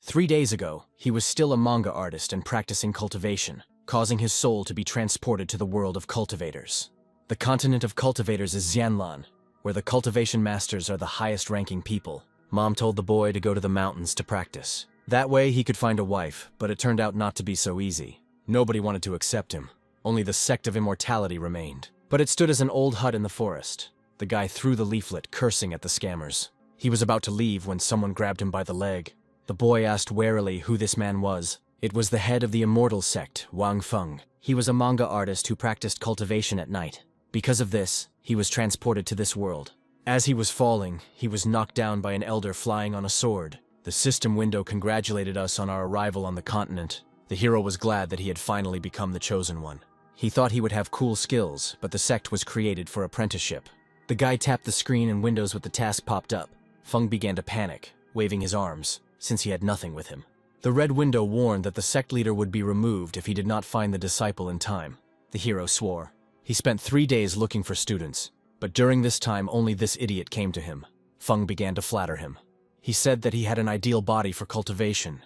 3 days ago, he was still a manga artist and practicing cultivation, causing his soul to be transported to the world of cultivators. The continent of cultivators is Xianlan, where the cultivation masters are the highest-ranking people. Mom told the boy to go to the mountains to practice. That way he could find a wife, but it turned out not to be so easy. Nobody wanted to accept him. Only the sect of immortality remained. But it stood as an old hut in the forest. The guy threw the leaflet, cursing at the scammers. He was about to leave when someone grabbed him by the leg. The boy asked warily who this man was. It was the head of the immortal sect, Wang Feng. He was a manga artist who practiced cultivation at night. Because of this, he was transported to this world. As he was falling, he was knocked down by an elder flying on a sword. The system window congratulated us on our arrival on the continent. The hero was glad that he had finally become the chosen one. He thought he would have cool skills, but the sect was created for apprenticeship. The guy tapped the screen and windows with the task popped up. Feng began to panic, waving his arms, since he had nothing with him. The red window warned that the sect leader would be removed if he did not find the disciple in time. The hero swore. He spent 3 days looking for students, but during this time only this idiot came to him. Feng began to flatter him. He said that he had an ideal body for cultivation,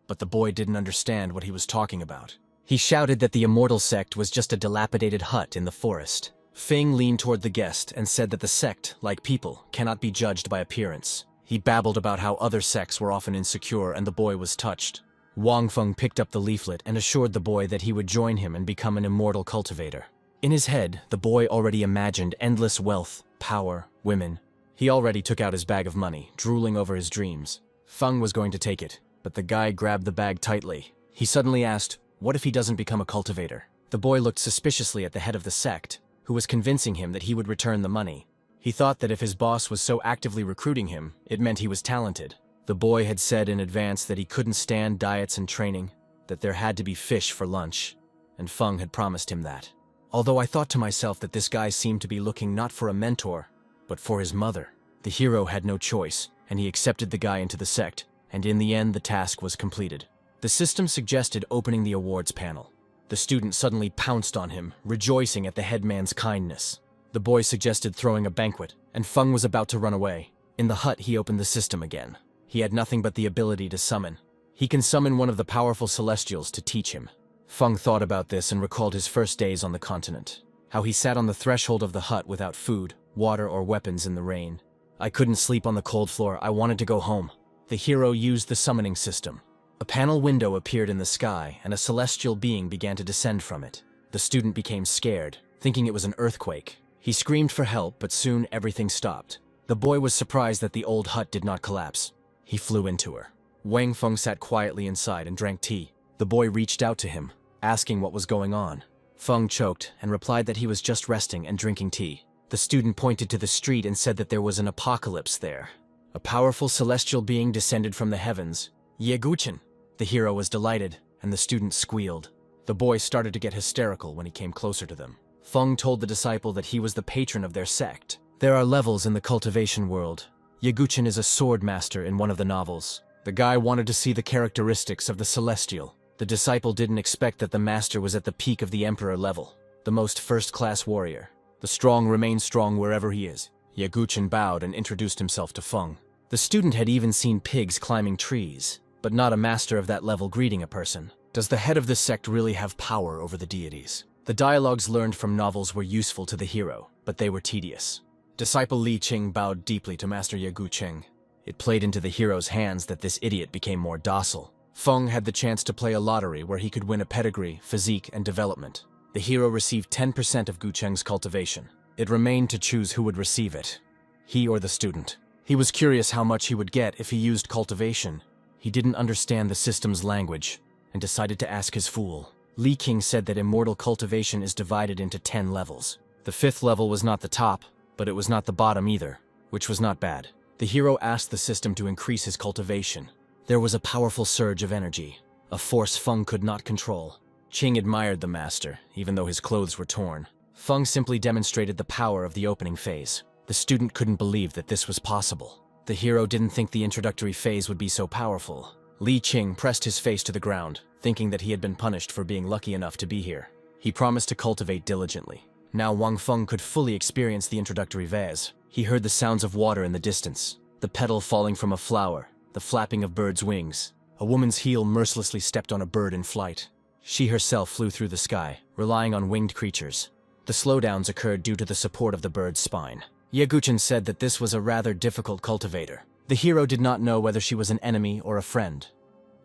but the boy didn't understand what he was talking about. He shouted that the immortal sect was just a dilapidated hut in the forest. Feng leaned toward the guest and said that the sect, like people, cannot be judged by appearance. He babbled about how other sects were often insecure and the boy was touched. Wang Feng picked up the leaflet and assured the boy that he would join him and become an immortal cultivator. In his head, the boy already imagined endless wealth, power, women. He already took out his bag of money, drooling over his dreams. Feng was going to take it, but the guy grabbed the bag tightly. He suddenly asked, "What if he doesn't become a cultivator?" The boy looked suspiciously at the head of the sect, who was convincing him that he would return the money. He thought that if his boss was so actively recruiting him, it meant he was talented. The boy had said in advance that he couldn't stand diets and training, that there had to be fish for lunch, and Feng had promised him that. Although I thought to myself that this guy seemed to be looking not for a mentor, but for his mother. The hero had no choice, and he accepted the guy into the sect, and in the end the task was completed. The system suggested opening the awards panel. The student suddenly pounced on him, rejoicing at the headman's kindness. The boy suggested throwing a banquet, and Feng was about to run away. In the hut, he opened the system again. He had nothing but the ability to summon. He can summon one of the powerful celestials to teach him. Feng thought about this and recalled his first days on the continent. How he sat on the threshold of the hut without food, water, or weapons in the rain. "I couldn't sleep on the cold floor. I wanted to go home." The hero used the summoning system. A panel window appeared in the sky, and a celestial being began to descend from it. The student became scared, thinking it was an earthquake. He screamed for help, but soon everything stopped. The boy was surprised that the old hut did not collapse. He flew into her. Wang Feng sat quietly inside and drank tea. The boy reached out to him, asking what was going on. Feng choked and replied that he was just resting and drinking tea. The student pointed to the street and said that there was an apocalypse there. A powerful celestial being descended from the heavens. Yeguchen! The hero was delighted, and the student squealed. The boy started to get hysterical when he came closer to them. Feng told the disciple that he was the patron of their sect. There are levels in the cultivation world. Yeguchen is a sword master in one of the novels. The guy wanted to see the characteristics of the celestial. The disciple didn't expect that the master was at the peak of the emperor level, the most first-class warrior. The strong remain strong wherever he is. Yeguchen bowed and introduced himself to Feng. The student had even seen pigs climbing trees, but not a master of that level greeting a person. Does the head of this sect really have power over the deities? The dialogues learned from novels were useful to the hero, but they were tedious. Disciple Li Qing bowed deeply to Master Yeguchen. It played into the hero's hands that this idiot became more docile. Feng had the chance to play a lottery where he could win a pedigree, physique, and development. The hero received 10% of Gucheng's cultivation. It remained to choose who would receive it, he or the student. He was curious how much he would get if he used cultivation. He didn't understand the system's language, and decided to ask his fool. Li Qing said that immortal cultivation is divided into 10 levels. The 5th level was not the top, but it was not the bottom either, which was not bad. The hero asked the system to increase his cultivation. There was a powerful surge of energy, a force Feng could not control. Qing admired the master, even though his clothes were torn. Feng simply demonstrated the power of the opening phase. The student couldn't believe that this was possible. The hero didn't think the introductory phase would be so powerful. Li Qing pressed his face to the ground, thinking that he had been punished for being lucky enough to be here. He promised to cultivate diligently. Now Wang Feng could fully experience the introductory phase. He heard the sounds of water in the distance, the petal falling from a flower, the flapping of birds' wings. A woman's heel mercilessly stepped on a bird in flight. She herself flew through the sky, relying on winged creatures. The slowdowns occurred due to the support of the bird's spine. Yaguchin said that this was a rather difficult cultivator. The hero did not know whether she was an enemy or a friend,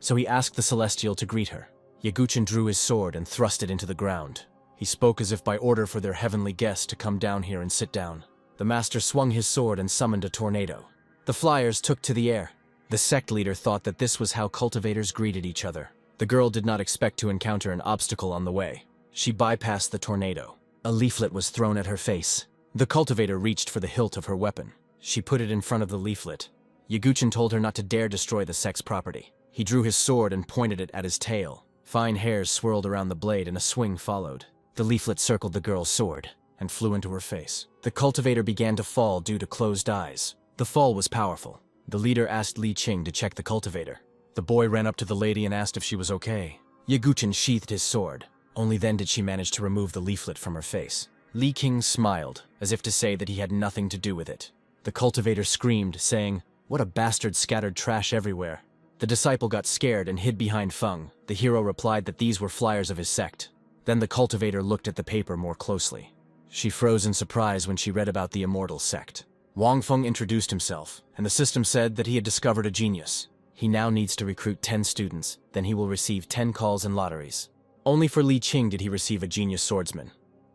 so he asked the Celestial to greet her. Yaguchin drew his sword and thrust it into the ground. He spoke as if by order for their heavenly guest to come down here and sit down. The master swung his sword and summoned a tornado. The flyers took to the air. The sect leader thought that this was how cultivators greeted each other. The girl did not expect to encounter an obstacle on the way. She bypassed the tornado. A leaflet was thrown at her face. The cultivator reached for the hilt of her weapon. She put it in front of the leaflet. Yaguchin told her not to dare destroy the sect's property. He drew his sword and pointed it at his tail. Fine hairs swirled around the blade and a swing followed. The leaflet circled the girl's sword and flew into her face. The cultivator began to fall due to closed eyes. The fall was powerful. The leader asked Li Qing to check the cultivator. The boy ran up to the lady and asked if she was okay. Yaguchin sheathed his sword. Only then did she manage to remove the leaflet from her face. Li Qing smiled, as if to say that he had nothing to do with it. The cultivator screamed, saying, "What a bastard, scattered trash everywhere." The disciple got scared and hid behind Feng. The hero replied that these were flyers of his sect. Then the cultivator looked at the paper more closely. She froze in surprise when she read about the immortal sect. Wang Feng introduced himself, and the system said that he had discovered a genius. He now needs to recruit 10 students, then he will receive 10 calls and lotteries. Only for Li Qing did he receive a genius swordsman.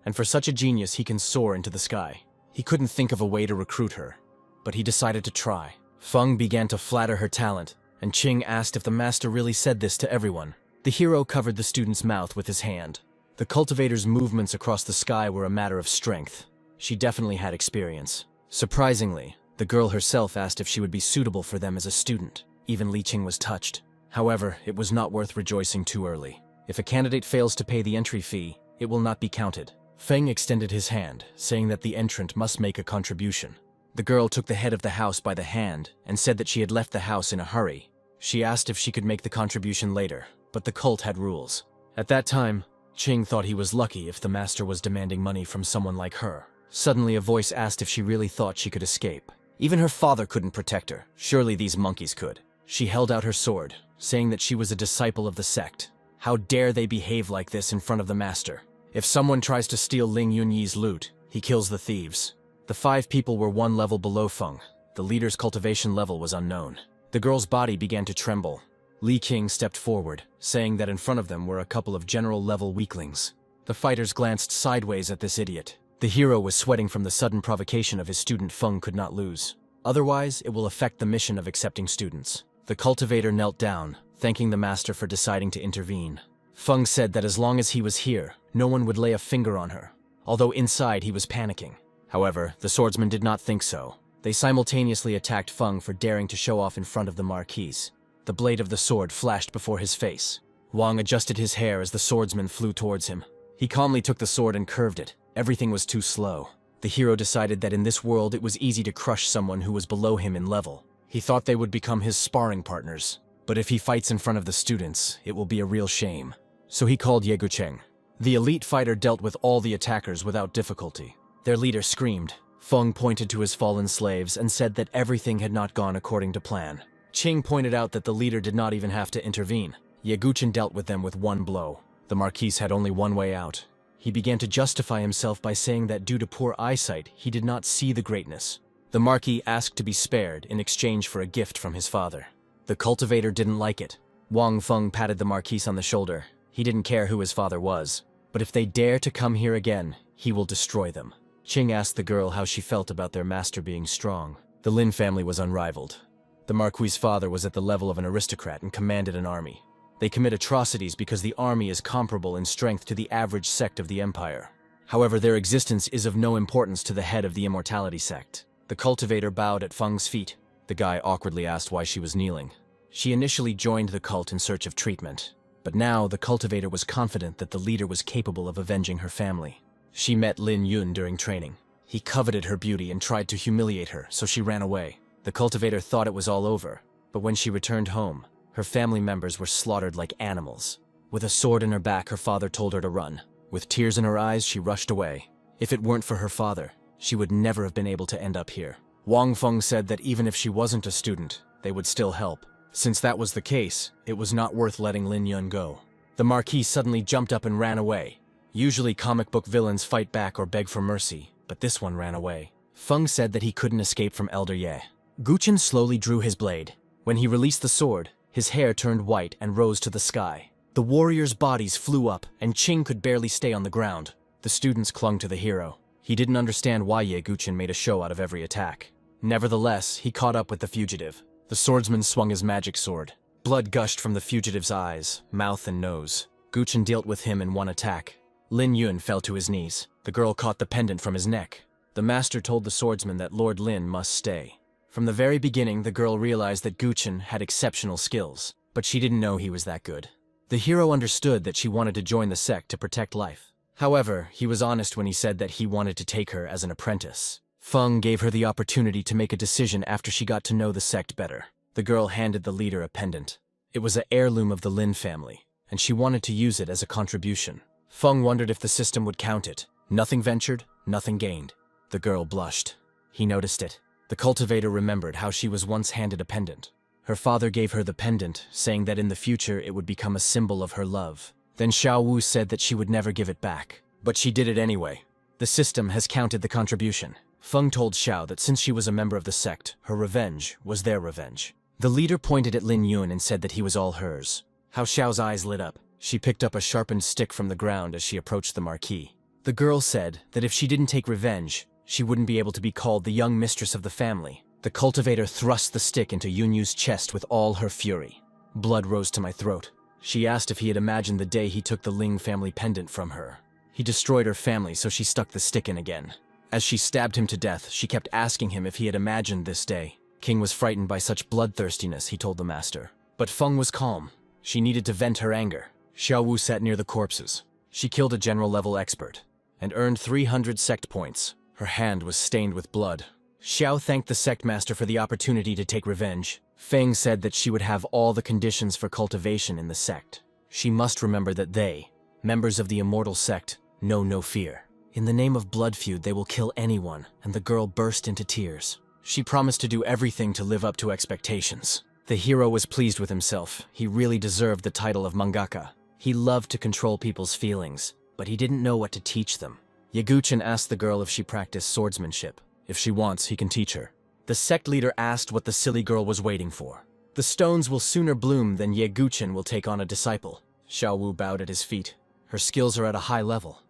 And for such a genius, he can soar into the sky. He couldn't think of a way to recruit her, but he decided to try. Feng began to flatter her talent, and Qing asked if the master really said this to everyone. The hero covered the student's mouth with his hand. The cultivator's movements across the sky were a matter of strength. She definitely had experience. Surprisingly, the girl herself asked if she would be suitable for them as a student. Even Li Qing was touched. However, it was not worth rejoicing too early. If a candidate fails to pay the entry fee, it will not be counted. Feng extended his hand, saying that the entrant must make a contribution. The girl took the head of the house by the hand and said that she had left the house in a hurry. She asked if she could make the contribution later, but the cult had rules. At that time, Qing thought he was lucky if the master was demanding money from someone like her. Suddenly a voice asked if she really thought she could escape. Even her father couldn't protect her. Surely these monkeys could. She held out her sword, saying that she was a disciple of the sect. How dare they behave like this in front of the master? If someone tries to steal Ling Yunyi's loot, he kills the thieves. The 5 people were 1 level below Feng. The leader's cultivation level was unknown. The girl's body began to tremble. Li Qing stepped forward, saying that in front of them were a couple of general-level weaklings. The fighters glanced sideways at this idiot. The hero was sweating from the sudden provocation of his student Feng could not lose. Otherwise, it will affect the mission of accepting students. The cultivator knelt down, thanking the master for deciding to intervene. Feng said that as long as he was here, no one would lay a finger on her, although inside he was panicking. However, the swordsmen did not think so. They simultaneously attacked Feng for daring to show off in front of the marquise. The blade of the sword flashed before his face. Wang adjusted his hair as the swordsman flew towards him. He calmly took the sword and curved it. Everything was too slow. The hero decided that in this world it was easy to crush someone who was below him in level. He thought they would become his sparring partners. But if he fights in front of the students, it will be a real shame. So he called Yagucheng. The elite fighter dealt with all the attackers without difficulty. Their leader screamed. Feng pointed to his fallen slaves and said that everything had not gone according to plan. Qing pointed out that the leader did not even have to intervene. Yaguchen dealt with them with 1 blow. The marquise had only one way out. He began to justify himself by saying that due to poor eyesight, he did not see the greatness. The marquis asked to be spared in exchange for a gift from his father. The cultivator didn't like it. Wang Feng patted the marquis on the shoulder. He didn't care who his father was. But if they dare to come here again, he will destroy them. Qing asked the girl how she felt about their master being strong. The Lin family was unrivaled. The marquis's father was at the level of an aristocrat and commanded an army. They commit atrocities because the army is comparable in strength to the average sect of the empire. However, their existence is of no importance to the head of the immortality sect. The cultivator bowed at Feng's feet. The guy awkwardly asked why she was kneeling. She initially joined the cult in search of treatment, but now the cultivator was confident that the leader was capable of avenging her family. She met Lin Yun during training. He coveted her beauty and tried to humiliate her, so she ran away. The cultivator thought it was all over, but when she returned home, her family members were slaughtered like animals. With a sword in her back, her father told her to run. With tears in her eyes, she rushed away. If it weren't for her father, she would never have been able to end up here. Wang Feng said that even if she wasn't a student, they would still help. Since that was the case, it was not worth letting Lin Yun go. The Marquis suddenly jumped up and ran away. Usually comic book villains fight back or beg for mercy, but this one ran away. Feng said that he couldn't escape from Elder Ye. Guchen slowly drew his blade. When he released the sword, his hair turned white and rose to the sky. The warriors' bodies flew up, and Qing could barely stay on the ground. The students clung to the hero. He didn't understand why Ye Guchen made a show out of every attack. Nevertheless, he caught up with the fugitive. The swordsman swung his magic sword. Blood gushed from the fugitive's eyes, mouth, and nose. Guchen dealt with him in one attack. Lin Yun fell to his knees. The girl caught the pendant from his neck. The master told the swordsman that Lord Lin must stay. From the very beginning, the girl realized that Guchen had exceptional skills, but she didn't know he was that good. The hero understood that she wanted to join the sect to protect life. However, he was honest when he said that he wanted to take her as an apprentice. Feng gave her the opportunity to make a decision after she got to know the sect better. The girl handed the leader a pendant. It was an heirloom of the Lin family, and she wanted to use it as a contribution. Feng wondered if the system would count it. Nothing ventured, nothing gained. The girl blushed. He noticed it. The cultivator remembered how she was once handed a pendant. Her father gave her the pendant, saying that in the future it would become a symbol of her love. Then Xiao Wu said that she would never give it back. But she did it anyway. The system has counted the contribution. Feng told Xiao that since she was a member of the sect, her revenge was their revenge. The leader pointed at Lin Yun and said that he was all hers. How Xiao's eyes lit up. She picked up a sharpened stick from the ground as she approached the Marquis. The girl said that if she didn't take revenge, she wouldn't be able to be called the young mistress of the family. The cultivator thrust the stick into Yun Yu's chest with all her fury. Blood rose to my throat. She asked if he had imagined the day he took the Ling family pendant from her. He destroyed her family, so she stuck the stick in again. As she stabbed him to death, she kept asking him if he had imagined this day. King was frightened by such bloodthirstiness, he told the master. But Feng was calm. She needed to vent her anger. Xiao Wu sat near the corpses. She killed a general-level expert and earned 300 sect points. Her hand was stained with blood. Xiao thanked the sect master for the opportunity to take revenge. Feng said that she would have all the conditions for cultivation in the sect. She must remember that they, members of the immortal sect, know no fear. In the name of blood feud, they will kill anyone, and the girl burst into tears. She promised to do everything to live up to expectations. The hero was pleased with himself. He really deserved the title of mangaka. He loved to control people's feelings, but he didn't know what to teach them. Yaguchen asked the girl if she practiced swordsmanship. If she wants, he can teach her. The sect leader asked what the silly girl was waiting for. The stones will sooner bloom than Yaguchen will take on a disciple. Xiao Wu bowed at his feet. Her skills are at a high level,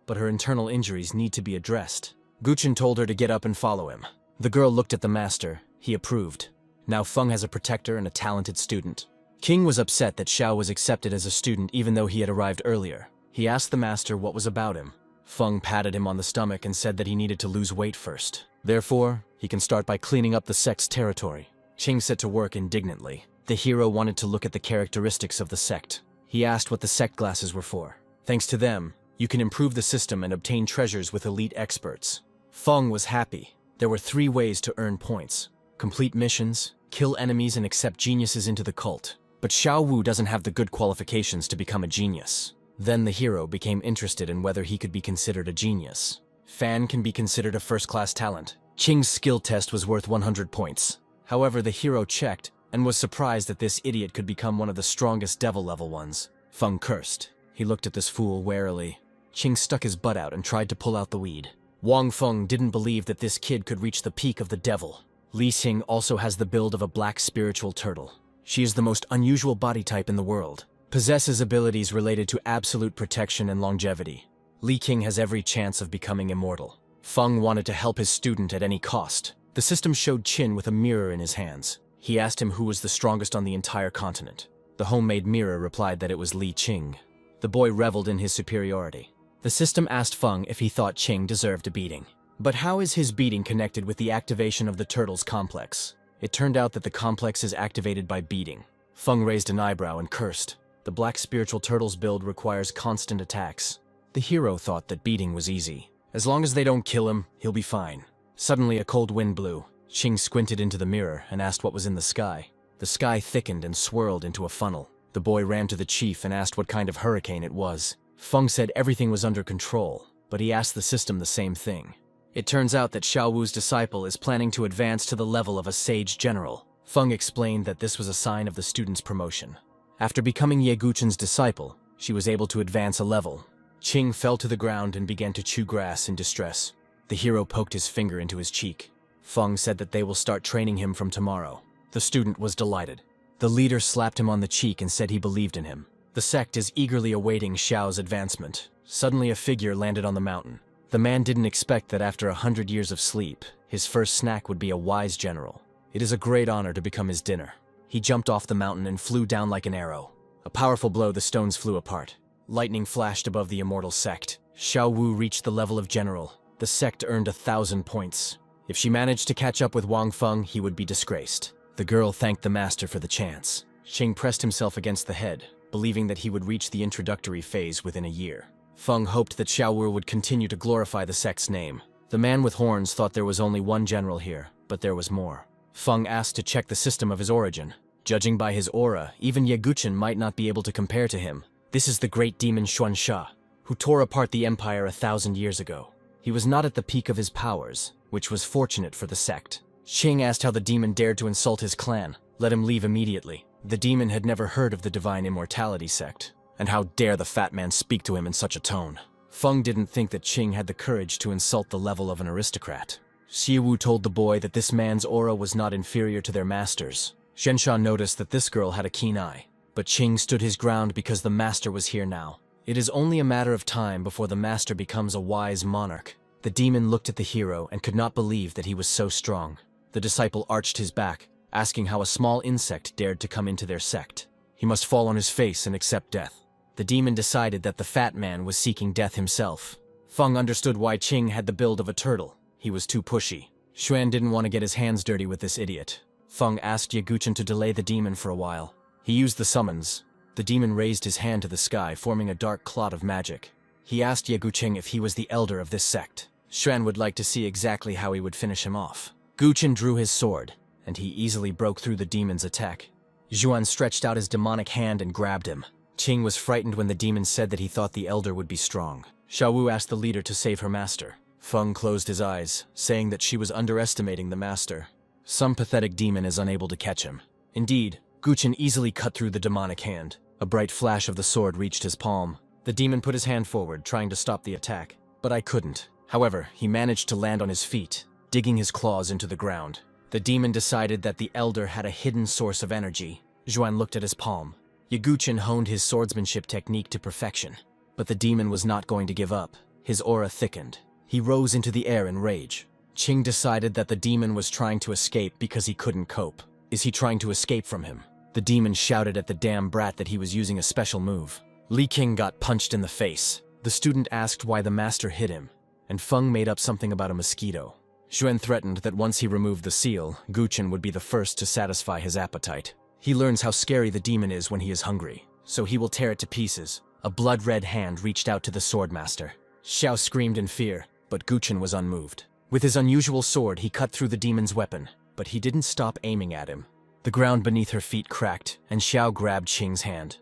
but her internal injuries need to be addressed. Guchen told her to get up and follow him. The girl looked at the master. He approved. Now Feng has a protector and a talented student. King was upset that Xiao was accepted as a student even though he had arrived earlier. He asked the master what was about him. Feng patted him on the stomach and said that he needed to lose weight first. Therefore, he can start by cleaning up the sect's territory. Qing set to work indignantly. The hero wanted to look at the characteristics of the sect. He asked what the sect glasses were for. Thanks to them, you can improve the system and obtain treasures with elite experts. Feng was happy. There were 3 ways to earn points: complete missions, kill enemies, and accept geniuses into the cult. But Xiao Wu doesn't have the good qualifications to become a genius. Then the hero became interested in whether he could be considered a genius. Fan can be considered a first-class talent. Qing's skill test was worth 100 points. However, the hero checked and was surprised that this idiot could become one of the strongest devil-level ones. Feng cursed. He looked at this fool warily. Qing stuck his butt out and tried to pull out the weed. Wang Feng didn't believe that this kid could reach the peak of the devil. Li Xing also has the build of a black spiritual turtle. She is the most unusual body type in the world. Possesses abilities related to absolute protection and longevity. Li Qing has every chance of becoming immortal. Feng wanted to help his student at any cost. The system showed Qin with a mirror in his hands. He asked him who was the strongest on the entire continent. The homemade mirror replied that it was Li Qing. The boy reveled in his superiority. The system asked Feng if he thought Qing deserved a beating. But how is his beating connected with the activation of the turtle's complex? It turned out that the complex is activated by beating. Feng raised an eyebrow and cursed. The black spiritual turtle's build requires constant attacks. The hero thought that beating was easy. As long as they don't kill him, he'll be fine. Suddenly a cold wind blew. Qing squinted into the mirror and asked what was in the sky. The sky thickened and swirled into a funnel. The boy ran to the chief and asked what kind of hurricane it was. Feng said everything was under control, but he asked the system the same thing. It turns out that Xiao Wu's disciple is planning to advance to the level of a sage general. Feng explained that this was a sign of the student's promotion. After becoming Ye Guchen's disciple, she was able to advance a level. Qing fell to the ground and began to chew grass in distress. The hero poked his finger into his cheek. Feng said that they will start training him from tomorrow. The student was delighted. The leader slapped him on the cheek and said he believed in him. The sect is eagerly awaiting Xiao's advancement. Suddenly a figure landed on the mountain. The man didn't expect that after 100 years of sleep, his first snack would be a wise general. It is a great honor to become his dinner. He jumped off the mountain and flew down like an arrow. A powerful blow, the stones flew apart. Lightning flashed above the immortal sect. Xiao Wu reached the level of general. The sect earned 1,000 points. If she managed to catch up with Wang Feng, he would be disgraced. The girl thanked the master for the chance. Qing pressed himself against the head, believing that he would reach the introductory phase within a year. Feng hoped that Xiao Wu would continue to glorify the sect's name. The man with horns thought there was only one general here, but there was more. Feng asked to check the system of his origin. Judging by his aura, even Ye Guchen might not be able to compare to him. This is the great demon Xuansha, who tore apart the empire 1,000 years ago. He was not at the peak of his powers, which was fortunate for the sect. Qing asked how the demon dared to insult his clan. Let him leave immediately. The demon had never heard of the divine immortality sect. And how dare the fat man speak to him in such a tone? Feng didn't think that Qing had the courage to insult the level of an aristocrat. Xiaowu told the boy that this man's aura was not inferior to their master's. Zhensha noticed that this girl had a keen eye. But Qing stood his ground because the master was here now. It is only a matter of time before the master becomes a wise monarch. The demon looked at the hero and could not believe that he was so strong. The disciple arched his back, asking how a small insect dared to come into their sect. He must fall on his face and accept death. The demon decided that the fat man was seeking death himself. Feng understood why Qing had the build of a turtle. He was too pushy. Xuan didn't want to get his hands dirty with this idiot. Feng asked Ye Guchen to delay the demon for a while. He used the summons. The demon raised his hand to the sky, forming a dark clot of magic. He asked Ye Guchen if he was the elder of this sect. Xuan would like to see exactly how he would finish him off. Guchen drew his sword, and he easily broke through the demon's attack. Xuan stretched out his demonic hand and grabbed him. Qing was frightened when the demon said that he thought the elder would be strong. Xiaowu asked the leader to save her master. Feng closed his eyes, saying that she was underestimating the master. Some pathetic demon is unable to catch him. Indeed, Guchen easily cut through the demonic hand. A bright flash of the sword reached his palm. The demon put his hand forward, trying to stop the attack. But I couldn't. However, he managed to land on his feet, digging his claws into the ground. The demon decided that the elder had a hidden source of energy. Xuan looked at his palm. Ye Guchen honed his swordsmanship technique to perfection. But the demon was not going to give up. His aura thickened. He rose into the air in rage. Qing decided that the demon was trying to escape because he couldn't cope. Is he trying to escape from him? The demon shouted at the damn brat that he was using a special move. Li King got punched in the face. The student asked why the master hit him, and Feng made up something about a mosquito. Xuan threatened that once he removed the seal, Guchen would be the first to satisfy his appetite. He learns how scary the demon is when he is hungry, so he will tear it to pieces. A blood-red hand reached out to the swordmaster. Xiao screamed in fear, but Guchen was unmoved. With his unusual sword, he cut through the demon's weapon, but he didn't stop aiming at him. The ground beneath her feet cracked, and Xiao grabbed Qing's hand.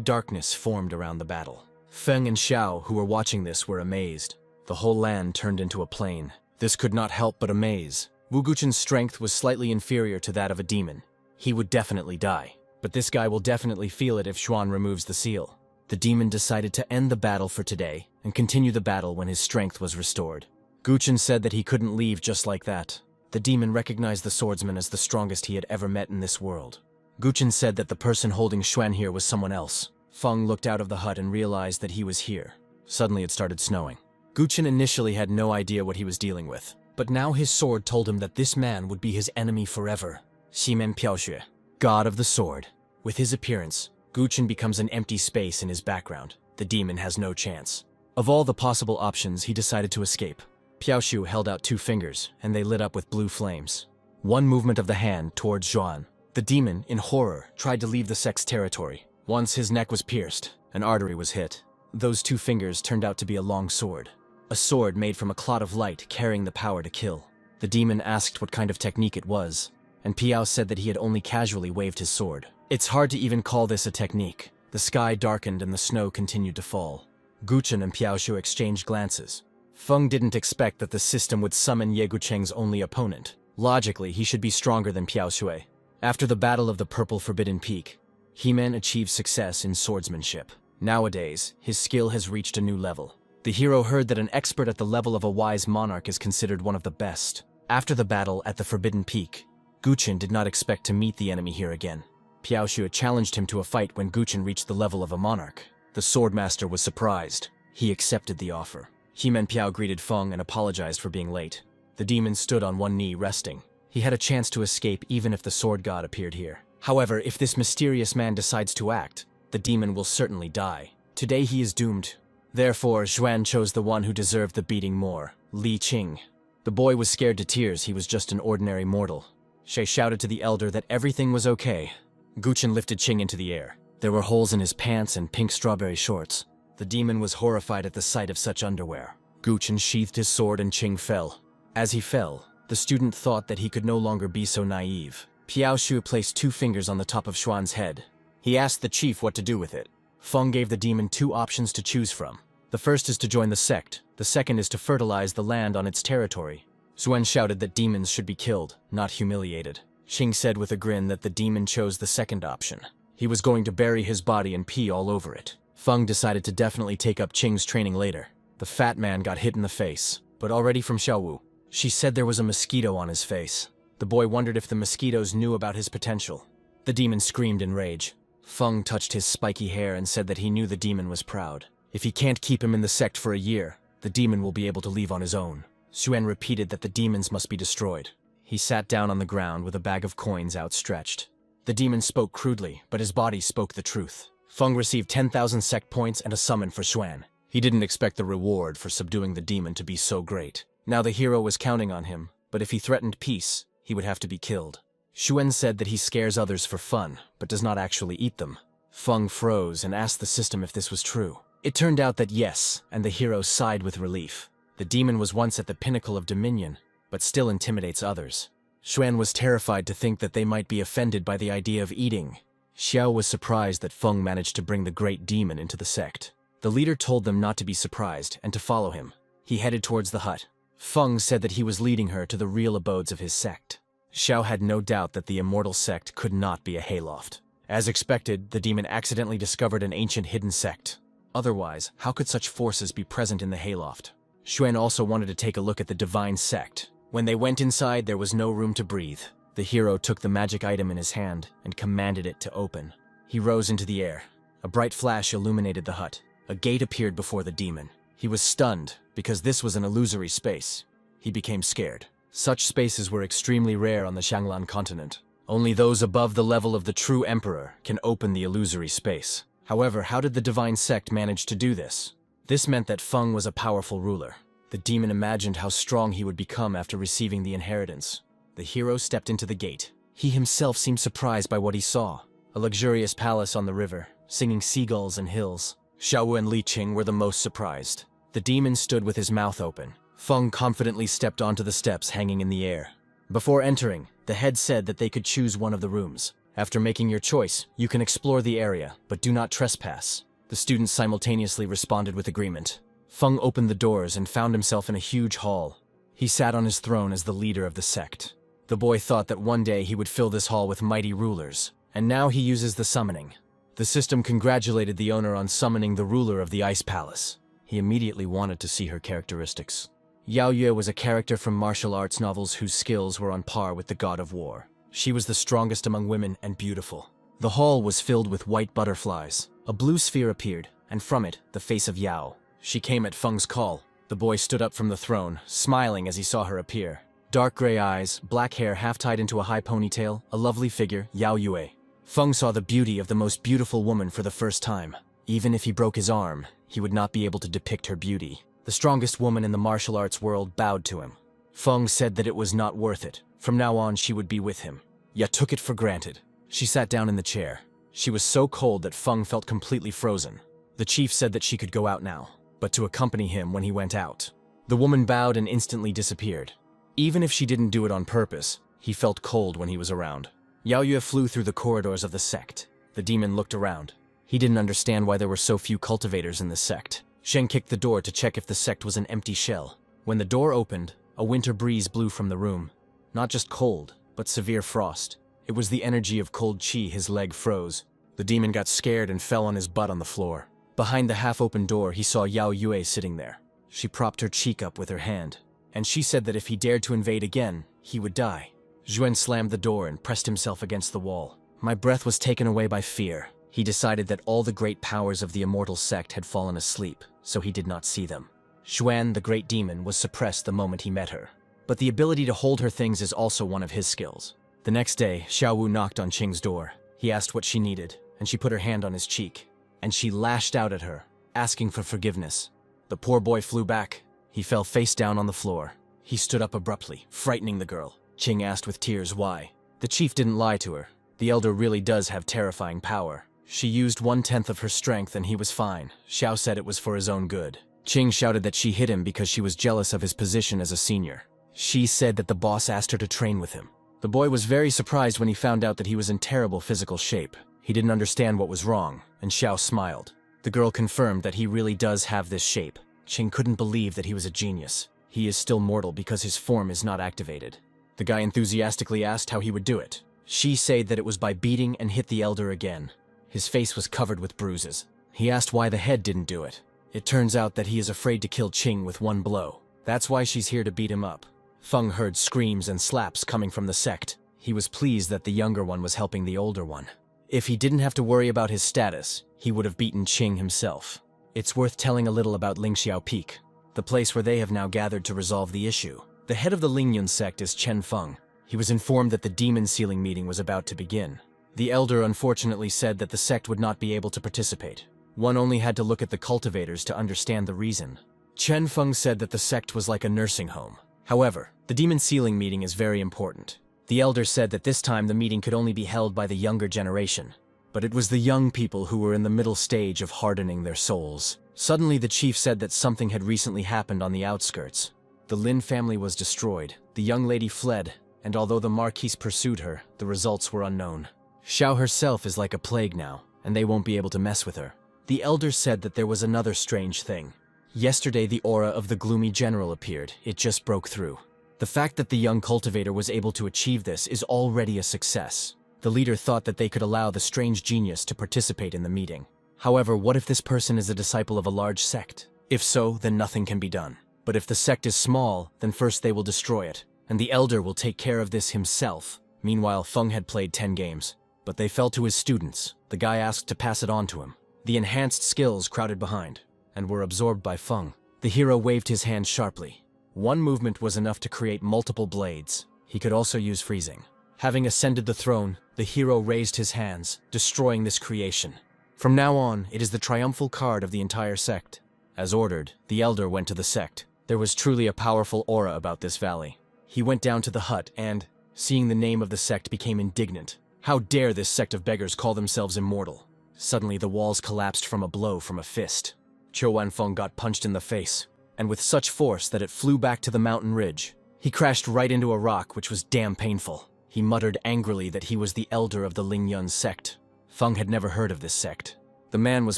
Darkness formed around the battle. Feng and Xiao, who were watching this, were amazed. The whole land turned into a plain. This could not help but amaze. Wu Guchen's strength was slightly inferior to that of a demon. He would definitely die, but this guy will definitely feel it if Xuan removes the seal. The demon decided to end the battle for today and continue the battle when his strength was restored. Guchen said that he couldn't leave just like that. The demon recognized the swordsman as the strongest he had ever met in this world. Guchen said that the person holding Xuan here was someone else. Feng looked out of the hut and realized that he was here. Suddenly it started snowing. Guchen initially had no idea what he was dealing with, but now his sword told him that this man would be his enemy forever. Ximen Piaoxue, God of the Sword. With his appearance, Guchen becomes an empty space in his background. The demon has no chance. Of all the possible options, he decided to escape. Piaoxue held out 2 fingers, and they lit up with blue flames. One movement of the hand towards Xuan. The demon, in horror, tried to leave the sect's territory. Once his neck was pierced, an artery was hit. Those 2 fingers turned out to be a long sword. A sword made from a clot of light carrying the power to kill. The demon asked what kind of technique it was, and Piao said that he had only casually waved his sword. It's hard to even call this a technique. The sky darkened and the snow continued to fall. Guchen and Piaoxue exchanged glances. Feng didn't expect that the system would summon Ye Gucheng's only opponent. Logically, he should be stronger than Piaoxue. After the Battle of the Purple Forbidden Peak, He-Man achieved success in swordsmanship. Nowadays, his skill has reached a new level. The hero heard that an expert at the level of a wise monarch is considered one of the best. After the battle at the Forbidden Peak, Guchen did not expect to meet the enemy here again. Piao Xue challenged him to a fight when Guchen reached the level of a monarch. The swordmaster was surprised. He accepted the offer. He-Man Piao greeted Feng and apologized for being late. The demon stood on one knee, resting. He had a chance to escape even if the sword god appeared here. However, if this mysterious man decides to act, the demon will certainly die. Today he is doomed. Therefore, Xuan chose the one who deserved the beating more, Li Qing. The boy was scared to tears. He was just an ordinary mortal. Shay shouted to the elder that everything was okay. Guchen lifted Qing into the air. There were holes in his pants and pink strawberry shorts. The demon was horrified at the sight of such underwear. Guchen sheathed his sword and Qing fell. As he fell, the student thought that he could no longer be so naive. Piao Xue placed 2 fingers on the top of Xuan's head. He asked the chief what to do with it. Feng gave the demon 2 options to choose from. The first is to join the sect. The second is to fertilize the land on its territory. Xuan shouted that demons should be killed, not humiliated. Qing said with a grin that the demon chose the second option. He was going to bury his body and pee all over it. Feng decided to definitely take up Qing's training later. The fat man got hit in the face, but already from Xiaowu. She said there was a mosquito on his face. The boy wondered if the mosquitoes knew about his potential. The demon screamed in rage. Feng touched his spiky hair and said that he knew the demon was proud. If he can't keep him in the sect for a year, the demon will be able to leave on his own. Xuan repeated that the demons must be destroyed. He sat down on the ground with a bag of coins outstretched. The demon spoke crudely, but his body spoke the truth. Feng received 10,000 sect points and a summon for Xuan. He didn't expect the reward for subduing the demon to be so great. Now the hero was counting on him, but if he threatened peace, he would have to be killed. Xuan said that he scares others for fun, but does not actually eat them. Feng froze and asked the system if this was true. It turned out that yes, and the hero sighed with relief. The demon was once at the pinnacle of dominion, but still intimidates others. Xuan was terrified to think that they might be offended by the idea of eating. Xiao was surprised that Feng managed to bring the great demon into the sect. The leader told them not to be surprised and to follow him. He headed towards the hut. Feng said that he was leading her to the real abodes of his sect. Xiao had no doubt that the immortal sect could not be a hayloft. As expected, the demon accidentally discovered an ancient hidden sect. Otherwise, how could such forces be present in the hayloft? Xuan also wanted to take a look at the divine sect. When they went inside, there was no room to breathe. The hero took the magic item in his hand and commanded it to open. He rose into the air. A bright flash illuminated the hut. A gate appeared before the demon. He was stunned because this was an illusory space. He became scared. Such spaces were extremely rare on the Xianglan continent. Only those above the level of the true emperor can open the illusory space. However, how did the divine sect manage to do this? This meant that Feng was a powerful ruler. The demon imagined how strong he would become after receiving the inheritance. The hero stepped into the gate. He himself seemed surprised by what he saw. A luxurious palace on the river, singing seagulls and hills. Xiaowu and Li Qing were the most surprised. The demon stood with his mouth open. Feng confidently stepped onto the steps hanging in the air. Before entering, the head said that they could choose one of the rooms. After making your choice, you can explore the area, but do not trespass. The students simultaneously responded with agreement. Feng opened the doors and found himself in a huge hall. He sat on his throne as the leader of the sect. The boy thought that one day he would fill this hall with mighty rulers, and now he uses the summoning. The system congratulated the owner on summoning the ruler of the Ice Palace. He immediately wanted to see her characteristics. Yao Yue was a character from martial arts novels whose skills were on par with the god of war. She was the strongest among women and beautiful. The hall was filled with white butterflies. A blue sphere appeared, and from it, the face of Yao. She came at Feng's call. The boy stood up from the throne, smiling as he saw her appear. Dark gray eyes, black hair half tied into a high ponytail, a lovely figure, Yao Yue. Feng saw the beauty of the most beautiful woman for the first time. Even if he broke his arm, he would not be able to depict her beauty. The strongest woman in the martial arts world bowed to him. Feng said that it was not worth it. From now on, she would be with him. Yet took it for granted. She sat down in the chair. She was so cold that Feng felt completely frozen. The chief said that she could go out now, but to accompany him when he went out. The woman bowed and instantly disappeared. Even if she didn't do it on purpose, he felt cold when he was around. Yao Yue flew through the corridors of the sect. The demon looked around. He didn't understand why there were so few cultivators in the sect. Shen kicked the door to check if the sect was an empty shell. When the door opened, a winter breeze blew from the room. Not just cold, but severe frost. It was the energy of cold chi. His leg froze. The demon got scared and fell on his butt on the floor. Behind the half-open door, he saw Yao Yue sitting there. She propped her cheek up with her hand, and she said that if he dared to invade again, he would die. Zhuan slammed the door and pressed himself against the wall. My breath was taken away by fear. He decided that all the great powers of the immortal sect had fallen asleep, so he did not see them. Xuan, the great demon, was suppressed the moment he met her. But the ability to hold her things is also one of his skills. The next day, Xiaowu knocked on Qing's door. He asked what she needed, and she put her hand on his cheek. And she lashed out at her, asking for forgiveness. The poor boy flew back. He fell face down on the floor. He stood up abruptly, frightening the girl. Qing asked with tears why. The chief didn't lie to her. The elder really does have terrifying power. She used 1/10 of her strength and he was fine. Xiao said it was for his own good. Qing shouted that she hit him because she was jealous of his position as a senior. She said that the boss asked her to train with him. The boy was very surprised when he found out that he was in terrible physical shape. He didn't understand what was wrong, and Xiao smiled. The girl confirmed that he really does have this shape. Qing couldn't believe that he was a genius. He is still mortal because his form is not activated. The guy enthusiastically asked how he would do it. She said that it was by beating and hit the elder again. His face was covered with bruises. He asked why the head didn't do it. It turns out that he is afraid to kill Qing with one blow. That's why she's here to beat him up. Feng heard screams and slaps coming from the sect. He was pleased that the younger one was helping the older one. If he didn't have to worry about his status, he would have beaten Qing himself. It's worth telling a little about Lingxiao Peak, the place where they have now gathered to resolve the issue. The head of the Lingyun sect is Chen Feng. He was informed that the demon sealing meeting was about to begin. The elder unfortunately said that the sect would not be able to participate. One only had to look at the cultivators to understand the reason. Chen Feng said that the sect was like a nursing home. However, the demon sealing meeting is very important. The elder said that this time the meeting could only be held by the younger generation. But it was the young people who were in the middle stage of hardening their souls. Suddenly the chief said that something had recently happened on the outskirts. The Lin family was destroyed, the young lady fled, and although the Marquise pursued her, the results were unknown. Xiao herself is like a plague now, and they won't be able to mess with her. The elder said that there was another strange thing. Yesterday the aura of the gloomy general appeared. It just broke through. The fact that the young cultivator was able to achieve this is already a success. The leader thought that they could allow the strange genius to participate in the meeting. However, what if this person is a disciple of a large sect? If so, then nothing can be done. But if the sect is small, then first they will destroy it, and the elder will take care of this himself. Meanwhile, Feng had played 10 games, but they fell to his students. The guy asked to pass it on to him. The enhanced skills crowded behind, and were absorbed by Feng. The hero waved his hand sharply. One movement was enough to create multiple blades. He could also use freezing. Having ascended the throne, the hero raised his hands, destroying this creation. From now on, it is the triumphal card of the entire sect. As ordered, the elder went to the sect. There was truly a powerful aura about this valley. He went down to the hut and, seeing the name of the sect, became indignant. How dare this sect of beggars call themselves immortal? Suddenly the walls collapsed from a blow from a fist. Qiu Wanfeng got punched in the face, and with such force that it flew back to the mountain ridge. He crashed right into a rock, which was damn painful. He muttered angrily that he was the elder of the Lingyun sect. Feng had never heard of this sect. The man was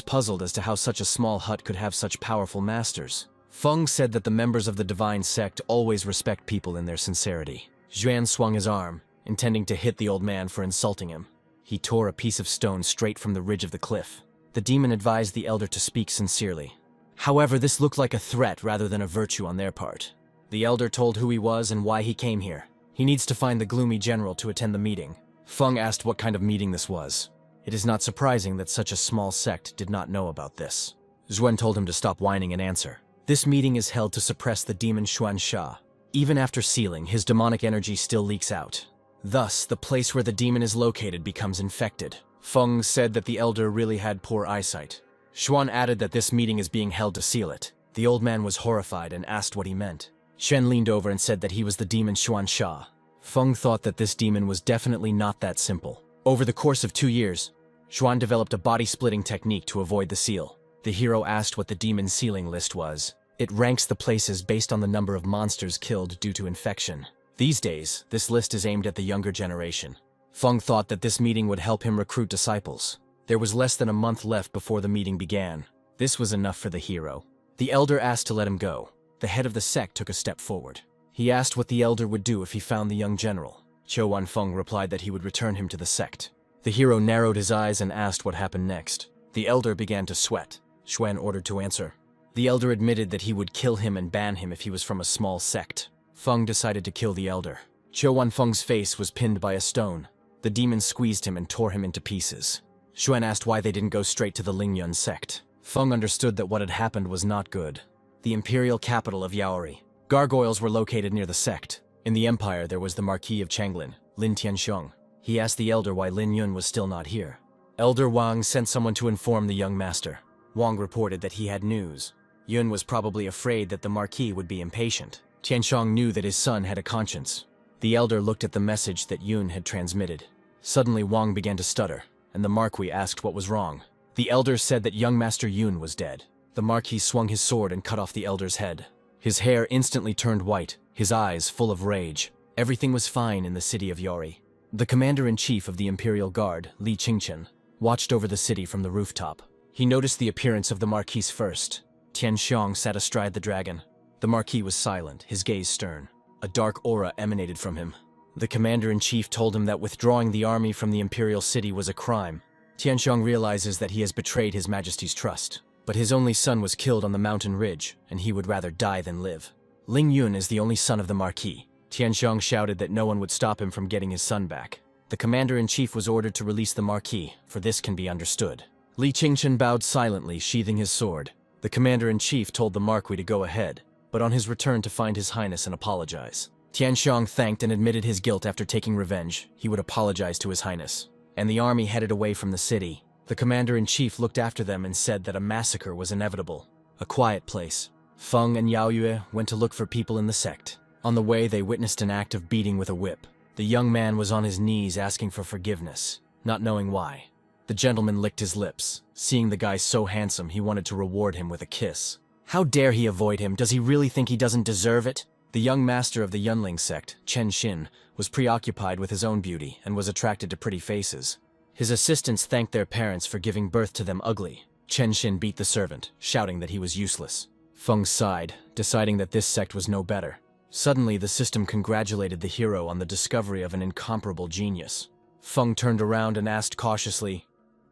puzzled as to how such a small hut could have such powerful masters. Feng said that the members of the divine sect always respect people in their sincerity. Zhuan swung his arm, intending to hit the old man for insulting him. He tore a piece of stone straight from the ridge of the cliff. The demon advised the elder to speak sincerely. However, this looked like a threat rather than a virtue on their part. The elder told who he was and why he came here. He needs to find the gloomy general to attend the meeting. Feng asked what kind of meeting this was. It is not surprising that such a small sect did not know about this. Zhuan told him to stop whining and answer. This meeting is held to suppress the demon Xuan Sha. Even after sealing, his demonic energy still leaks out. Thus, the place where the demon is located becomes infected. Feng said that the elder really had poor eyesight. Xuan added that this meeting is being held to seal it. The old man was horrified and asked what he meant. Shen leaned over and said that he was the demon Xuan Sha. Feng thought that this demon was definitely not that simple. Over the course of 2 years, Xuan developed a body-splitting technique to avoid the seal. The hero asked what the demon sealing list was. It ranks the places based on the number of monsters killed due to infection. These days, this list is aimed at the younger generation. Feng thought that this meeting would help him recruit disciples. There was less than a month left before the meeting began. This was enough for the hero. The elder asked to let him go. The head of the sect took a step forward. He asked what the elder would do if he found the young general. Cho Wan-feng replied that he would return him to the sect. The hero narrowed his eyes and asked what happened next. The elder began to sweat. Xuan ordered to answer. The elder admitted that he would kill him and ban him if he was from a small sect. Feng decided to kill the elder. Cho Wan-feng's face was pinned by a stone. The demon squeezed him and tore him into pieces. Xuan asked why they didn't go straight to the Lingyun sect. Feng understood that what had happened was not good. The imperial capital of Yaori. Gargoyles were located near the sect. In the empire, there was the Marquis of Changlin, Lin Tianxiong. He asked the elder why Lin Yun was still not here. Elder Wang sent someone to inform the young master. Wang reported that he had news. Yun was probably afraid that the Marquis would be impatient. Tianxiong knew that his son had a conscience. The elder looked at the message that Yun had transmitted. Suddenly Wang began to stutter, and the Marquis asked what was wrong. The elder said that young Master Yun was dead. The Marquis swung his sword and cut off the elder's head. His hair instantly turned white, his eyes full of rage. Everything was fine in the city of Yaori. The commander-in-chief of the Imperial Guard, Li Qingchen, watched over the city from the rooftop. He noticed the appearance of the Marquis first. Tianxiong sat astride the dragon. The Marquis was silent, his gaze stern. A dark aura emanated from him. The commander-in-chief told him that withdrawing the army from the Imperial City was a crime. Tianxiong realizes that he has betrayed His Majesty's trust. But his only son was killed on the mountain ridge, and he would rather die than live. Ling Yun is the only son of the Marquis. Tianxiong shouted that no one would stop him from getting his son back. The commander-in-chief was ordered to release the Marquis, for this can be understood. Li Qingchen bowed silently, sheathing his sword. The commander-in-chief told the Marquis to go ahead, but on his return to find His Highness and apologize. Tianxiong thanked and admitted his guilt after taking revenge. He would apologize to His Highness. And the army headed away from the city. The commander-in-chief looked after them and said that a massacre was inevitable. A quiet place. Feng and Yao Yue went to look for people in the sect. On the way, they witnessed an act of beating with a whip. The young man was on his knees asking for forgiveness, not knowing why. The gentleman licked his lips. Seeing the guy so handsome, he wanted to reward him with a kiss. How dare he avoid him? Does he really think he doesn't deserve it? The young master of the Yunling sect, Chen Xin, was preoccupied with his own beauty and was attracted to pretty faces. His assistants thanked their parents for giving birth to them ugly. Chen Xin beat the servant, shouting that he was useless. Feng sighed, deciding that this sect was no better. Suddenly, the system congratulated the hero on the discovery of an incomparable genius. Feng turned around and asked cautiously,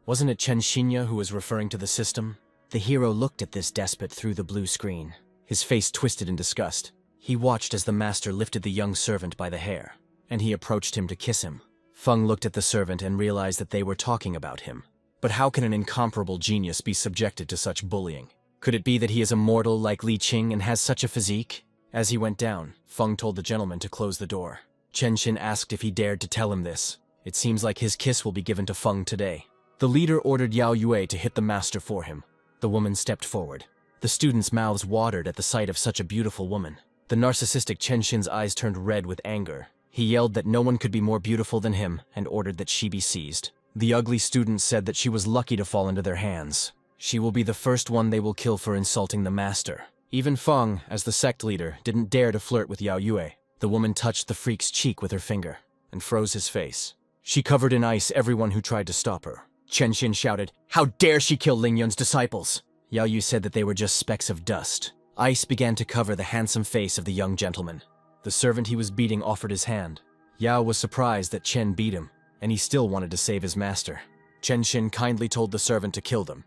"Wasn't it Chen Xinya who was referring to the system?" The hero looked at this despot through the blue screen. His face twisted in disgust. He watched as the master lifted the young servant by the hair, and he approached him to kiss him. Feng looked at the servant and realized that they were talking about him. But how can an incomparable genius be subjected to such bullying? Could it be that he is a mortal like Li Qing and has such a physique? As he went down, Feng told the gentleman to close the door. Chen Xin asked if he dared to tell him this. It seems like his kiss will be given to Feng today. The leader ordered Yao Yue to hit the master for him. The woman stepped forward. The students' mouths watered at the sight of such a beautiful woman. The narcissistic Chen Xin's eyes turned red with anger. He yelled that no one could be more beautiful than him and ordered that she be seized. The ugly student said that she was lucky to fall into their hands. She will be the first one they will kill for insulting the master. Even Feng, as the sect leader, didn't dare to flirt with Yao Yue. The woman touched the freak's cheek with her finger and froze his face. She covered in ice everyone who tried to stop her. Chen Xin shouted, "How dare she kill Ling Yun's disciples?" Yao Yu said that they were just specks of dust. Ice began to cover the handsome face of the young gentleman. The servant he was beating offered his hand. Yao was surprised that Chen beat him, and he still wanted to save his master. Chen Xin kindly told the servant to kill them.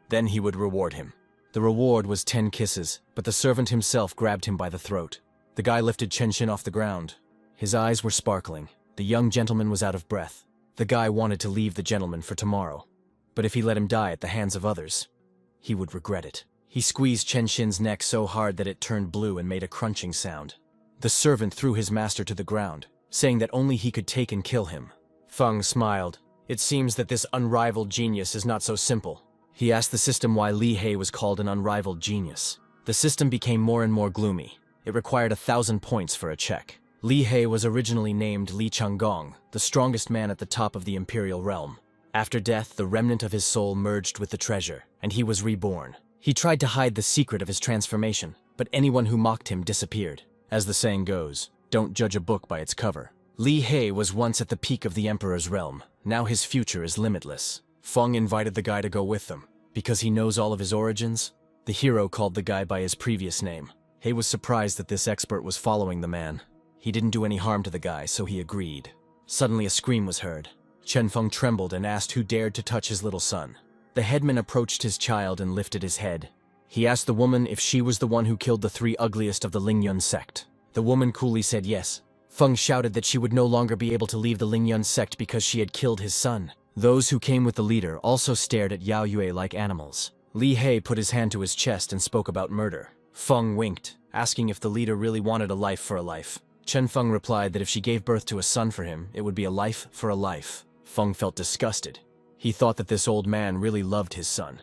Then he would reward him. The reward was 10 kisses, but the servant himself grabbed him by the throat. The guy lifted Chen Xin off the ground. His eyes were sparkling. The young gentleman was out of breath. The guy wanted to leave the gentleman for tomorrow, but if he let him die at the hands of others, he would regret it. He squeezed Chen Xin's neck so hard that it turned blue and made a crunching sound. The servant threw his master to the ground, saying that only he could take and kill him. Feng smiled. It seems that this unrivaled genius is not so simple. He asked the system why Li He was called an unrivaled genius. The system became more and more gloomy. It required 1,000 points for a check. Li He was originally named Li Changgong, the strongest man at the top of the imperial realm. After death, the remnant of his soul merged with the treasure, and he was reborn. He tried to hide the secret of his transformation, but anyone who mocked him disappeared. As the saying goes, don't judge a book by its cover. Li He was once at the peak of the emperor's realm. Now his future is limitless. Feng invited the guy to go with them. Because he knows all of his origins, the hero called the guy by his previous name. He was surprised that this expert was following the man. He didn't do any harm to the guy, so he agreed. Suddenly a scream was heard. Chen Feng trembled and asked who dared to touch his little son. The headman approached his child and lifted his head. He asked the woman if she was the one who killed the 3 ugliest of the Lingyun sect. The woman coolly said yes. Feng shouted that she would no longer be able to leave the Lingyun sect because she had killed his son. Those who came with the leader also stared at Yao Yue like animals. Li He put his hand to his chest and spoke about murder. Feng winked, asking if the leader really wanted a life for a life. Chen Feng replied that if she gave birth to a son for him, it would be a life for a life. Feng felt disgusted. He thought that this old man really loved his son.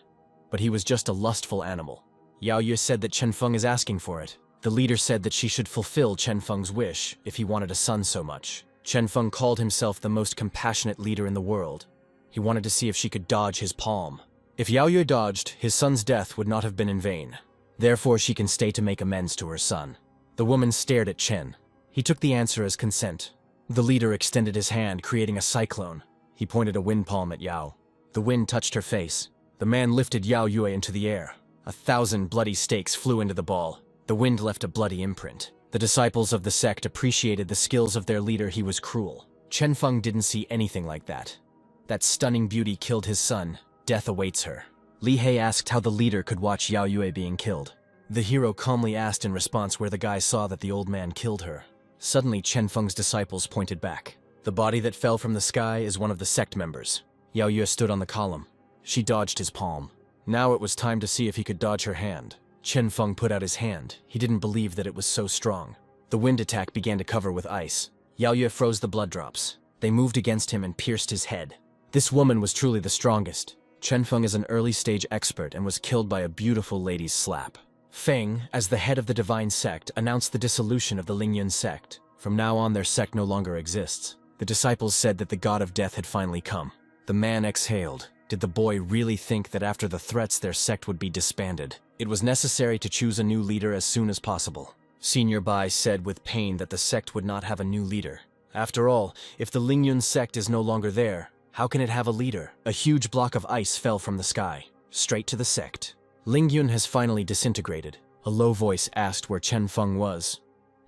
But he was just a lustful animal. Yao Yue said that Chen Feng is asking for it. The leader said that she should fulfill Chen Feng's wish if he wanted a son so much. Chen Feng called himself the most compassionate leader in the world. He wanted to see if she could dodge his palm. If Yao Yue dodged, his son's death would not have been in vain. Therefore, she can stay to make amends to her son. The woman stared at Chen. He took the answer as consent. The leader extended his hand, creating a cyclone. He pointed a wind palm at Yao. The wind touched her face. The man lifted Yao Yue into the air. 1,000 bloody stakes flew into the ball. The wind left a bloody imprint. The disciples of the sect appreciated the skills of their leader. He was cruel. Chen Feng didn't see anything like that. That stunning beauty killed his son. Death awaits her. Li He asked how the leader could watch Yao Yue being killed. The hero calmly asked in response where the guy saw that the old man killed her. Suddenly, Chen Feng's disciples pointed back. The body that fell from the sky is one of the sect members. Yao Yue stood on the column. She dodged his palm. Now it was time to see if he could dodge her hand. Chen Feng put out his hand. He didn't believe that it was so strong. The wind attack began to cover with ice. Yao Yue froze the blood drops. They moved against him and pierced his head. This woman was truly the strongest. Chen Feng is an early-stage expert and was killed by a beautiful lady's slap. Feng, as the head of the divine sect, announced the dissolution of the Lingyun sect. From now on, their sect no longer exists. The disciples said that the god of death had finally come. The man exhaled. Did the boy really think that after the threats their sect would be disbanded? It was necessary to choose a new leader as soon as possible. Senior Bai said with pain that the sect would not have a new leader. After all, if the Lingyun sect is no longer there, how can it have a leader? A huge block of ice fell from the sky, straight to the sect. Lingyun has finally disintegrated. A low voice asked where Chen Feng was,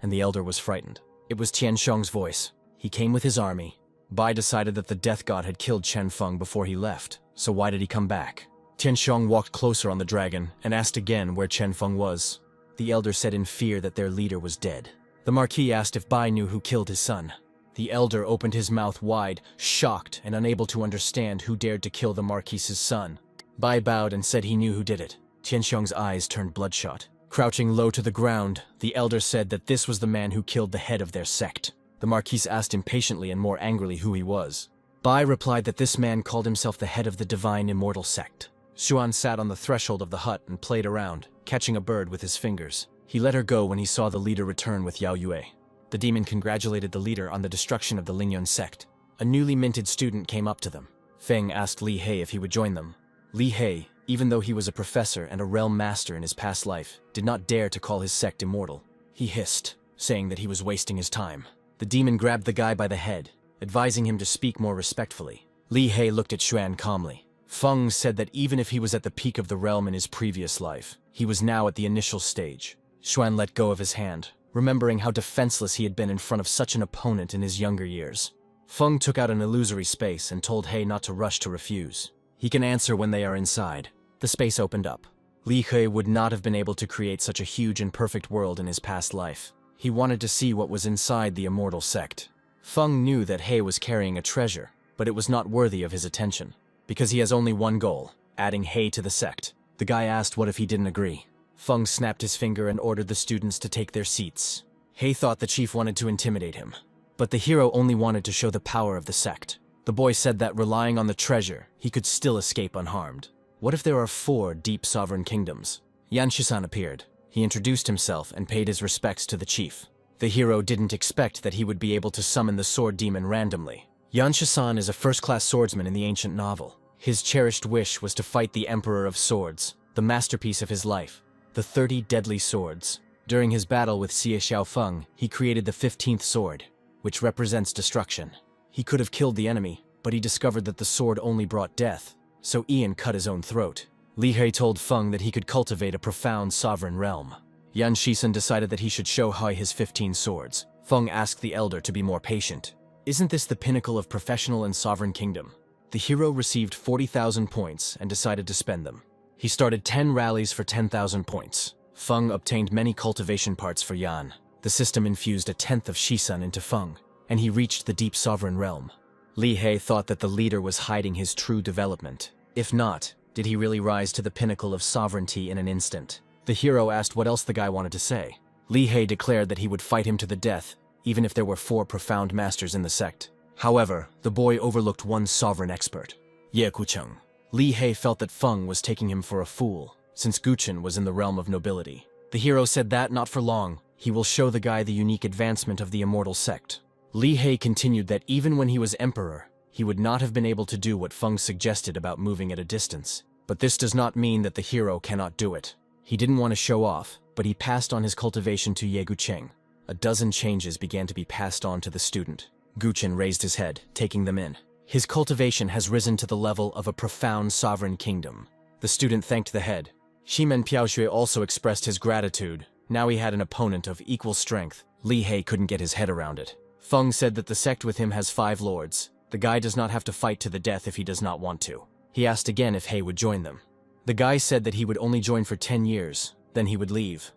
and the elder was frightened. It was Tianxiong's voice. He came with his army. Bai decided that the death god had killed Chen Feng before he left, so why did he come back? Tianxiong walked closer on the dragon and asked again where Chen Feng was. The elder said in fear that their leader was dead. The Marquis asked if Bai knew who killed his son. The elder opened his mouth wide, shocked and unable to understand who dared to kill the Marquis's son. Bai bowed and said he knew who did it. Tianxiong's eyes turned bloodshot. Crouching low to the ground, the elder said that this was the man who killed the head of their sect. The Marquis asked impatiently and more angrily who he was. Bai replied that this man called himself the head of the divine immortal sect. Xuan sat on the threshold of the hut and played around, catching a bird with his fingers. He let her go when he saw the leader return with Yao Yue. The demon congratulated the leader on the destruction of the Lingyun sect. A newly minted student came up to them. Feng asked Li He if he would join them. Li He, even though he was a professor and a realm master in his past life, did not dare to call his sect immortal. He hissed, saying that he was wasting his time. The demon grabbed the guy by the head, advising him to speak more respectfully. Li He looked at Xuan calmly. Feng said that even if he was at the peak of the realm in his previous life, he was now at the initial stage. Xuan let go of his hand, remembering how defenseless he had been in front of such an opponent in his younger years. Feng took out an illusory space and told He not to rush to refuse. He can answer when they are inside. The space opened up. Li He would not have been able to create such a huge and perfect world in his past life. He wanted to see what was inside the immortal sect. Feng knew that He was carrying a treasure, but it was not worthy of his attention. Because he has only one goal, adding He to the sect. The guy asked what if he didn't agree. Feng snapped his finger and ordered the students to take their seats. He thought the chief wanted to intimidate him, but the hero only wanted to show the power of the sect. The boy said that relying on the treasure, he could still escape unharmed. What if there are 4 deep sovereign kingdoms? Yan Shisan appeared. He introduced himself and paid his respects to the chief. The hero didn't expect that he would be able to summon the sword demon randomly. Yan Shisan is a first-class swordsman in the ancient novel. His cherished wish was to fight the Emperor of Swords, the masterpiece of his life, the 30 deadly swords. During his battle with Xie Xiaofeng, he created the 15th sword, which represents destruction. He could have killed the enemy, but he discovered that the sword only brought death, so Ian cut his own throat. Li He told Feng that he could cultivate a profound sovereign realm. Yan Shisan decided that he should show He his 15 swords. Feng asked the elder to be more patient. Isn't this the pinnacle of professional and sovereign kingdom? The hero received 40,000 points and decided to spend them. He started 10 rallies for 10,000 points. Feng obtained many cultivation parts for Yan. The system infused a tenth of Shisun into Feng, and he reached the deep sovereign realm. Li He thought that the leader was hiding his true development. If not, did he really rise to the pinnacle of sovereignty in an instant? The hero asked what else the guy wanted to say. Li He declared that he would fight him to the death, even if there were 4 profound masters in the sect. However, the boy overlooked one sovereign expert, Ye Gucheng. Li He felt that Feng was taking him for a fool, since Guchen was in the realm of nobility. The hero said that, not for long, he will show the guy the unique advancement of the immortal sect. Li He continued that even when he was emperor, he would not have been able to do what Feng suggested about moving at a distance. But this does not mean that the hero cannot do it. He didn't want to show off, but he passed on his cultivation to Ye Gucheng. A dozen changes began to be passed on to the student. Guchen raised his head, taking them in. His cultivation has risen to the level of a profound sovereign kingdom. The student thanked the head. Shimen Piaoshui also expressed his gratitude. Now he had an opponent of equal strength. Li He couldn't get his head around it. Feng said that the sect with him has 5 lords. The guy does not have to fight to the death if he does not want to. He asked again if He would join them. The guy said that he would only join for 10 years, then he would leave.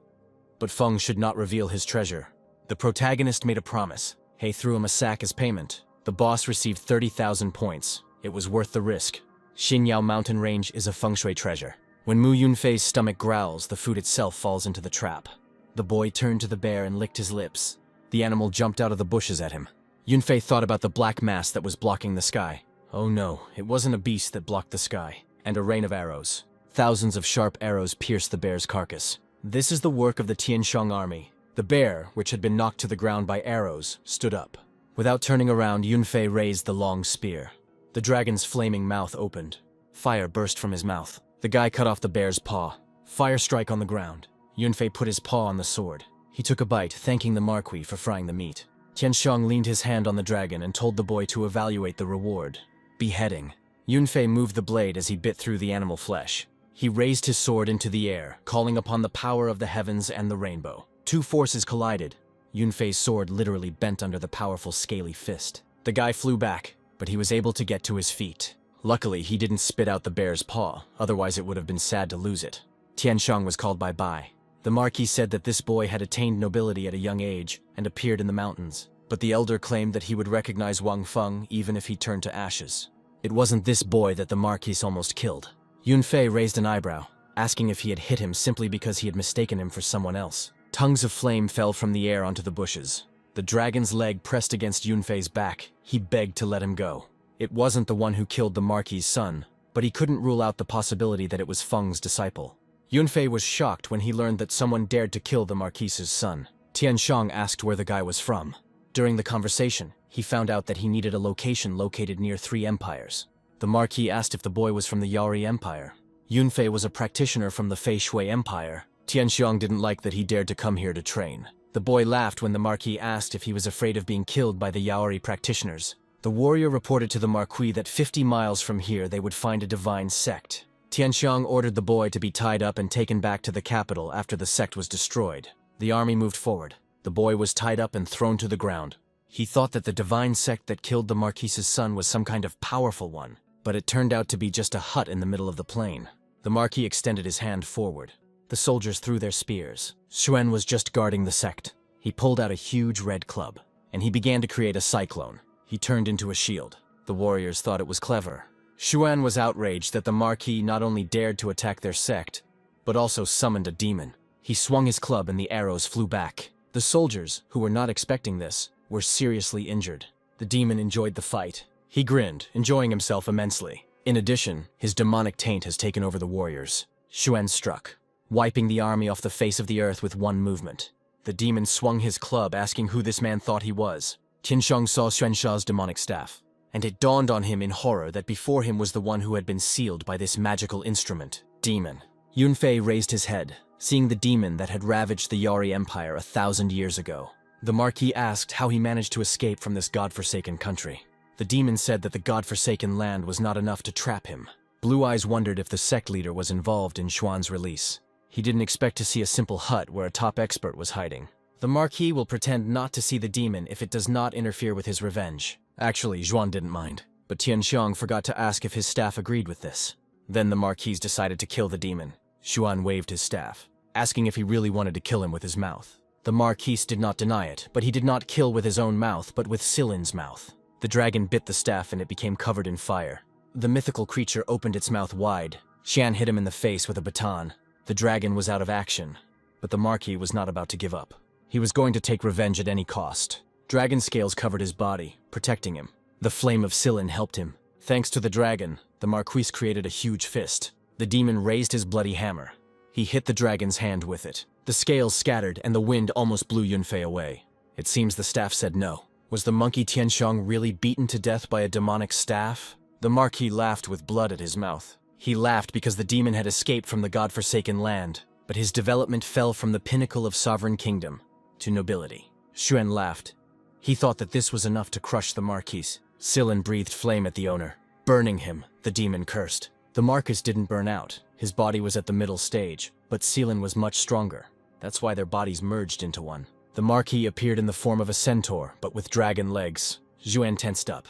But Feng should not reveal his treasure. The protagonist made a promise. He threw him a sack as payment. The boss received 30,000 points. It was worth the risk. Xinyao mountain range is a feng shui treasure. When Mu Yunfei's stomach growls, the food itself falls into the trap. The boy turned to the bear and licked his lips. The animal jumped out of the bushes at him. Yunfei thought about the black mass that was blocking the sky. Oh no, it wasn't a beast that blocked the sky, and a rain of arrows. Thousands of sharp arrows pierced the bear's carcass. This is the work of the Tianshong army. The bear, which had been knocked to the ground by arrows, stood up. Without turning around, Yunfei raised the long spear. The dragon's flaming mouth opened. Fire burst from his mouth. The guy cut off the bear's paw. Fire strike on the ground. Yunfei put his paw on the sword. He took a bite, thanking the marquis for frying the meat. Tianshong leaned his hand on the dragon and told the boy to evaluate the reward. Beheading. Yunfei moved the blade as he bit through the animal flesh. He raised his sword into the air, calling upon the power of the heavens and the rainbow. 2 forces collided. Yunfei's sword literally bent under the powerful scaly fist. The guy flew back, but he was able to get to his feet. Luckily, he didn't spit out the bear's paw, otherwise it would have been sad to lose it. Tianshong was called by Bai. The marquis said that this boy had attained nobility at a young age and appeared in the mountains, but the elder claimed that he would recognize Wang Feng even if he turned to ashes. It wasn't this boy that the marquis almost killed. Yunfei raised an eyebrow, asking if he had hit him simply because he had mistaken him for someone else. Tongues of flame fell from the air onto the bushes. The dragon's leg pressed against Yunfei's back. He begged to let him go. It wasn't the one who killed the marquis' son, but he couldn't rule out the possibility that it was Feng's disciple. Yunfei was shocked when he learned that someone dared to kill the marquis's son. Tianshong asked where the guy was from. During the conversation, he found out that he needed a location located near 3 empires. The marquis asked if the boy was from the Yaori Empire. Yunfei was a practitioner from the Fei Shui Empire. Tianshong didn't like that he dared to come here to train. The boy laughed when the marquis asked if he was afraid of being killed by the Yaori practitioners. The warrior reported to the marquis that 50 miles from here they would find a divine sect. Tianshong ordered the boy to be tied up and taken back to the capital after the sect was destroyed. The army moved forward. The boy was tied up and thrown to the ground. He thought that the divine sect that killed the marquis's son was some kind of powerful one, but it turned out to be just a hut in the middle of the plain. The marquis extended his hand forward. The soldiers threw their spears. Xuan was just guarding the sect. He pulled out a huge red club, and he began to create a cyclone. He turned into a shield. The warriors thought it was clever. Xuan was outraged that the marquis not only dared to attack their sect, but also summoned a demon. He swung his club and the arrows flew back. The soldiers, who were not expecting this, were seriously injured. The demon enjoyed the fight. He grinned, enjoying himself immensely. In addition, his demonic taint has taken over the warriors. Xuan struck, wiping the army off the face of the earth with one movement. The demon swung his club, asking who this man thought he was. Tianshong saw Xuansha's demonic staff, and it dawned on him in horror that before him was the one who had been sealed by this magical instrument, demon. Yunfei raised his head, seeing the demon that had ravaged the Yaori Empire 1,000 years ago. The marquis asked how he managed to escape from this godforsaken country. The demon said that the godforsaken land was not enough to trap him. Blue Eyes wondered if the sect leader was involved in Xuan's release. He didn't expect to see a simple hut where a top expert was hiding. The Marquis will pretend not to see the demon if it does not interfere with his revenge. Actually, Zhuan didn't mind, but Tianxiang forgot to ask if his staff agreed with this. Then the Marquis decided to kill the demon. Zhuan waved his staff, asking if he really wanted to kill him with his mouth. The Marquis did not deny it, but he did not kill with his own mouth, but with Silin's mouth. The dragon bit the staff and it became covered in fire. The mythical creature opened its mouth wide. Xian hit him in the face with a baton. The dragon was out of action, but the Marquis was not about to give up. He was going to take revenge at any cost. Dragon scales covered his body, protecting him. The flame of Silin helped him. Thanks to the dragon, the Marquis created a huge fist. The demon raised his bloody hammer. He hit the dragon's hand with it. The scales scattered and the wind almost blew Yunfei away. It seems the staff said no. Was the monkey Tianxiang really beaten to death by a demonic staff? The Marquis laughed with blood at his mouth. He laughed because the demon had escaped from the godforsaken land, but his development fell from the pinnacle of sovereign kingdom to nobility. Xuan laughed. He thought that this was enough to crush the Marquis. Silin breathed flame at the owner. Burning him, the demon cursed. The Marquis didn't burn out. His body was at the middle stage, but Silin was much stronger. That's why their bodies merged into one. The Marquis appeared in the form of a centaur, but with dragon legs. Xuan tensed up.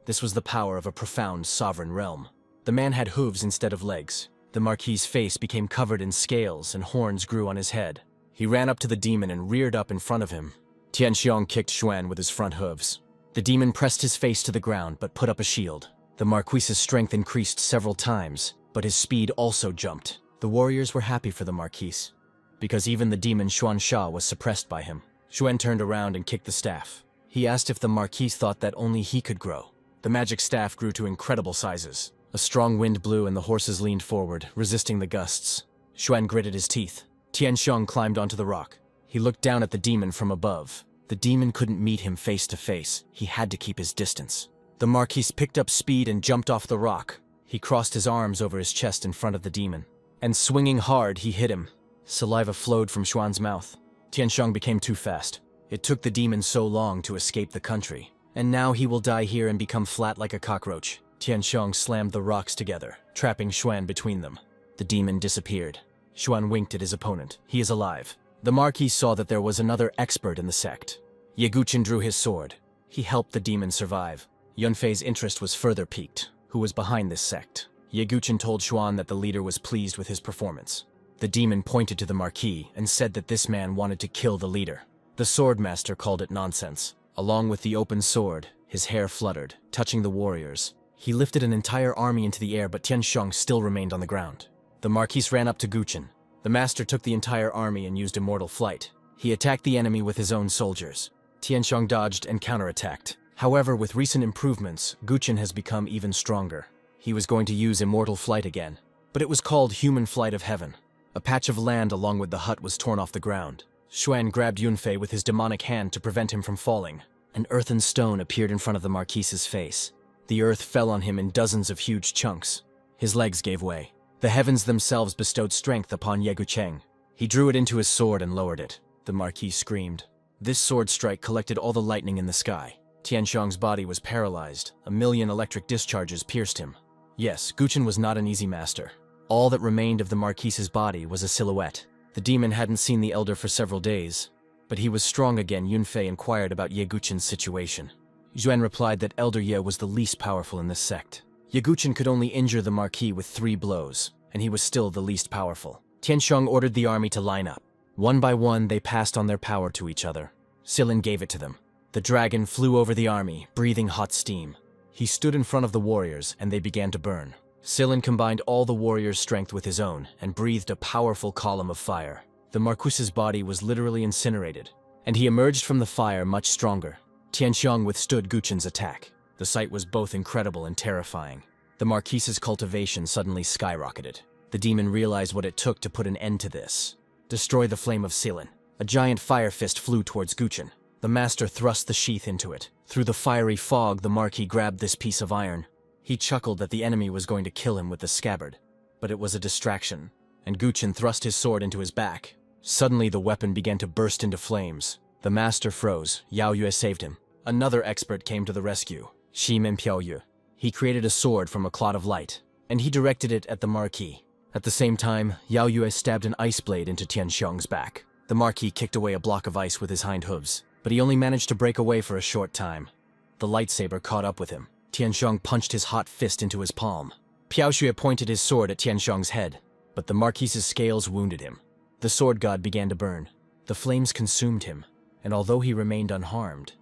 This was the power of a profound sovereign realm. The man had hooves instead of legs. The Marquis' face became covered in scales and horns grew on his head. He ran up to the demon and reared up in front of him. Tianxiang kicked Xuan with his front hooves. The demon pressed his face to the ground but put up a shield. The Marquis' strength increased several times, but his speed also jumped. The warriors were happy for the Marquis, because even the demon Xuan Sha was suppressed by him. Xuan turned around and kicked the staff. He asked if the Marquis thought that only he could grow. The magic staff grew to incredible sizes. A strong wind blew and the horses leaned forward, resisting the gusts. Xuan gritted his teeth. Tianxiang climbed onto the rock. He looked down at the demon from above. The demon couldn't meet him face to face. He had to keep his distance. The Marquis picked up speed and jumped off the rock. He crossed his arms over his chest in front of the demon. And swinging hard, he hit him. Saliva flowed from Xuan's mouth. Tianxiang became too fast. It took the demon so long to escape the country. And now he will die here and become flat like a cockroach. Tianxiang slammed the rocks together, trapping Xuan between them. The demon disappeared. Xuan winked at his opponent. He is alive. The Marquis saw that there was another expert in the sect. Yeguchen drew his sword. He helped the demon survive. Yunfei's interest was further piqued. Who was behind this sect? Yeguchen told Xuan that the leader was pleased with his performance. The demon pointed to the Marquis and said that this man wanted to kill the leader. The swordmaster called it nonsense. Along with the open sword, his hair fluttered, touching the warriors. He lifted an entire army into the air, but Tianxiang still remained on the ground. The Marquis ran up to Guchen. The master took the entire army and used immortal flight. He attacked the enemy with his own soldiers. Tianxiang dodged and counterattacked. However, with recent improvements, Guchen has become even stronger. He was going to use immortal flight again, but it was called human flight of heaven. A patch of land along with the hut was torn off the ground. Xuan grabbed Yunfei with his demonic hand to prevent him from falling. An earthen stone appeared in front of the Marquis's face. The earth fell on him in dozens of huge chunks. His legs gave way. The heavens themselves bestowed strength upon Yegucheng. He drew it into his sword and lowered it. The Marquis screamed. This sword strike collected all the lightning in the sky. Tianxiang's body was paralyzed. 1,000,000 electric discharges pierced him. Yes, Guchen was not an easy master. All that remained of the Marquis's body was a silhouette. The demon hadn't seen the elder for several days, but he was strong again. Yunfei inquired about Yeguchen's situation. Xuan replied that Elder Ye was the least powerful in this sect. Yeguchen could only injure the Marquis with 3 blows, and he was still the least powerful. Tianxiang ordered the army to line up. One by one, they passed on their power to each other. Silin gave it to them. The dragon flew over the army, breathing hot steam. He stood in front of the warriors, and they began to burn. Silin combined all the warriors' strength with his own, and breathed a powerful column of fire. The Marquis's body was literally incinerated, and he emerged from the fire much stronger. Tianxiang withstood Guchen's attack. The sight was both incredible and terrifying. The Marquis's cultivation suddenly skyrocketed. The demon realized what it took to put an end to this. Destroy the flame of Silin. A giant fire fist flew towards Guchen. The master thrust the sheath into it. Through the fiery fog, the Marquis grabbed this piece of iron. He chuckled that the enemy was going to kill him with the scabbard. But it was a distraction, and Guchen thrust his sword into his back. Suddenly, the weapon began to burst into flames. The master froze. Yao Yue saved him. Another expert came to the rescue, Shi Menpiaoyu. He created a sword from a clot of light, and he directed it at the Marquis. At the same time, Yao Yue stabbed an ice blade into Tianxiang's back. The Marquis kicked away a block of ice with his hind hooves, but he only managed to break away for a short time. The lightsaber caught up with him. Tianxiong punched his hot fist into his palm. Piao Xue pointed his sword at Tianxiong's head, but the Marquis's scales wounded him. The sword god began to burn. The flames consumed him, and although he remained unharmed,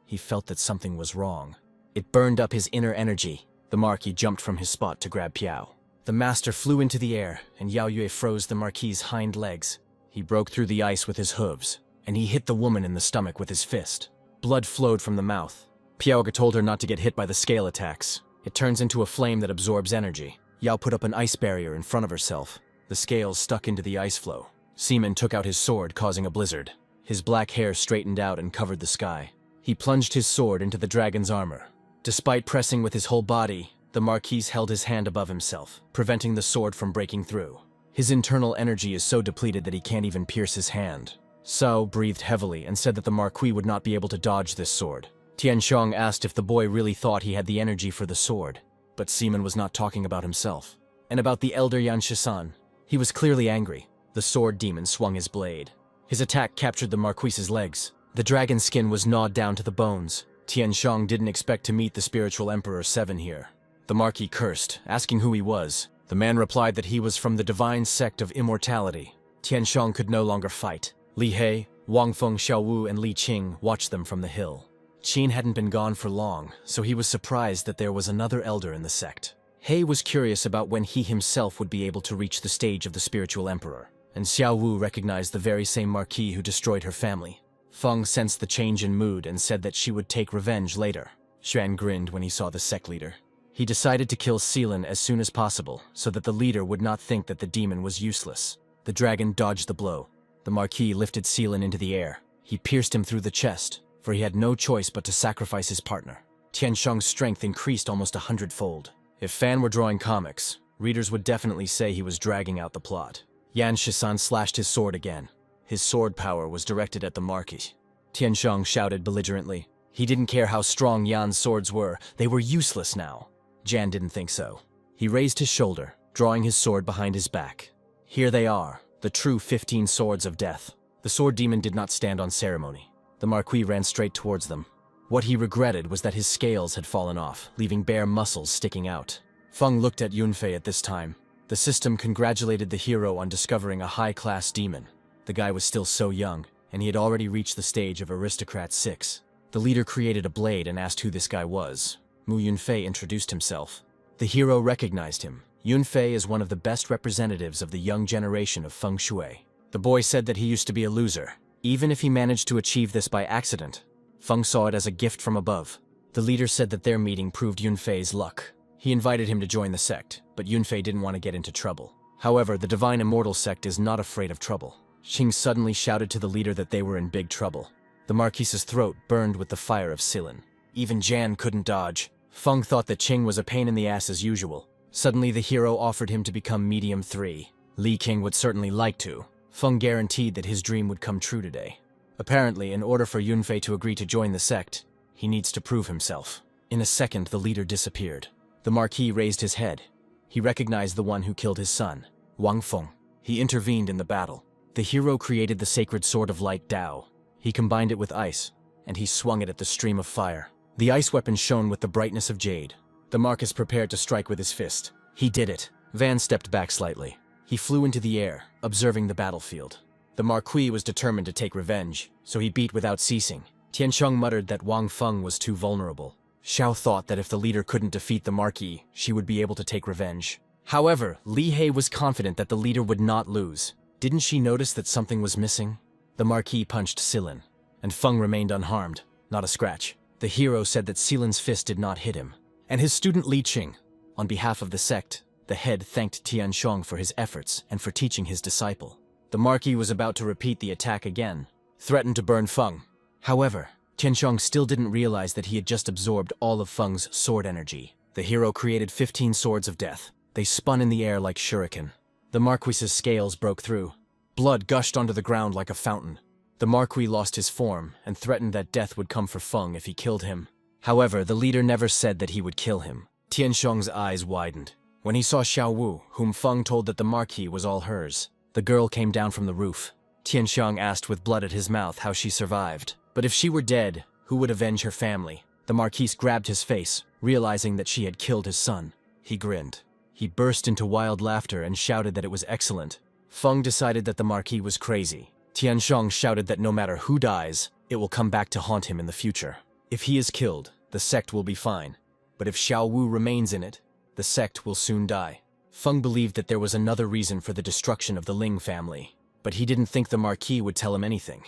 he felt that something was wrong. It burned up his inner energy. The Marquis jumped from his spot to grab Piao. The master flew into the air, and Yao Yue froze the Marquis's hind legs. He broke through the ice with his hooves, and he hit the woman in the stomach with his fist. Blood flowed from the mouth. Piao told her not to get hit by the scale attacks. It turns into a flame that absorbs energy. Yao put up an ice barrier in front of herself. The scales stuck into the ice flow. Seaman took out his sword, causing a blizzard. His black hair straightened out and covered the sky. He plunged his sword into the dragon's armor. Despite pressing with his whole body, the Marquis held his hand above himself, preventing the sword from breaking through. His internal energy is so depleted that he can't even pierce his hand. Sao breathed heavily and said that the Marquis would not be able to dodge this sword. Tianxiong asked if the boy really thought he had the energy for the sword, but Seaman was not talking about himself. And about the elder Yan Shisan, he was clearly angry. The sword demon swung his blade. His attack captured the Marquis's legs. The dragon's skin was gnawed down to the bones. Tianxiong didn't expect to meet the spiritual Emperor 7 here. The Marquis cursed, asking who he was. The man replied that he was from the divine sect of immortality. Tianxiong could no longer fight. Li He, Wang Feng, Xiao Wu, and Li Qing watched them from the hill. Qin hadn't been gone for long, so he was surprised that there was another elder in the sect. He was curious about when he himself would be able to reach the stage of the spiritual emperor, and Xiao Wu recognized the very same Marquis who destroyed her family. Feng sensed the change in mood and said that she would take revenge later. Xuan grinned when he saw the sect leader. He decided to kill Seelan as soon as possible, so that the leader would not think that the demon was useless. The dragon dodged the blow. The Marquis lifted Seelan into the air. He pierced him through the chest, for he had no choice but to sacrifice his partner. Tianxiong's strength increased almost 100-fold. If Fan were drawing comics, readers would definitely say he was dragging out the plot. Yan Shisan slashed his sword again. His sword power was directed at the Marquis. Tianxiong shouted belligerently. He didn't care how strong Yan's swords were, they were useless now. Jan didn't think so. He raised his shoulder, drawing his sword behind his back. Here they are, the true 15 swords of death. The sword demon did not stand on ceremony. The Marquis ran straight towards them. What he regretted was that his scales had fallen off, leaving bare muscles sticking out. Feng looked at Yunfei at this time. The system congratulated the hero on discovering a high-class demon. The guy was still so young, and he had already reached the stage of Aristocrat 6. The leader created a blade and asked who this guy was. Mu Yunfei introduced himself. The hero recognized him. Yunfei is one of the best representatives of the young generation of Feng Shui. The boy said that he used to be a loser. Even if he managed to achieve this by accident, Feng saw it as a gift from above. The leader said that their meeting proved Yunfei's luck. He invited him to join the sect, but Yunfei didn't want to get into trouble. However, the Divine Immortal sect is not afraid of trouble. Qing suddenly shouted to the leader that they were in big trouble. The Marquis's throat burned with the fire of Seelan. Even Jan couldn't dodge. Feng thought that Qing was a pain in the ass as usual. Suddenly the hero offered him to become Medium 3. Li Qing would certainly like to. Feng guaranteed that his dream would come true today. Apparently, in order for Yunfei to agree to join the sect, he needs to prove himself. In a second, the leader disappeared. The Marquis raised his head. He recognized the one who killed his son, Wang Feng. He intervened in the battle. The hero created the sacred sword of light Dao. He combined it with ice, and he swung it at the stream of fire. The ice weapon shone with the brightness of jade. The Marquis prepared to strike with his fist. He did it. Van stepped back slightly. He flew into the air, observing the battlefield. The Marquis was determined to take revenge, so he beat without ceasing. Tianxiong muttered that Wang Feng was too vulnerable. Xiao thought that if the leader couldn't defeat the Marquis, she would be able to take revenge. However, Li He was confident that the leader would not lose. Didn't she notice that something was missing? The Marquis punched Seelan, and Feng remained unharmed, not a scratch. The hero said that Seelan's fist did not hit him. And his student Li Qing, on behalf of the sect, the head thanked Tianxiong for his efforts and for teaching his disciple. The Marquis was about to repeat the attack again, threatened to burn Feng. However, Tianxiong still didn't realize that he had just absorbed all of Feng's sword energy. The hero created 15 swords of death. They spun in the air like shuriken. The Marquis's scales broke through. Blood gushed onto the ground like a fountain. The Marquis lost his form and threatened that death would come for Feng if he killed him. However, the leader never said that he would kill him. Tianxiong's eyes widened. When he saw Xiao Wu, whom Feng told that the Marquis was all hers, the girl came down from the roof. Tianxiang asked with blood at his mouth how she survived. But if she were dead, who would avenge her family? The Marquise grabbed his face, realizing that she had killed his son. He grinned. He burst into wild laughter and shouted that it was excellent. Feng decided that the Marquis was crazy. Tianxiang shouted that no matter who dies, it will come back to haunt him in the future. If he is killed, the sect will be fine. But if Xiao Wu remains in it, the sect will soon die. Feng believed that there was another reason for the destruction of the Ling family, but he didn't think the Marquis would tell him anything.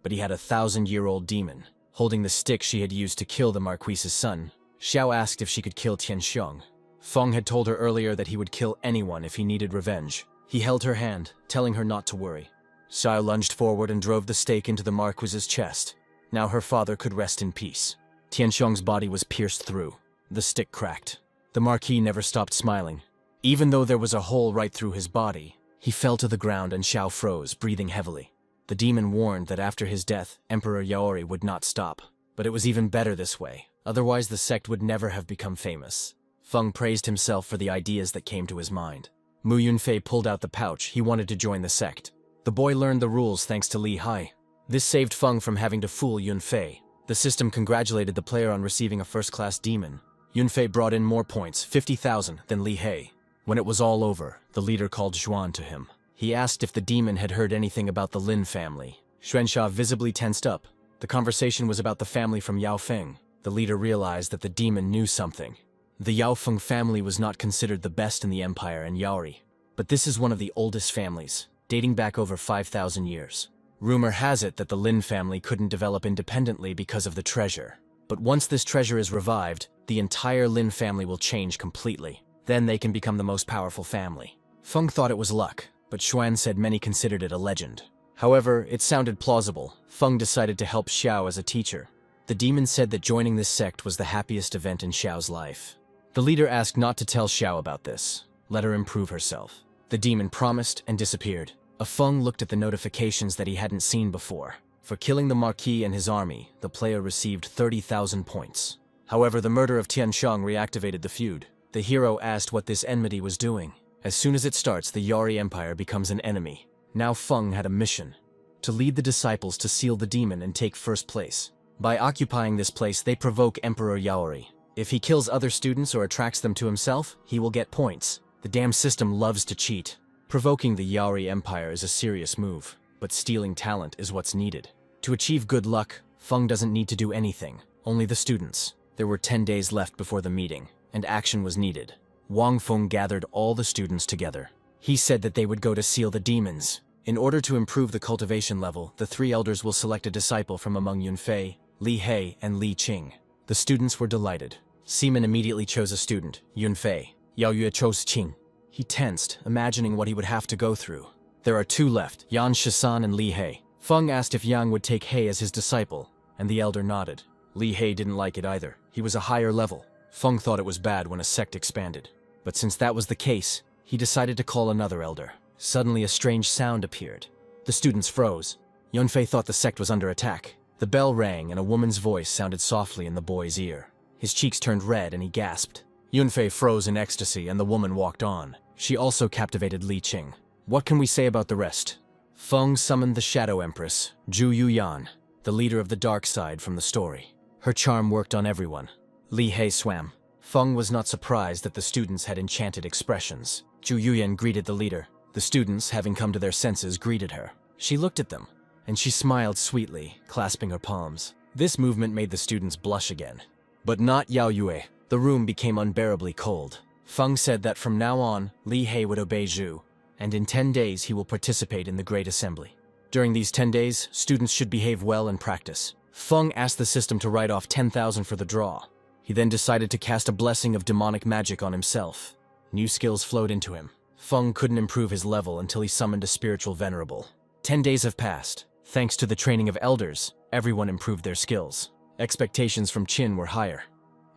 But he had a 1,000-year-old demon, holding the stick she had used to kill the Marquise's son. Xiao asked if she could kill Tianxiang. Feng had told her earlier that he would kill anyone if he needed revenge. He held her hand, telling her not to worry. Xiao lunged forward and drove the stake into the Marquise's chest. Now her father could rest in peace. Tianxiang's body was pierced through. The stick cracked. The Marquis never stopped smiling. Even though there was a hole right through his body, he fell to the ground and Xiao froze, breathing heavily. The demon warned that after his death, Emperor Yaori would not stop. But it was even better this way. Otherwise the sect would never have become famous. Feng praised himself for the ideas that came to his mind. Mu Yunfei pulled out the pouch. He wanted to join the sect. The boy learned the rules thanks to Li Hai. This saved Feng from having to fool Yunfei. The system congratulated the player on receiving a first-class demon. Yunfei brought in more points, 50,000, than Li Hai. When it was all over, the leader called Xuan to him. He asked if the demon had heard anything about the Lin family. Xuanxia visibly tensed up. The conversation was about the family from Yaofeng. The leader realized that the demon knew something. The Yaofeng family was not considered the best in the empire and Yaori. But this is one of the oldest families, dating back over 5,000 years. Rumor has it that the Lin family couldn't develop independently because of the treasure. But once this treasure is revived, the entire Lin family will change completely. Then they can become the most powerful family. Feng thought it was luck, but Xuan said many considered it a legend. However, it sounded plausible. Feng decided to help Xiao as a teacher. The demon said that joining this sect was the happiest event in Xiao's life. The leader asked not to tell Xiao about this. Let her improve herself. The demon promised and disappeared. Feng looked at the notifications that he hadn't seen before. For killing the Marquis and his army, the player received 30,000 points. However, the murder of Tianxiang reactivated the feud. The hero asked what this enmity was doing. As soon as it starts, the Yaori Empire becomes an enemy. Now Feng had a mission: to lead the disciples to seal the demon and take first place. By occupying this place, they provoke Emperor Yaori. If he kills other students or attracts them to himself, he will get points. The damn system loves to cheat. Provoking the Yaori Empire is a serious move, but stealing talent is what's needed. To achieve good luck, Feng doesn't need to do anything, only the students. There were 10 days left before the meeting, and action was needed. Wang Feng gathered all the students together. He said that they would go to seal the demons. In order to improve the cultivation level, the 3 elders will select a disciple from among Yunfei, Li He, and Li Qing. The students were delighted. Seaman immediately chose a student, Yunfei. Yao Yue chose Qing. He tensed, imagining what he would have to go through. There are 2 left, Yan Shisan and Li He. Feng asked if Yang would take He as his disciple, and the elder nodded. Li He didn't like it either. He was a higher level. Feng thought it was bad when a sect expanded. But since that was the case, he decided to call another elder. Suddenly a strange sound appeared. The students froze. Yunfei thought the sect was under attack. The bell rang and a woman's voice sounded softly in the boy's ear. His cheeks turned red and he gasped. Yunfei froze in ecstasy and the woman walked on. She also captivated Li Qing. What can we say about the rest? Feng summoned the Shadow Empress, Zhu Yuyan, the leader of the dark side from the story. Her charm worked on everyone. Li He swam. Feng was not surprised that the students had enchanted expressions. Zhu Yuyan greeted the leader. The students, having come to their senses, greeted her. She looked at them, and she smiled sweetly, clasping her palms. This movement made the students blush again. But not Yao Yue. The room became unbearably cold. Feng said that from now on, Li He would obey Zhu, and in 10 days he will participate in the Great Assembly. During these 10 days, students should behave well and practice. Feng asked the system to write off 10,000 for the draw. He then decided to cast a blessing of demonic magic on himself. New skills flowed into him. Feng couldn't improve his level until he summoned a spiritual venerable. 10 days have passed. Thanks to the training of elders, everyone improved their skills. Expectations from Qin were higher,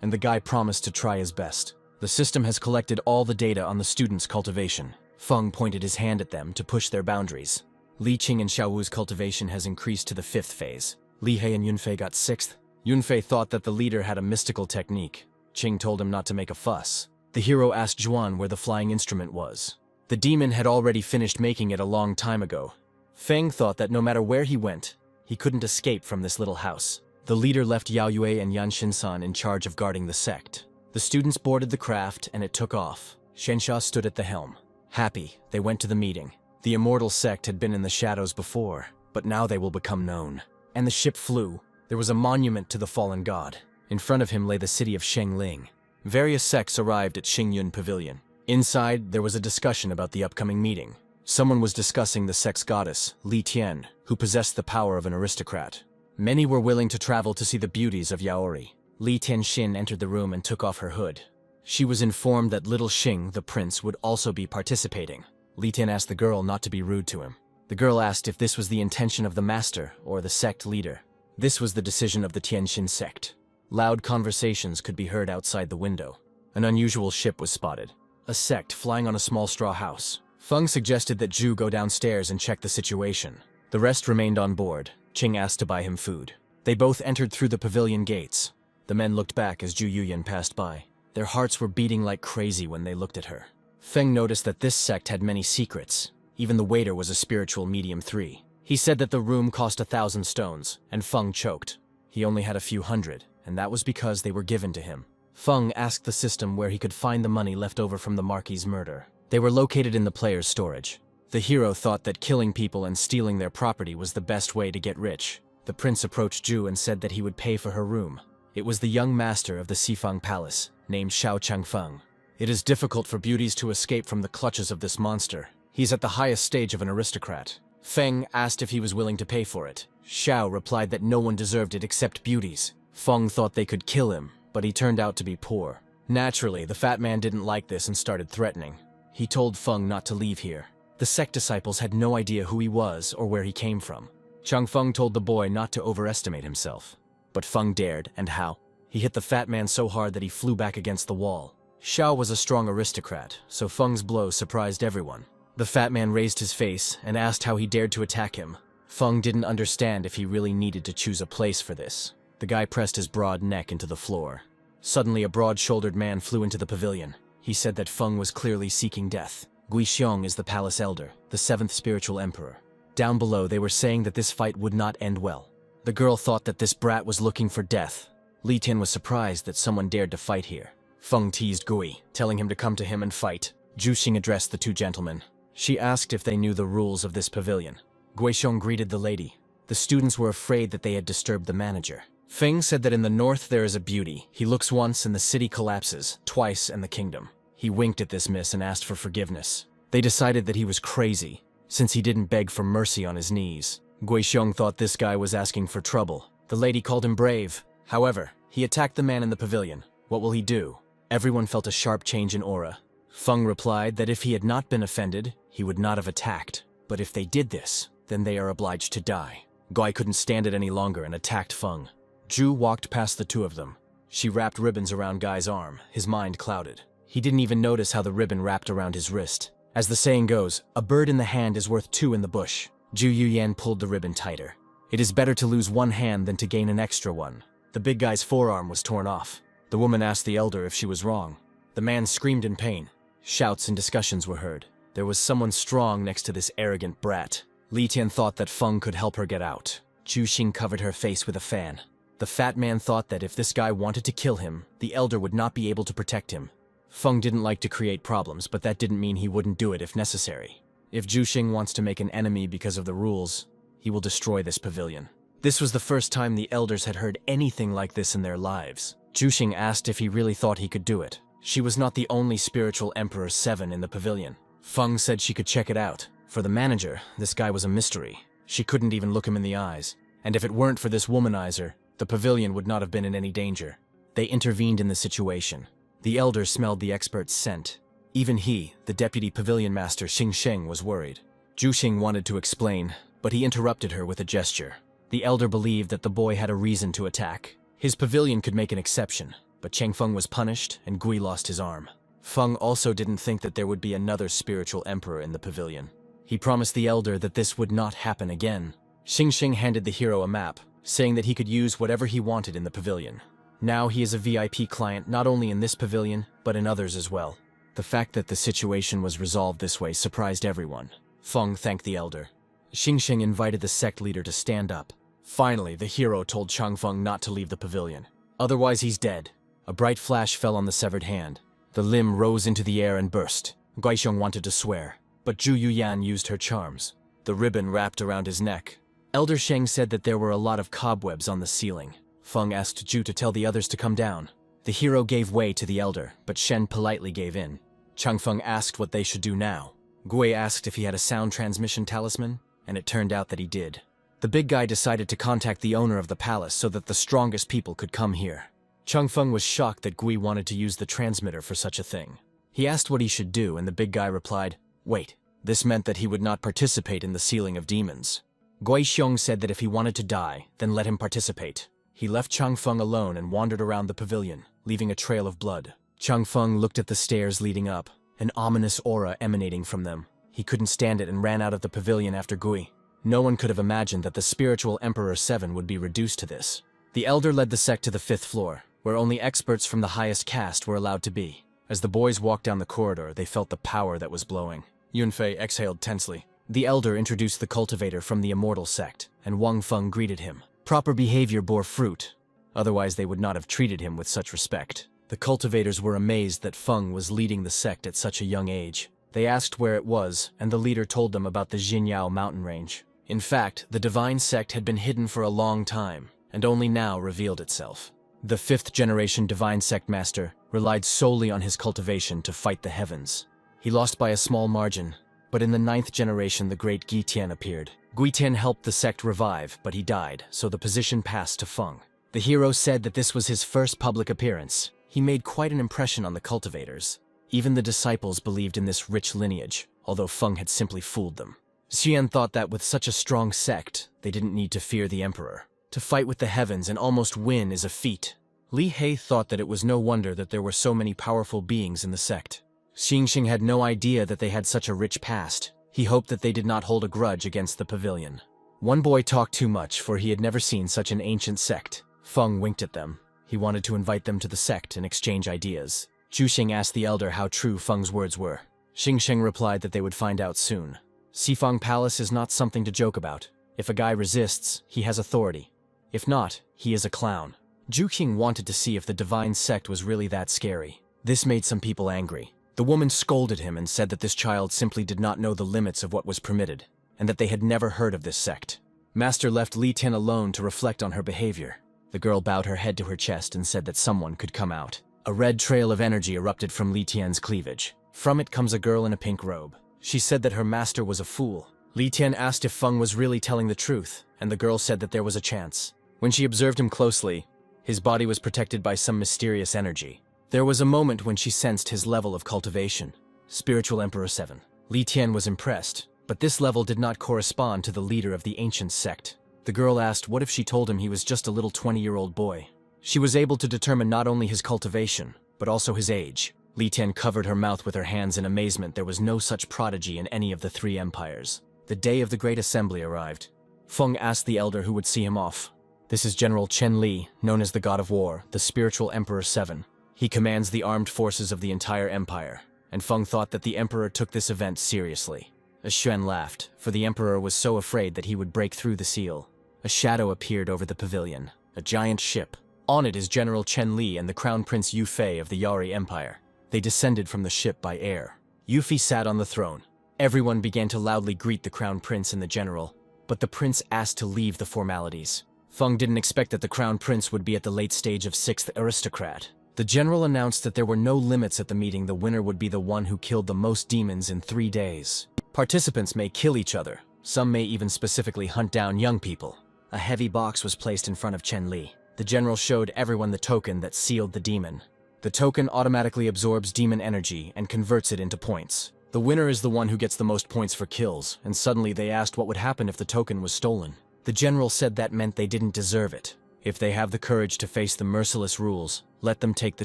and the guy promised to try his best. The system has collected all the data on the students' cultivation. Feng pointed his hand at them to push their boundaries. Li Qing and Xiao Wu's cultivation has increased to the 5th phase. Li He and Yunfei got 6th. Yunfei thought that the leader had a mystical technique. Qing told him not to make a fuss. The hero asked Zhuan where the flying instrument was. The demon had already finished making it a long time ago. Feng thought that no matter where he went, he couldn't escape from this little house. The leader left Yao Yue and Yan Shinsan in charge of guarding the sect. The students boarded the craft and it took off. Shensha stood at the helm. Happy, they went to the meeting. The immortal sect had been in the shadows before, but now they will become known. And the ship flew. There was a monument to the fallen god. In front of him lay the city of Shengling. Various sects arrived at Xingyun Pavilion. Inside, there was a discussion about the upcoming meeting. Someone was discussing the sect's goddess, Li Tian, who possessed the power of an aristocrat. Many were willing to travel to see the beauties of Yaori. Li Tianxin entered the room and took off her hood. She was informed that little Xing, the prince, would also be participating. Li Tian asked the girl not to be rude to him. The girl asked if this was the intention of the master or the sect leader. This was the decision of the Tianxin sect. Loud conversations could be heard outside the window. An unusual ship was spotted. A sect flying on a small straw house. Feng suggested that Zhu go downstairs and check the situation. The rest remained on board. Qing asked to buy him food. They both entered through the pavilion gates. The men looked back as Zhu Yuyan passed by. Their hearts were beating like crazy when they looked at her. Feng noticed that this sect had many secrets. Even the waiter was a spiritual medium 3. He said that the room cost 1,000 stones, and Feng choked. He only had a few hundred, and that was because they were given to him. Feng asked the system where he could find the money left over from the Marquis's murder. They were located in the player's storage. The hero thought that killing people and stealing their property was the best way to get rich. The prince approached Zhu and said that he would pay for her room. It was the young master of the Xifang Palace, named Xiao Changfeng. It is difficult for beauties to escape from the clutches of this monster. He's at the highest stage of an aristocrat. Feng asked if he was willing to pay for it. Xiao replied that no one deserved it except beauties. Feng thought they could kill him, but he turned out to be poor. Naturally, the fat man didn't like this and started threatening. He told Feng not to leave here. The sect disciples had no idea who he was or where he came from. Changfeng told the boy not to overestimate himself. But Feng dared, and how? He hit the fat man so hard that he flew back against the wall. Xiao was a strong aristocrat, so Feng's blow surprised everyone. The fat man raised his face and asked how he dared to attack him. Feng didn't understand if he really needed to choose a place for this. The guy pressed his broad neck into the floor. Suddenly, a broad-shouldered man flew into the pavilion. He said that Feng was clearly seeking death. Guixiong is the palace elder, the 7th spiritual emperor. Down below, they were saying that this fight would not end well. The girl thought that this brat was looking for death. Li Tian was surprised that someone dared to fight here. Feng teased Gui, telling him to come to him and fight. Zhu Xing addressed the two gentlemen. She asked if they knew the rules of this pavilion. Guixiong greeted the lady. The students were afraid that they had disturbed the manager. Feng said that in the north there is a beauty. He looks once and the city collapses, twice and the kingdom. He winked at this miss and asked for forgiveness. They decided that he was crazy, since he didn't beg for mercy on his knees. Guixiong thought this guy was asking for trouble. The lady called him brave. However, he attacked the man in the pavilion. What will he do? Everyone felt a sharp change in aura. Feng replied that if he had not been offended, he would not have attacked. But if they did this, then they are obliged to die. Gui couldn't stand it any longer and attacked Feng. Zhu walked past the two of them. She wrapped ribbons around Guy's arm, his mind clouded. He didn't even notice how the ribbon wrapped around his wrist. As the saying goes, a bird in the hand is worth 2 in the bush. Zhu Yuyan pulled the ribbon tighter. It is better to lose one hand than to gain an extra one. The big guy's forearm was torn off. The woman asked the elder if she was wrong. The man screamed in pain. Shouts and discussions were heard. There was someone strong next to this arrogant brat. Li Tian thought that Feng could help her get out. Zhu Xing covered her face with a fan. The fat man thought that if this guy wanted to kill him, the elder would not be able to protect him. Feng didn't like to create problems, but that didn't mean he wouldn't do it if necessary. If Zhu Xing wants to make an enemy because of the rules, he will destroy this pavilion. This was the first time the elders had heard anything like this in their lives. Zhu Xing asked if he really thought he could do it. She was not the only spiritual Emperor 7 in the pavilion. Feng said she could check it out. For the manager, this guy was a mystery. She couldn't even look him in the eyes. And if it weren't for this womanizer, the pavilion would not have been in any danger. They intervened in the situation. The elder smelled the expert's scent. Even he, the deputy pavilion master Xing Sheng, was worried. Zhu Xing wanted to explain, but he interrupted her with a gesture. The elder believed that the boy had a reason to attack. His pavilion could make an exception, but Changfeng was punished and Gui lost his arm. Feng also didn't think that there would be another spiritual emperor in the pavilion. He promised the elder that this would not happen again. Xing Sheng handed the hero a map, saying that he could use whatever he wanted in the pavilion. Now he is a VIP client not only in this pavilion, but in others as well. The fact that the situation was resolved this way surprised everyone. Feng thanked the elder. Xingxing invited the sect leader to stand up. Finally, the hero told Changfeng not to leave the pavilion. Otherwise, he's dead. A bright flash fell on the severed hand. The limb rose into the air and burst. Guixiong wanted to swear, but Zhu Yuyan used her charms. The ribbon wrapped around his neck. Elder Sheng said that there were a lot of cobwebs on the ceiling. Feng asked Zhu to tell the others to come down. The hero gave way to the elder, but Shen politely gave in. Changfeng asked what they should do now. Gui asked if he had a sound transmission talisman, and it turned out that he did. The big guy decided to contact the owner of the palace so that the strongest people could come here. Changfeng was shocked that Gui wanted to use the transmitter for such a thing. He asked what he should do, and the big guy replied, "Wait." This meant that he would not participate in the sealing of demons. Guixiong said that if he wanted to die, then let him participate. He left Changfeng alone and wandered around the pavilion, leaving a trail of blood. Changfeng looked at the stairs leading up, an ominous aura emanating from them. He couldn't stand it and ran out of the pavilion after Gui. No one could have imagined that the spiritual Emperor 7 would be reduced to this. The elder led the sect to the 5th floor, where only experts from the highest caste were allowed to be. As the boys walked down the corridor, they felt the power that was blowing. Yunfei exhaled tensely. The elder introduced the cultivator from the immortal sect, and Wang Feng greeted him. Proper behavior bore fruit, otherwise they would not have treated him with such respect. The cultivators were amazed that Feng was leading the sect at such a young age. They asked where it was, and the leader told them about the Jinyao mountain range. In fact, the divine sect had been hidden for a long time, and only now revealed itself. The 5th-generation divine sect master relied solely on his cultivation to fight the heavens. He lost by a small margin, but in the 9th generation the great Guitian appeared. Guitian helped the sect revive, but he died, so the position passed to Feng. The hero said that this was his first public appearance. He made quite an impression on the cultivators. Even the disciples believed in this rich lineage, although Feng had simply fooled them. Xian thought that with such a strong sect, they didn't need to fear the emperor. To fight with the heavens and almost win is a feat. Li He thought that it was no wonder that there were so many powerful beings in the sect. Xingxing had no idea that they had such a rich past. He hoped that they did not hold a grudge against the pavilion. One boy talked too much, for he had never seen such an ancient sect. Feng winked at them. He wanted to invite them to the sect and exchange ideas. Zhuxing asked the elder how true Feng's words were. Xingxing replied that they would find out soon. Xifang Palace is not something to joke about. If a guy resists, he has authority. If not, he is a clown. Zhuxing wanted to see if the divine sect was really that scary. This made some people angry. The woman scolded him and said that this child simply did not know the limits of what was permitted, and that they had never heard of this sect. Master left Li Tian alone to reflect on her behavior. The girl bowed her head to her chest and said that someone could come out. A red trail of energy erupted from Li Tian's cleavage. From it comes a girl in a pink robe. She said that her master was a fool. Li Tian asked if Feng was really telling the truth, and the girl said that there was a chance. When she observed him closely, his body was protected by some mysterious energy. There was a moment when she sensed his level of cultivation. Spiritual Emperor 7. Li Tian was impressed, but this level did not correspond to the leader of the ancient sect. The girl asked what if she told him he was just a little 20-year-old boy. She was able to determine not only his cultivation, but also his age. Li Tian covered her mouth with her hands in amazement. There was no such prodigy in any of the 3 empires. The day of the Great Assembly arrived. Feng asked the elder who would see him off. This is General Chen Li, known as the God of War, the Spiritual Emperor 7. He commands the armed forces of the entire empire, and Feng thought that the emperor took this event seriously. Xuan laughed, for the emperor was so afraid that he would break through the seal. A shadow appeared over the pavilion, a giant ship. On it is General Chen Li and the Crown Prince Yu Fei of the Yari Empire. They descended from the ship by air. Yu Fei sat on the throne. Everyone began to loudly greet the Crown Prince and the general, but the prince asked to leave the formalities. Feng didn't expect that the Crown Prince would be at the late stage of 6th aristocrat. The general announced that there were no limits at the meeting. The winner would be the one who killed the most demons in 3 days. Participants may kill each other. Some may even specifically hunt down young people. A heavy box was placed in front of Chen Li. The general showed everyone the token that sealed the demon. The token automatically absorbs demon energy and converts it into points. The winner is the one who gets the most points for kills, and suddenly they asked what would happen if the token was stolen. The general said that meant they didn't deserve it. If they have the courage to face the merciless rules, let them take the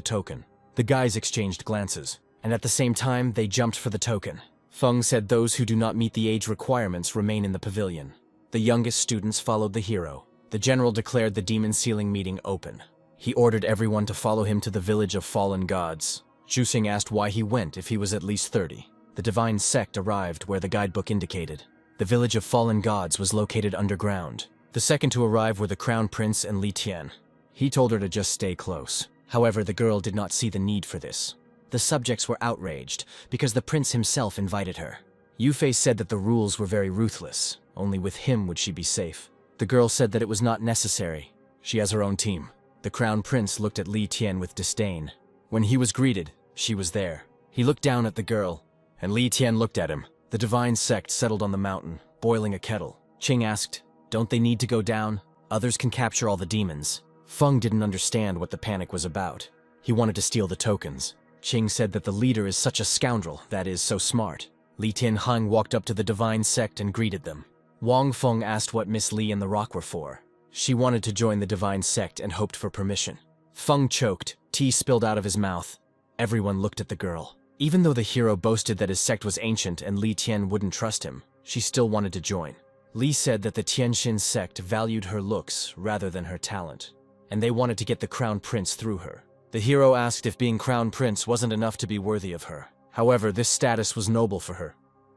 token. The guys exchanged glances, and at the same time they jumped for the token. Feng said those who do not meet the age requirements remain in the pavilion. The youngest students followed the hero. The general declared the demon sealing meeting open. He ordered everyone to follow him to the village of fallen gods. Zhuxing asked why he went if he was at least 30. The divine sect arrived where the guidebook indicated. The village of fallen gods was located underground. The second to arrive were the crown prince and Li Tian. He told her to just stay close. However, the girl did not see the need for this. The subjects were outraged because the prince himself invited her. Yufei said that the rules were very ruthless. Only with him would she be safe. The girl said that it was not necessary. She has her own team. The crown prince looked at Li Tian with disdain. When he was greeted, she was there. He looked down at the girl, and Li Tian looked at him. The divine sect settled on the mountain, boiling a kettle. Qing asked, "Don't they need to go down? Others can capture all the demons." Feng didn't understand what the panic was about. He wanted to steal the tokens. Qing said that the leader is such a scoundrel, that is, so smart. Li Tianheng walked up to the divine sect and greeted them. Wang Feng asked what Miss Li and the rock were for. She wanted to join the divine sect and hoped for permission. Feng choked. Tea spilled out of his mouth. Everyone looked at the girl. Even though the hero boasted that his sect was ancient and Li Tian wouldn't trust him, she still wanted to join. Li said that the Tianxin sect valued her looks rather than her talent, and they wanted to get the crown prince through her. The hero asked if being crown prince wasn't enough to be worthy of her. However, this status was noble for her.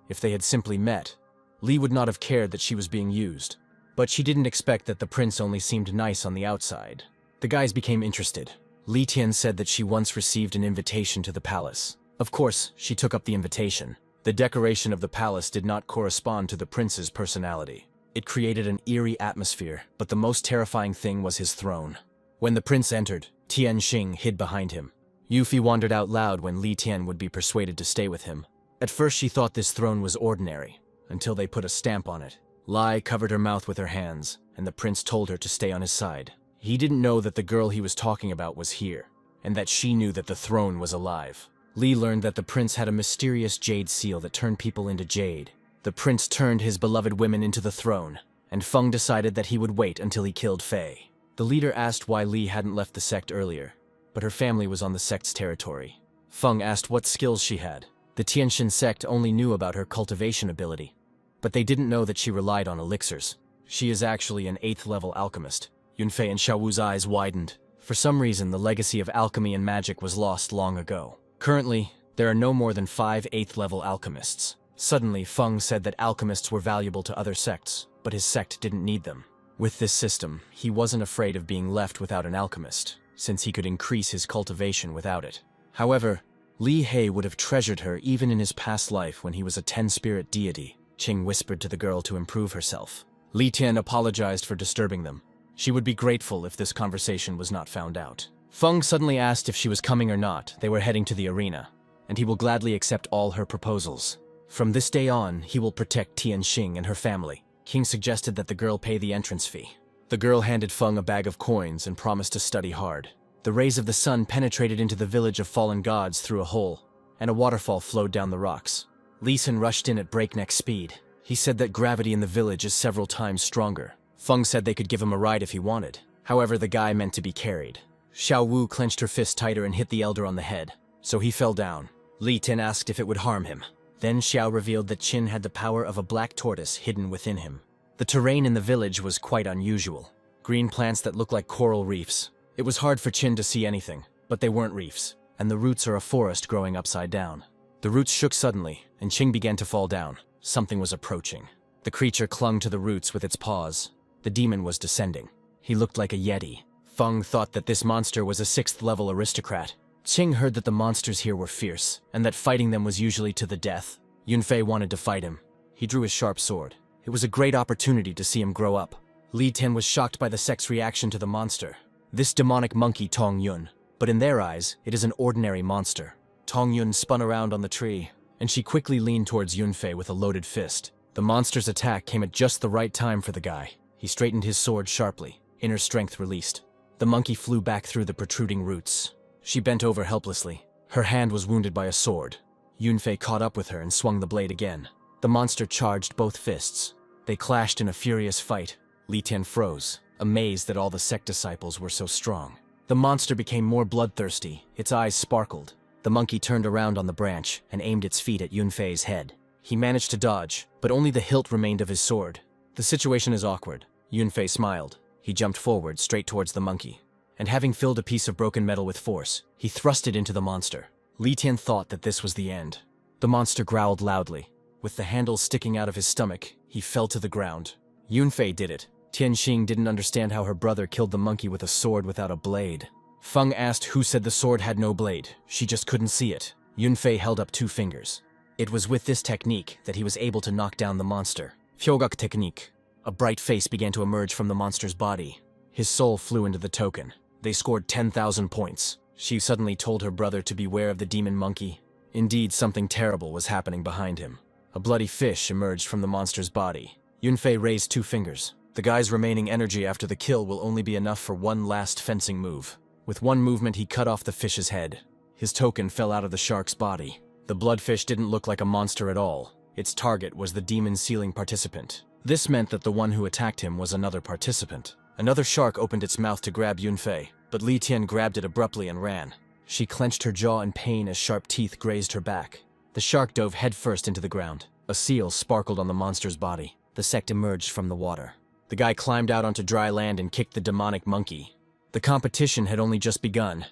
If they had simply met, Li would not have cared that she was being used. But she didn't expect that the prince only seemed nice on the outside. The guys became interested. Li Tian said that she once received an invitation to the palace. Of course, she took up the invitation. The decoration of the palace did not correspond to the prince's personality. It created an eerie atmosphere, but the most terrifying thing was his throne. When the prince entered, Tian Xing hid behind him. Yufi wondered out loud when Li Tian would be persuaded to stay with him. At first she thought this throne was ordinary, until they put a stamp on it. Lai covered her mouth with her hands, and the prince told her to stay on his side. He didn't know that the girl he was talking about was here, and that she knew that the throne was alive. Li learned that the prince had a mysterious jade seal that turned people into jade. The prince turned his beloved women into the throne, and Feng decided that he would wait until he killed Fei. The leader asked why Li hadn't left the sect earlier, but her family was on the sect's territory. Feng asked what skills she had. The Tianxin sect only knew about her cultivation ability, but they didn't know that she relied on elixirs. She is actually an 8th level alchemist. Yunfei and Xiaowu's eyes widened. For some reason, the legacy of alchemy and magic was lost long ago. Currently, there are no more than 5 8th level alchemists. Suddenly, Feng said that alchemists were valuable to other sects, but his sect didn't need them. With this system, he wasn't afraid of being left without an alchemist, since he could increase his cultivation without it. However, Li He would have treasured her even in his past life when he was a 10-spirit deity. Qing whispered to the girl to improve herself. Li Tian apologized for disturbing them. She would be grateful if this conversation was not found out. Feng suddenly asked if she was coming or not. They were heading to the arena, and he will gladly accept all her proposals. From this day on, he will protect Tianxing and her family. King suggested that the girl pay the entrance fee. The girl handed Feng a bag of coins and promised to study hard. The rays of the sun penetrated into the village of fallen gods through a hole, and a waterfall flowed down the rocks. Li Sin rushed in at breakneck speed. He said that gravity in the village is several times stronger. Feng said they could give him a ride if he wanted. However, the guy meant to be carried. Xiao Wu clenched her fist tighter and hit the elder on the head, so he fell down. Li Tin asked if it would harm him. Then Xiao revealed that Qin had the power of a black tortoise hidden within him. The terrain in the village was quite unusual. Green plants that looked like coral reefs. It was hard for Qin to see anything, but they weren't reefs, and the roots are a forest growing upside down. The roots shook suddenly, and Qing began to fall down. Something was approaching. The creature clung to the roots with its paws. The demon was descending. He looked like a yeti. Feng thought that this monster was a 6th level aristocrat. Qing heard that the monsters here were fierce, and that fighting them was usually to the death. Yunfei wanted to fight him. He drew his sharp sword. It was a great opportunity to see him grow up. Li Tian was shocked by the sect's reaction to the monster. This demonic monkey Tong Yun, but in their eyes, it is an ordinary monster. Tong Yun spun around on the tree, and she quickly leaned towards Yunfei with a loaded fist. The monster's attack came at just the right time for the guy. He straightened his sword sharply, inner strength released. The monkey flew back through the protruding roots. She bent over helplessly. Her hand was wounded by a sword. Yunfei caught up with her and swung the blade again. The monster charged both fists. They clashed in a furious fight. Li Tian froze, amazed that all the sect disciples were so strong. The monster became more bloodthirsty. Its eyes sparkled. The monkey turned around on the branch and aimed its feet at Yunfei's head. He managed to dodge, but only the hilt remained of his sword. The situation is awkward. Yunfei smiled. He jumped forward, straight towards the monkey. And having filled a piece of broken metal with force, he thrust it into the monster. Li Tian thought that this was the end. The monster growled loudly. With the handle sticking out of his stomach, he fell to the ground. Yunfei did it. Tianxing didn't understand how her brother killed the monkey with a sword without a blade. Feng asked who said the sword had no blade. She just couldn't see it. Yunfei held up 2 fingers. It was with this technique that he was able to knock down the monster. Hyogak technique. A bright face began to emerge from the monster's body. His soul flew into the token. They scored 10,000 points. She suddenly told her brother to beware of the demon monkey. Indeed, something terrible was happening behind him. A bloody fish emerged from the monster's body. Yunfei raised 2 fingers. The guy's remaining energy after the kill will only be enough for one last fencing move. With one movement, he cut off the fish's head. His token fell out of the shark's body. The bloodfish didn't look like a monster at all. Its target was the demon sealing participant. This meant that the one who attacked him was another participant. Another shark opened its mouth to grab Yunfei, but Li Tian grabbed it abruptly and ran. She clenched her jaw in pain as sharp teeth grazed her back. The shark dove headfirst into the ground. A seal sparkled on the monster's body. The sect emerged from the water. The guy climbed out onto dry land and kicked the demonic monkey. The competition had only just begun,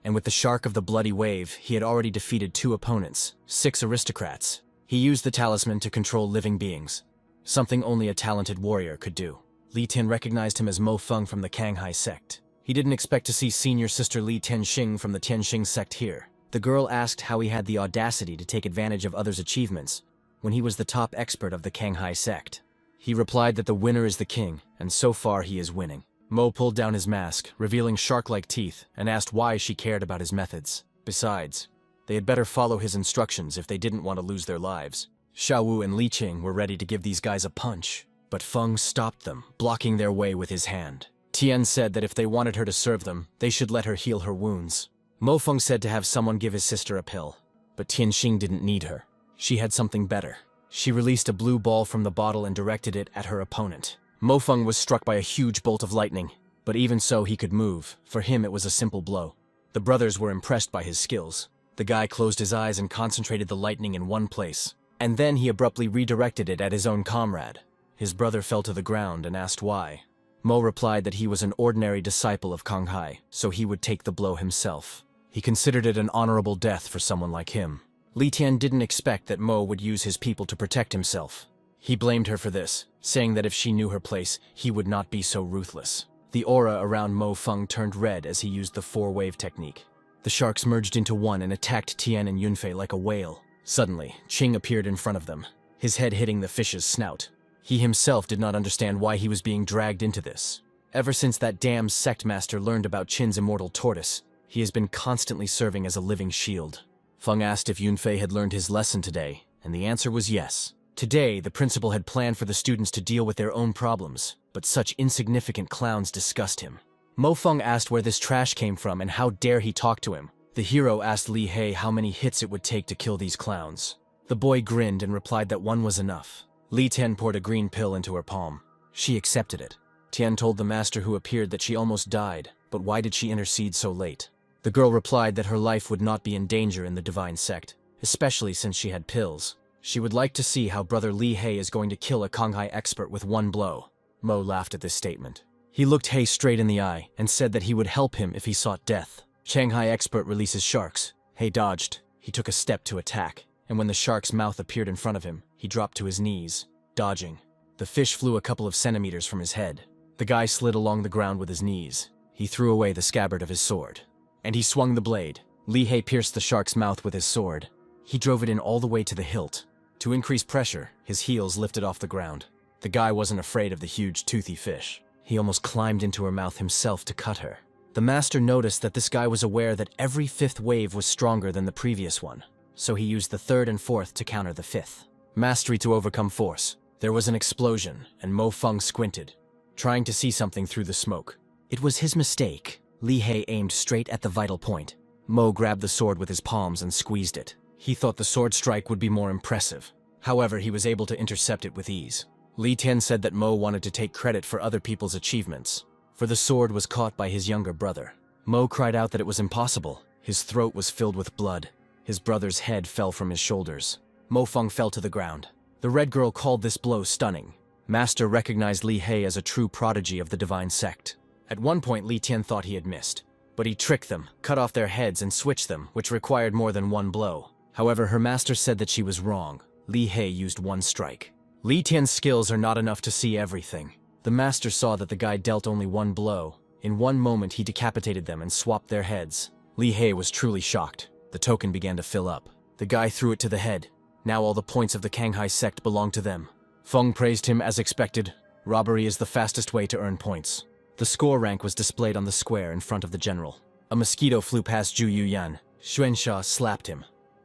and with the shark of the bloody wave, he had already defeated 2 opponents, 6 aristocrats. He used the talisman to control living beings, something only a talented warrior could do. Li Tian recognized him as Mo Feng from the Kanghai sect. He didn't expect to see senior sister Li Tianxing from the Tianxing sect here. The girl asked how he had the audacity to take advantage of others' achievements when he was the top expert of the Kanghai sect. He replied that the winner is the king, and so far he is winning. Mo pulled down his mask, revealing shark-like teeth, and asked why she cared about his methods. Besides, they had better follow his instructions if they didn't want to lose their lives. Xiao Wu and Li Qing were ready to give these guys a punch, but Feng stopped them, blocking their way with his hand. Tian said that if they wanted her to serve them, they should let her heal her wounds. Mo Feng said to have someone give his sister a pill, but Tianxing didn't need her. She had something better. She released a blue ball from the bottle and directed it at her opponent. Mo Feng was struck by a huge bolt of lightning, but even so he could move. For him it was a simple blow. The brothers were impressed by his skills. The guy closed his eyes and concentrated the lightning in one place, and then he abruptly redirected it at his own comrade. His brother fell to the ground and asked why. Mo replied that he was an ordinary disciple of Kanghai, so he would take the blow himself. He considered it an honorable death for someone like him. Li Tian didn't expect that Mo would use his people to protect himself. He blamed her for this, saying that if she knew her place, he would not be so ruthless. The aura around Mo Feng turned red as he used the 4-wave technique. The sharks merged into one and attacked Tian and Yunfei like a whale. Suddenly, Qing appeared in front of them, his head hitting the fish's snout. He himself did not understand why he was being dragged into this. Ever since that damn sect master learned about Qin's immortal tortoise, he has been constantly serving as a living shield. Feng asked if Yunfei had learned his lesson today, and the answer was yes. Today, the principal had planned for the students to deal with their own problems, but such insignificant clowns disgust him. Mo Feng asked where this trash came from and how dare he talk to him. The hero asked Li Hei how many hits it would take to kill these clowns. The boy grinned and replied that one was enough. Li Tian poured a green pill into her palm. She accepted it. Tian told the master who appeared that she almost died, but why did she intercede so late? The girl replied that her life would not be in danger in the divine sect, especially since she had pills. She would like to see how brother Li Hei is going to kill a Kanghai expert with one blow. Mo laughed at this statement. He looked Hei straight in the eye and said that he would help him if he sought death. Shanghai expert releases sharks. Hei dodged. He took a step to attack, and when the shark's mouth appeared in front of him, he dropped to his knees, dodging. The fish flew a couple of centimeters from his head. The guy slid along the ground with his knees. He threw away the scabbard of his sword, and he swung the blade. Li Hei pierced the shark's mouth with his sword. He drove it in all the way to the hilt. To increase pressure, his heels lifted off the ground. The guy wasn't afraid of the huge toothy fish. He almost climbed into her mouth himself to cut her. The master noticed that this guy was aware that every 5th wave was stronger than the previous one, so he used the 3rd and 4th to counter the 5th. Mastery to overcome force. There was an explosion, and Mo Feng squinted, trying to see something through the smoke. It was his mistake. Li Hei aimed straight at the vital point. Mo grabbed the sword with his palms and squeezed it. He thought the sword strike would be more impressive. However, he was able to intercept it with ease. Li Tian said that Mo wanted to take credit for other people's achievements, for the sword was caught by his younger brother. Mo cried out that it was impossible. His throat was filled with blood. His brother's head fell from his shoulders. Mo Feng fell to the ground. The red girl called this blow stunning. Master recognized Li Hei as a true prodigy of the divine sect. At one point, Li Tian thought he had missed, but he tricked them, cut off their heads and switched them, which required more than one blow. However, her master said that she was wrong. Li He used one strike. Li Tian's skills are not enough to see everything. The master saw that the guy dealt only one blow. In one moment he decapitated them and swapped their heads. Li He was truly shocked. The token began to fill up. The guy threw it to the head. Now all the points of the Kanghai sect belonged to them. Feng praised him as expected. Robbery is the fastest way to earn points. The score rank was displayed on the square in front of the general. A mosquito flew past Zhu Yuyan. Xuansha slapped him,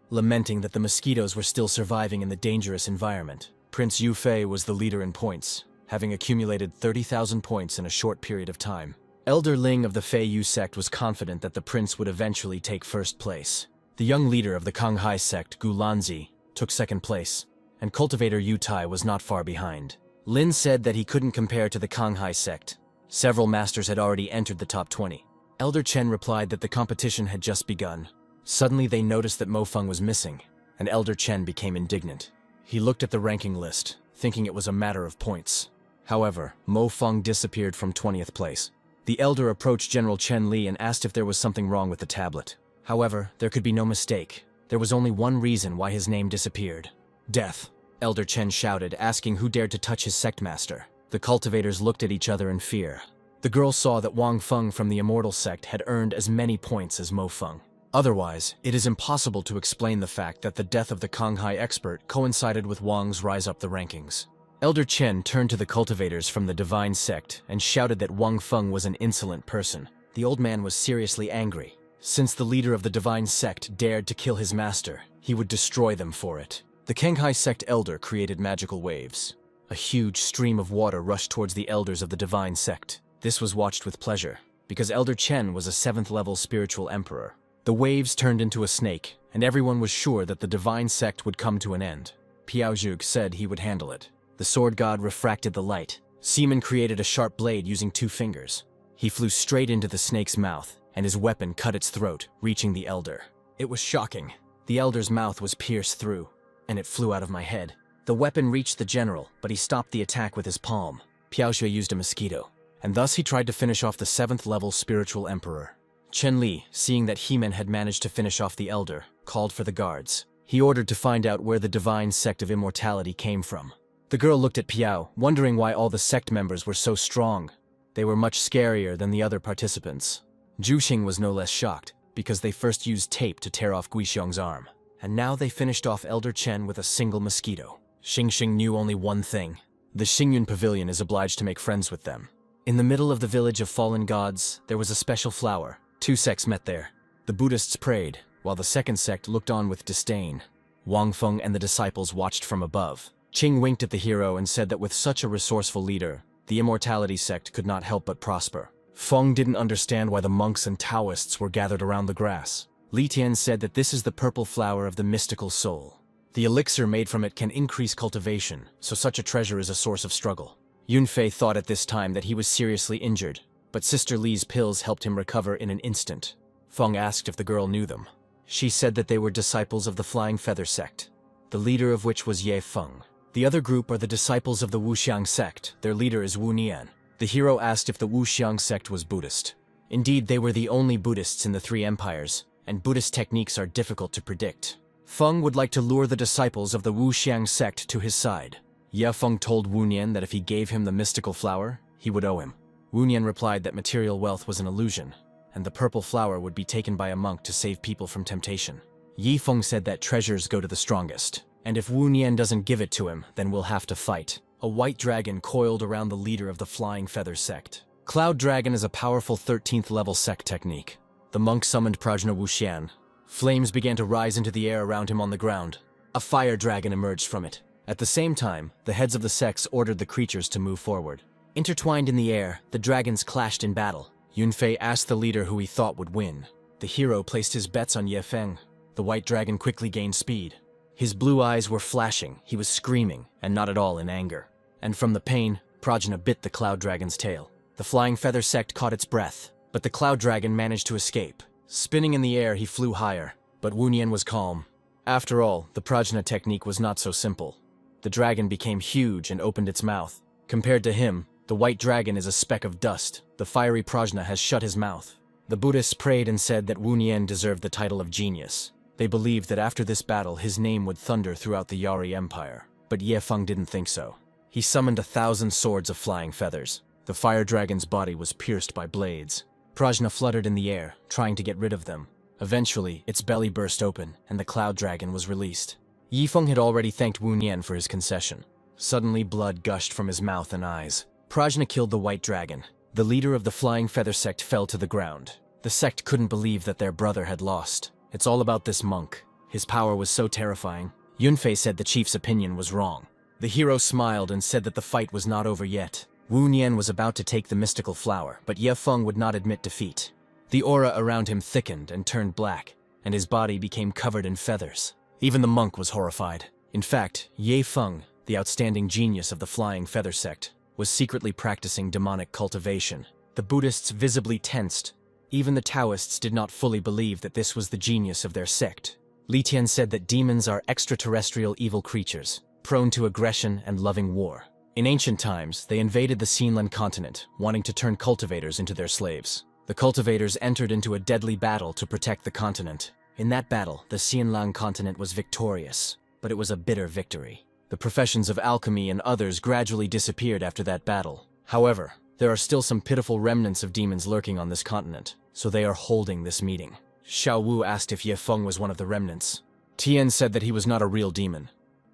lamenting that the mosquitoes were still surviving in the dangerous environment. Prince Yu Fei was the leader in points, having accumulated 30,000 points in a short period of time. Elder Ling of the Fei Yu sect was confident that the prince would eventually take first place. The young leader of the Kanghai sect, Gu Lanzi, took second place, and cultivator Yu Tai was not far behind. Lin said that he couldn't compare to the Kanghai sect. Several masters had already entered the top 20. Elder Chen replied that the competition had just begun. Suddenly they noticed that Mo Feng was missing, and Elder Chen became indignant. He looked at the ranking list, thinking it was a matter of points. However, Mo Feng disappeared from 20th place. The elder approached General Chen Li and asked if there was something wrong with the tablet. However, there could be no mistake. There was only one reason why his name disappeared. Death. Elder Chen shouted, asking who dared to touch his sect master. The cultivators looked at each other in fear. The girl saw that Wang Feng from the Immortal sect had earned as many points as Mo Feng. Otherwise, it is impossible to explain the fact that the death of the Kanghai expert coincided with Wang's rise up the rankings. Elder Chen turned to the cultivators from the Divine Sect and shouted that Wang Feng was an insolent person. The old man was seriously angry. Since the leader of the Divine Sect dared to kill his master, he would destroy them for it. The Kanghai Sect elder created magical waves. A huge stream of water rushed towards the elders of the Divine Sect. This was watched with pleasure, because Elder Chen was a 7th-level spiritual emperor. The waves turned into a snake, and everyone was sure that the Divine Sect would come to an end. Piao Zhug said he would handle it. The sword god refracted the light. Seaman created a sharp blade using 2 fingers. He flew straight into the snake's mouth, and his weapon cut its throat, reaching the elder. It was shocking. The elder's mouth was pierced through, and it flew out of my head. The weapon reached the general, but he stopped the attack with his palm. Piao Xue used a mosquito, and thus he tried to finish off the 7th-level spiritual emperor. Chen Li, seeing that He-Man had managed to finish off the elder, called for the guards. He ordered to find out where the Divine Sect of Immortality came from. The girl looked at Piao, wondering why all the sect members were so strong. They were much scarier than the other participants. Zhu Xing was no less shocked, because they first used tape to tear off Guixiong's arm. And now they finished off Elder Chen with a single mosquito. Xing knew only one thing. The Xingyun Pavilion is obliged to make friends with them. In the middle of the village of fallen gods, there was a special flower. 2 sects met there. The Buddhists prayed, while the second sect looked on with disdain. Wang Feng and the disciples watched from above. Qing winked at the hero and said that with such a resourceful leader, the Immortality sect could not help but prosper. Feng didn't understand why the monks and Taoists were gathered around the grass. Li Tian said that this is the purple flower of the mystical soul. The elixir made from it can increase cultivation, so such a treasure is a source of struggle. Yun Fei thought at this time that he was seriously injured, but Sister Li's pills helped him recover in an instant. Feng asked if the girl knew them. She said that they were disciples of the Flying Feather sect, the leader of which was Ye Feng. The other group are the disciples of the Wuxiang sect. Their leader is Wu Nian. The hero asked if the Wuxiang sect was Buddhist. Indeed, they were the only Buddhists in the 3 empires, and Buddhist techniques are difficult to predict. Feng would like to lure the disciples of the Wuxiang sect to his side. Ye Feng told Wu Nian that if he gave him the mystical flower, he would owe him. Wu Nian replied that material wealth was an illusion, and the purple flower would be taken by a monk to save people from temptation. Yi Feng said that treasures go to the strongest, and if Wu Nian doesn't give it to him, then we'll have to fight. A white dragon coiled around the leader of the Flying Feather sect. Cloud Dragon is a powerful 13th level sect technique. The monk summoned Prajna Wuxian. Flames began to rise into the air around him on the ground. A fire dragon emerged from it. At the same time, the heads of the sects ordered the creatures to move forward. Intertwined in the air, the dragons clashed in battle. Yun Fei asked the leader who he thought would win. The hero placed his bets on Ye Feng. The white dragon quickly gained speed. His blue eyes were flashing, he was screaming, and not at all in anger. And from the pain, Prajna bit the cloud dragon's tail. The Flying Feather sect caught its breath, but the cloud dragon managed to escape. Spinning in the air, he flew higher, but Wu Nian was calm. After all, the Prajna technique was not so simple. The dragon became huge and opened its mouth. Compared to him, the white dragon is a speck of dust. The fiery Prajna has shut his mouth. The Buddhists prayed and said that Wu Nian deserved the title of genius. They believed that after this battle his name would thunder throughout the Yari Empire. But Ye Feng didn't think so. He summoned 1,000 swords of flying feathers. The fire dragon's body was pierced by blades. Prajna fluttered in the air, trying to get rid of them. Eventually, its belly burst open, and the cloud dragon was released. Ye Feng had already thanked Wu Nian for his concession. Suddenly, blood gushed from his mouth and eyes. Prajna killed the white dragon. The leader of the Flying Feather sect fell to the ground. The sect couldn't believe that their brother had lost. It's all about this monk. His power was so terrifying. Yunfei said the chief's opinion was wrong. The hero smiled and said that the fight was not over yet. Wu Nian was about to take the mystical flower, but Ye Feng would not admit defeat. The aura around him thickened and turned black, and his body became covered in feathers. Even the monk was horrified. In fact, Ye Feng, the outstanding genius of the Flying Feather sect, was secretly practicing demonic cultivation. The Buddhists visibly tensed. Even the Taoists did not fully believe that this was the genius of their sect. Li Tian said that demons are extraterrestrial evil creatures, prone to aggression and loving war. In ancient times, they invaded the Xinlan continent, wanting to turn cultivators into their slaves. The cultivators entered into a deadly battle to protect the continent. In that battle, the Xinlan continent was victorious, but it was a bitter victory. The professions of alchemy and others gradually disappeared after that battle. However, there are still some pitiful remnants of demons lurking on this continent, so they are holding this meeting. Xiao Wu asked if Ye Feng was one of the remnants. Tian said that he was not a real demon,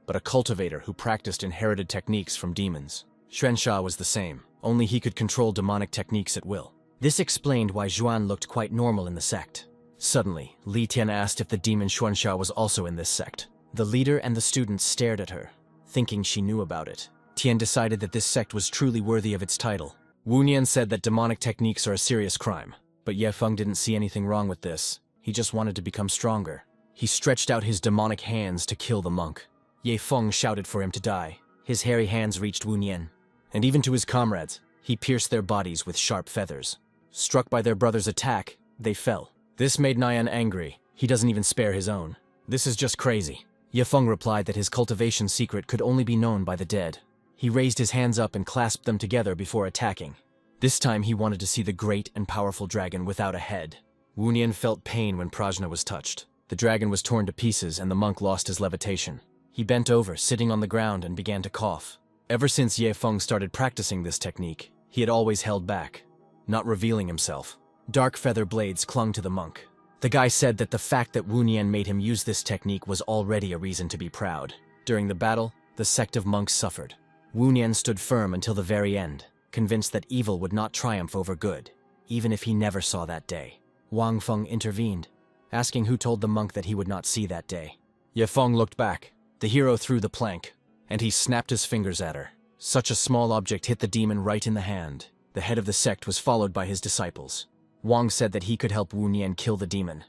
but a cultivator who practiced inherited techniques from demons. Xuansha was the same, only he could control demonic techniques at will. This explained why Zhuan looked quite normal in the sect. Suddenly, Li Tian asked if the demon Xuansha was also in this sect. The leader and the students stared at her, thinking she knew about it. Tian decided that this sect was truly worthy of its title. Wu Nian said that demonic techniques are a serious crime, but Ye Feng didn't see anything wrong with this. He just wanted to become stronger. He stretched out his demonic hands to kill the monk. Ye Feng shouted for him to die. His hairy hands reached Wu Nian, and even to his comrades, he pierced their bodies with sharp feathers. Struck by their brother's attack, they fell. This made Nian angry. He doesn't even spare his own. This is just crazy. Ye Feng replied that his cultivation secret could only be known by the dead. He raised his hands up and clasped them together before attacking. This time he wanted to see the great and powerful dragon without a head. Wu Nian felt pain when Prajna was touched. The dragon was torn to pieces and the monk lost his levitation. He bent over, sitting on the ground, and began to cough. Ever since Ye Feng started practicing this technique, he had always held back, not revealing himself. Dark feather blades clung to the monk. The guy said that the fact that Wu Nian made him use this technique was already a reason to be proud. During the battle, the sect of monks suffered. Wu Nian stood firm until the very end, convinced that evil would not triumph over good, even if he never saw that day. Wang Feng intervened, asking who told the monk that he would not see that day. Ye Feng looked back. The hero threw the plank, and he snapped his fingers at her. Such a small object hit the demon right in the hand. The head of the sect was followed by his disciples. Wang said that he could help Wu Nian kill the demon,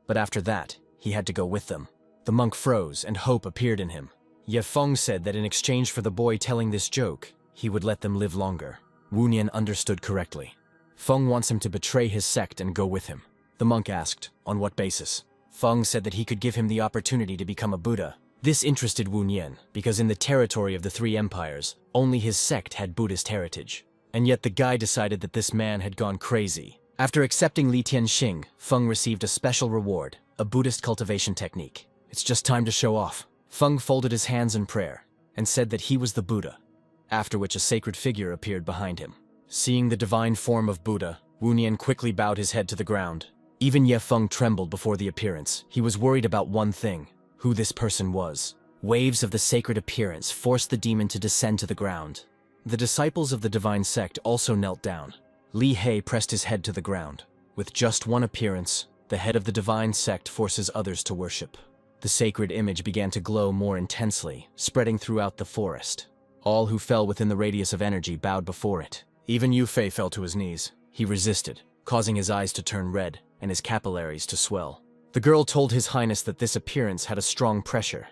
but after that, he had to go with them. The monk froze, and hope appeared in him. Ye Feng said that in exchange for the boy telling this joke, he would let them live longer. Wu Nian understood correctly. Feng wants him to betray his sect and go with him. The monk asked, on what basis? Feng said that he could give him the opportunity to become a Buddha. This interested Wu Nian, because in the territory of the three empires, only his sect had Buddhist heritage. And yet the guy decided that this man had gone crazy. After accepting Li Tianxing, Feng received a special reward, a Buddhist cultivation technique. It's just time to show off. Feng folded his hands in prayer, and said that he was the Buddha, after which a sacred figure appeared behind him. Seeing the divine form of Buddha, Wu Nian quickly bowed his head to the ground. Even Ye Feng trembled before the appearance. He was worried about one thing: who this person was. Waves of the sacred appearance forced the demon to descend to the ground. The disciples of the divine sect also knelt down. Li He pressed his head to the ground. With just one appearance, the head of the divine sect forces others to worship. The sacred image began to glow more intensely, spreading throughout the forest. All who fell within the radius of energy bowed before it. Even Yufei fell to his knees. He resisted, causing his eyes to turn red and his capillaries to swell. The girl told His Highness that this appearance had a strong pressure.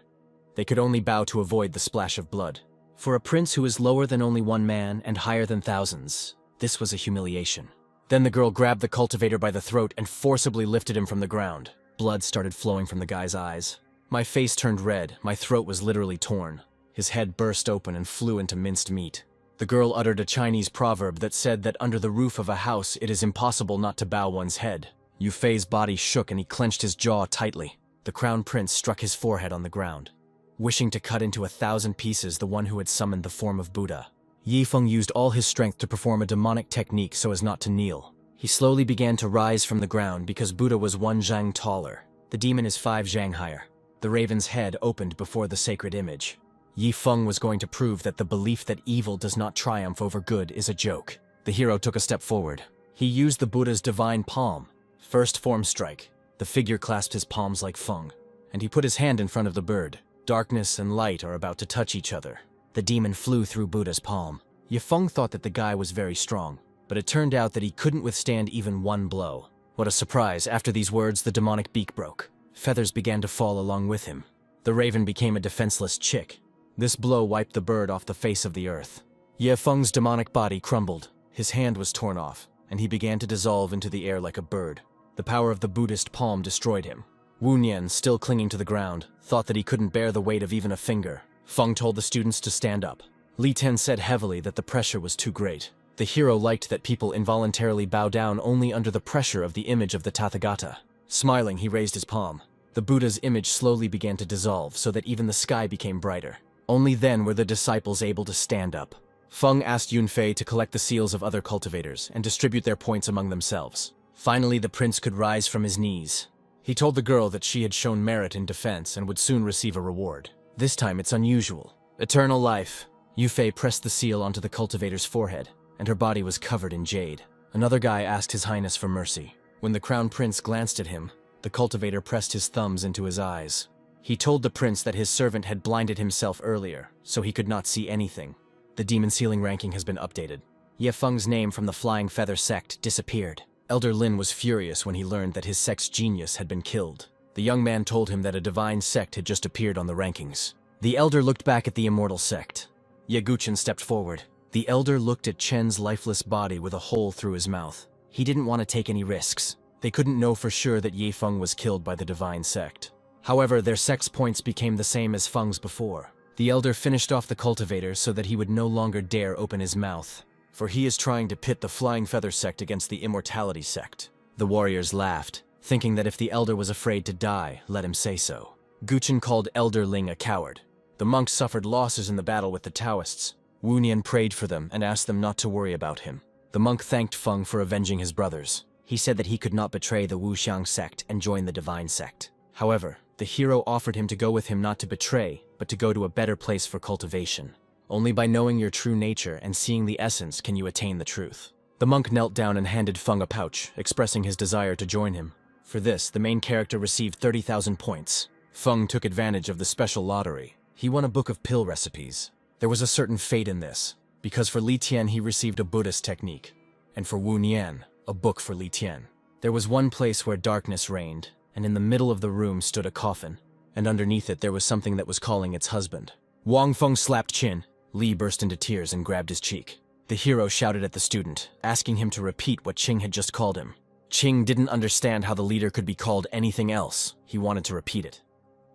They could only bow to avoid the splash of blood. For a prince who is lower than only one man and higher than thousands, this was a humiliation. Then the girl grabbed the cultivator by the throat and forcibly lifted him from the ground. Blood started flowing from the guy's eyes. My face turned red, my throat was literally torn. His head burst open and flew into minced meat. The girl uttered a Chinese proverb that said that under the roof of a house it is impossible not to bow one's head. Yufei's body shook and he clenched his jaw tightly. The crown prince struck his forehead on the ground, wishing to cut into 1,000 pieces the one who had summoned the form of Buddha. Yi Feng used all his strength to perform a demonic technique so as not to kneel. He slowly began to rise from the ground because Buddha was 1 zhang taller. The demon is 5 zhang higher. The raven's head opened before the sacred image. Yi Feng was going to prove that the belief that evil does not triumph over good is a joke. The hero took a step forward. He used the Buddha's divine palm. First form strike. The figure clasped his palms like Feng, and he put his hand in front of the bird. Darkness and light are about to touch each other. The demon flew through Buddha's palm. Yi Feng thought that the guy was very strong, but it turned out that he couldn't withstand even one blow. What a surprise! After these words, the demonic beak broke. Feathers began to fall along with him. The raven became a defenseless chick. This blow wiped the bird off the face of the earth. Yi Feng's demonic body crumbled. His hand was torn off, and he began to dissolve into the air like a bird. The power of the Buddhist palm destroyed him. Wu Nian, still clinging to the ground, thought that he couldn't bear the weight of even a finger. Feng told the students to stand up. Li Tian said heavily that the pressure was too great. The hero liked that people involuntarily bow down only under the pressure of the image of the Tathagata. Smiling, he raised his palm. The Buddha's image slowly began to dissolve so that even the sky became brighter. Only then were the disciples able to stand up. Feng asked Yunfei to collect the seals of other cultivators and distribute their points among themselves. Finally, the prince could rise from his knees. He told the girl that she had shown merit in defense and would soon receive a reward. This time it's unusual. Eternal life. Yunfei pressed the seal onto the cultivator's forehead, and her body was covered in jade. Another guy asked His Highness for mercy. When the crown prince glanced at him, the cultivator pressed his thumbs into his eyes. He told the prince that his servant had blinded himself earlier, so he could not see anything. The demon ceiling ranking has been updated. Ye Feng's name from the Flying Feather sect disappeared. Elder Lin was furious when he learned that his sect's genius had been killed. The young man told him that a divine sect had just appeared on the rankings. The elder looked back at the immortal sect. Ye Guchen stepped forward. The elder looked at Chen's lifeless body with a hole through his mouth. He didn't want to take any risks. They couldn't know for sure that Ye Feng was killed by the divine sect. However, their sect's points became the same as Feng's before. The elder finished off the cultivator so that he would no longer dare open his mouth, for he is trying to pit the Flying Feather sect against the Immortality sect. The warriors laughed, thinking that if the elder was afraid to die, let him say so. Guchen called Elder Ling a coward. The monks suffered losses in the battle with the Taoists. Wu Nian prayed for them and asked them not to worry about him. The monk thanked Feng for avenging his brothers. He said that he could not betray the Wuxiang sect and join the divine sect. However, the hero offered him to go with him not to betray, but to go to a better place for cultivation. Only by knowing your true nature and seeing the essence can you attain the truth. The monk knelt down and handed Feng a pouch, expressing his desire to join him. For this, the main character received 30,000 points. Feng took advantage of the special lottery. He won a book of pill recipes. There was a certain fate in this, because for Li Tian he received a Buddhist technique, and for Wu Nian, a book for Li Tian. There was one place where darkness reigned, and in the middle of the room stood a coffin, and underneath it there was something that was calling its husband. Wang Feng slapped Qin. Li burst into tears and grabbed his cheek. The hero shouted at the student, asking him to repeat what Qing had just called him. Qing didn't understand how the leader could be called anything else. He wanted to repeat it.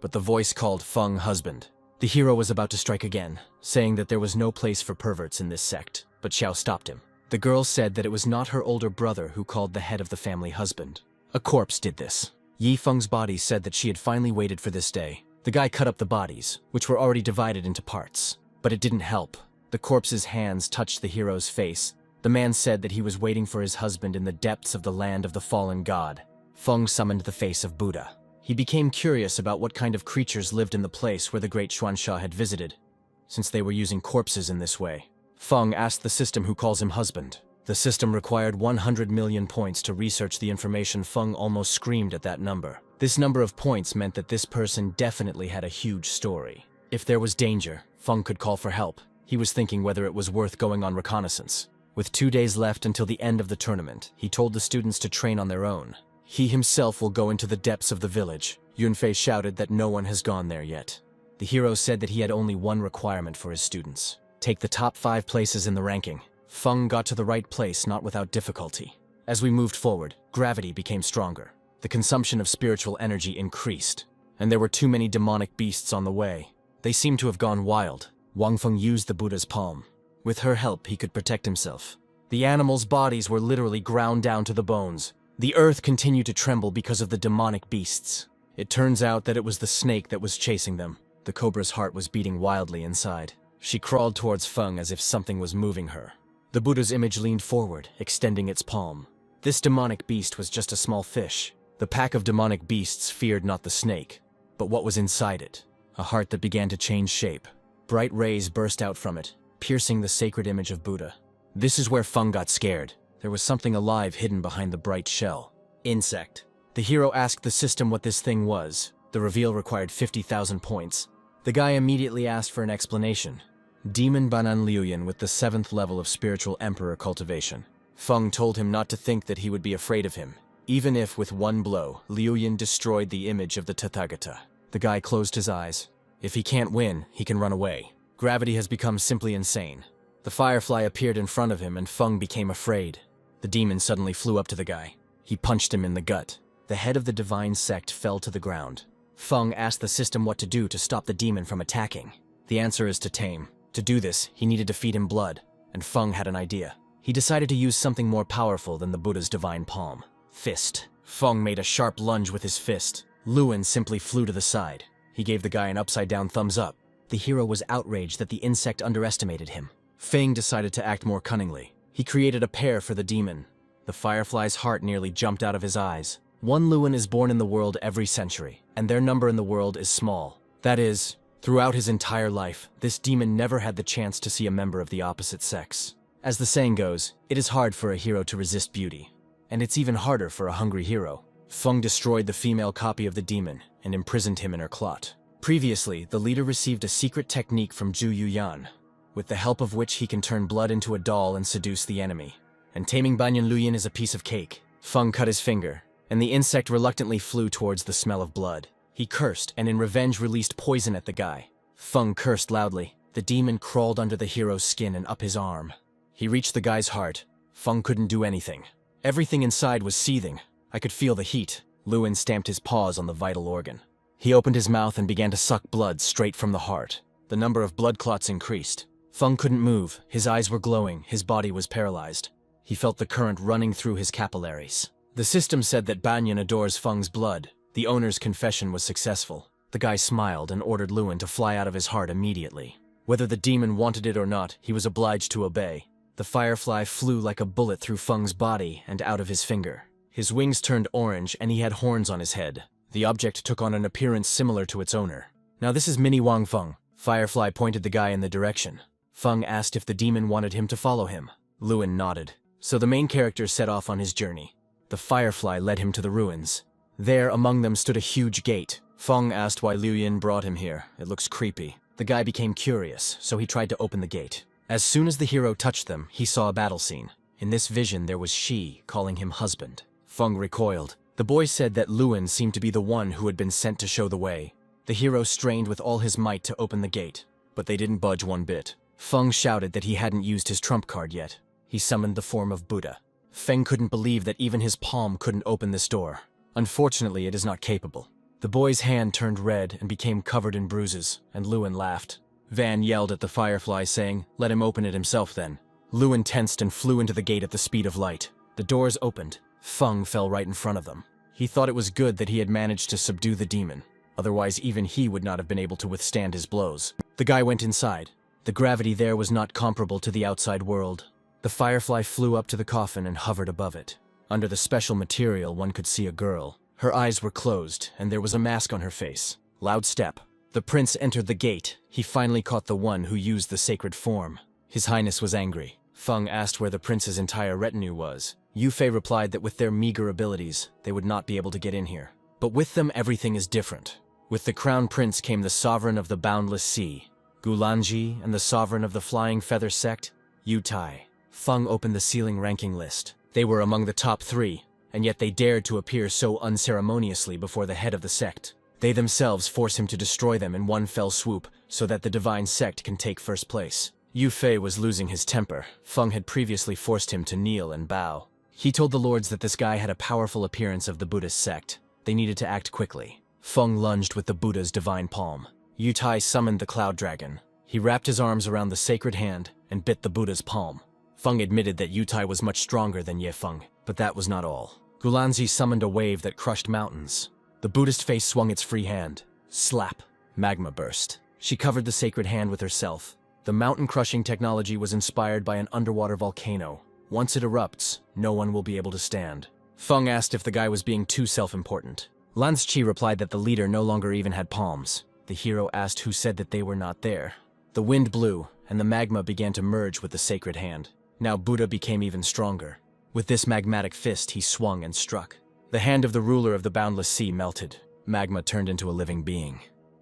But the voice called Feng husband. The hero was about to strike again, saying that there was no place for perverts in this sect, but Xiao stopped him. The girl said that it was not her older brother who called the head of the family husband. A corpse did this. Yi Feng's body said that she had finally waited for this day. The guy cut up the bodies, which were already divided into parts. But it didn't help. The corpse's hands touched the hero's face. The man said that he was waiting for his husband in the depths of the land of the fallen god. Feng summoned the face of Buddha. He became curious about what kind of creatures lived in the place where the great Xuanxia had visited, since they were using corpses in this way. Feng asked the system who calls him husband. The system required 100 million points to research the information. Feng almost screamed at that number. This number of points meant that this person definitely had a huge story. If there was danger, Feng could call for help. He was thinking whether it was worth going on reconnaissance. With 2 days left until the end of the tournament, he told the students to train on their own. He himself will go into the depths of the village. Yunfei shouted that no one has gone there yet. The hero said that he had only one requirement for his students. Take the top 5 places in the ranking. Feng got to the right place not without difficulty. As we moved forward, gravity became stronger. The consumption of spiritual energy increased, and there were too many demonic beasts on the way. They seemed to have gone wild. Wang Feng used the Buddha's palm. With her help, he could protect himself. The animals' bodies were literally ground down to the bones. The earth continued to tremble because of the demonic beasts. It turns out that it was the snake that was chasing them. The cobra's heart was beating wildly inside. She crawled towards Feng as if something was moving her. The Buddha's image leaned forward, extending its palm. This demonic beast was just a small fish. The pack of demonic beasts feared not the snake, but what was inside it. A heart that began to change shape. Bright rays burst out from it, piercing the sacred image of Buddha. This is where Feng got scared. There was something alive hidden behind the bright shell. Insect. The hero asked the system what this thing was. The reveal required 50,000 points. The guy immediately asked for an explanation. Demon Banan Liuyan with the 7th level of spiritual emperor cultivation. Feng told him not to think that he would be afraid of him, even if with one blow, Liuyan destroyed the image of the Tathagata. The guy closed his eyes. If he can't win, he can run away. Gravity has become simply insane. The firefly appeared in front of him and Feng became afraid. The demon suddenly flew up to the guy. He punched him in the gut. The head of the divine sect fell to the ground. Feng asked the system what to do to stop the demon from attacking. The answer is to tame. To do this, he needed to feed him blood, and Feng had an idea. He decided to use something more powerful than the Buddha's divine palm. Fist. Feng made a sharp lunge with his fist. Luan simply flew to the side. He gave the guy an upside-down thumbs up. The hero was outraged that the insect underestimated him. Feng decided to act more cunningly. He created a pair for the demon. The firefly's heart nearly jumped out of his eyes. One Luan is born in the world every century, and their number in the world is small. That is, throughout his entire life, this demon never had the chance to see a member of the opposite sex. As the saying goes, it is hard for a hero to resist beauty. And it's even harder for a hungry hero. Feng destroyed the female copy of the demon and imprisoned him in her clot. Previously, the leader received a secret technique from Zhu Yuyan, with the help of which he can turn blood into a doll and seduce the enemy. And taming Banyan Luyan is a piece of cake. Feng cut his finger, and the insect reluctantly flew towards the smell of blood. He cursed and in revenge released poison at the guy. Feng cursed loudly. The demon crawled under the hero's skin and up his arm. He reached the guy's heart. Feng couldn't do anything. Everything inside was seething. I could feel the heat. Luan stamped his paws on the vital organ. He opened his mouth and began to suck blood straight from the heart. The number of blood clots increased. Feng couldn't move. His eyes were glowing. His body was paralyzed. He felt the current running through his capillaries. The system said that Banyan adores Feng's blood. The owner's confession was successful. The guy smiled and ordered Luan to fly out of his heart immediately. Whether the demon wanted it or not, he was obliged to obey. The firefly flew like a bullet through Feng's body and out of his finger. His wings turned orange and he had horns on his head. The object took on an appearance similar to its owner. Now this is Mini Wang Feng. Firefly pointed the guy in the direction. Feng asked if the demon wanted him to follow him. Luan nodded. So the main character set off on his journey. The firefly led him to the ruins. There, among them, stood a huge gate. Feng asked why Liu Yin brought him here. It looks creepy. The guy became curious, so he tried to open the gate. As soon as the hero touched them, he saw a battle scene. In this vision, there was she calling him husband. Feng recoiled. The boy said that Luan seemed to be the one who had been sent to show the way. The hero strained with all his might to open the gate, but they didn't budge one bit. Feng shouted that he hadn't used his trump card yet. He summoned the form of Buddha. Feng couldn't believe that even his palm couldn't open this door. Unfortunately, it is not capable. The boy's hand turned red and became covered in bruises, and Luan laughed. Van yelled at the firefly, saying, "Let him open it himself then." Luan tensed and flew into the gate at the speed of light. The doors opened. Feng fell right in front of them. He thought it was good that he had managed to subdue the demon. Otherwise, even he would not have been able to withstand his blows. The guy went inside. The gravity there was not comparable to the outside world. The firefly flew up to the coffin and hovered above it. Under the special material, one could see a girl. Her eyes were closed, and there was a mask on her face. Loud step. The prince entered the gate. He finally caught the one who used the sacred form. His Highness was angry. Feng asked where the prince's entire retinue was. Yufei replied that with their meager abilities, they would not be able to get in here. But with them, everything is different. With the crown prince came the sovereign of the boundless sea, Gulanji, and the sovereign of the flying feather sect, Yu Tai. Feng opened the ceiling ranking list. They were among the top 3, and yet they dared to appear so unceremoniously before the head of the sect. They themselves force him to destroy them in one fell swoop so that the divine sect can take first place. Yufei was losing his temper. Feng had previously forced him to kneel and bow. He told the lords that this guy had a powerful appearance of the Buddhist sect. They needed to act quickly. Feng lunged with the Buddha's divine palm. Yu Tai summoned the cloud dragon. He wrapped his arms around the sacred hand and bit the Buddha's palm. Feng admitted that Yu Tai was much stronger than Ye Feng, but that was not all. Gulanzi summoned a wave that crushed mountains. The Buddhist face swung its free hand. Slap. Magma burst. She covered the sacred hand with herself. The mountain-crushing technology was inspired by an underwater volcano. Once it erupts, no one will be able to stand. Feng asked if the guy was being too self-important. Lance Chi replied that the leader no longer even had palms. The hero asked who said that they were not there. The wind blew, and the magma began to merge with the sacred hand. Now Buddha became even stronger. With this magmatic fist, he swung and struck. The hand of the ruler of the boundless sea melted. Magma turned into a living being.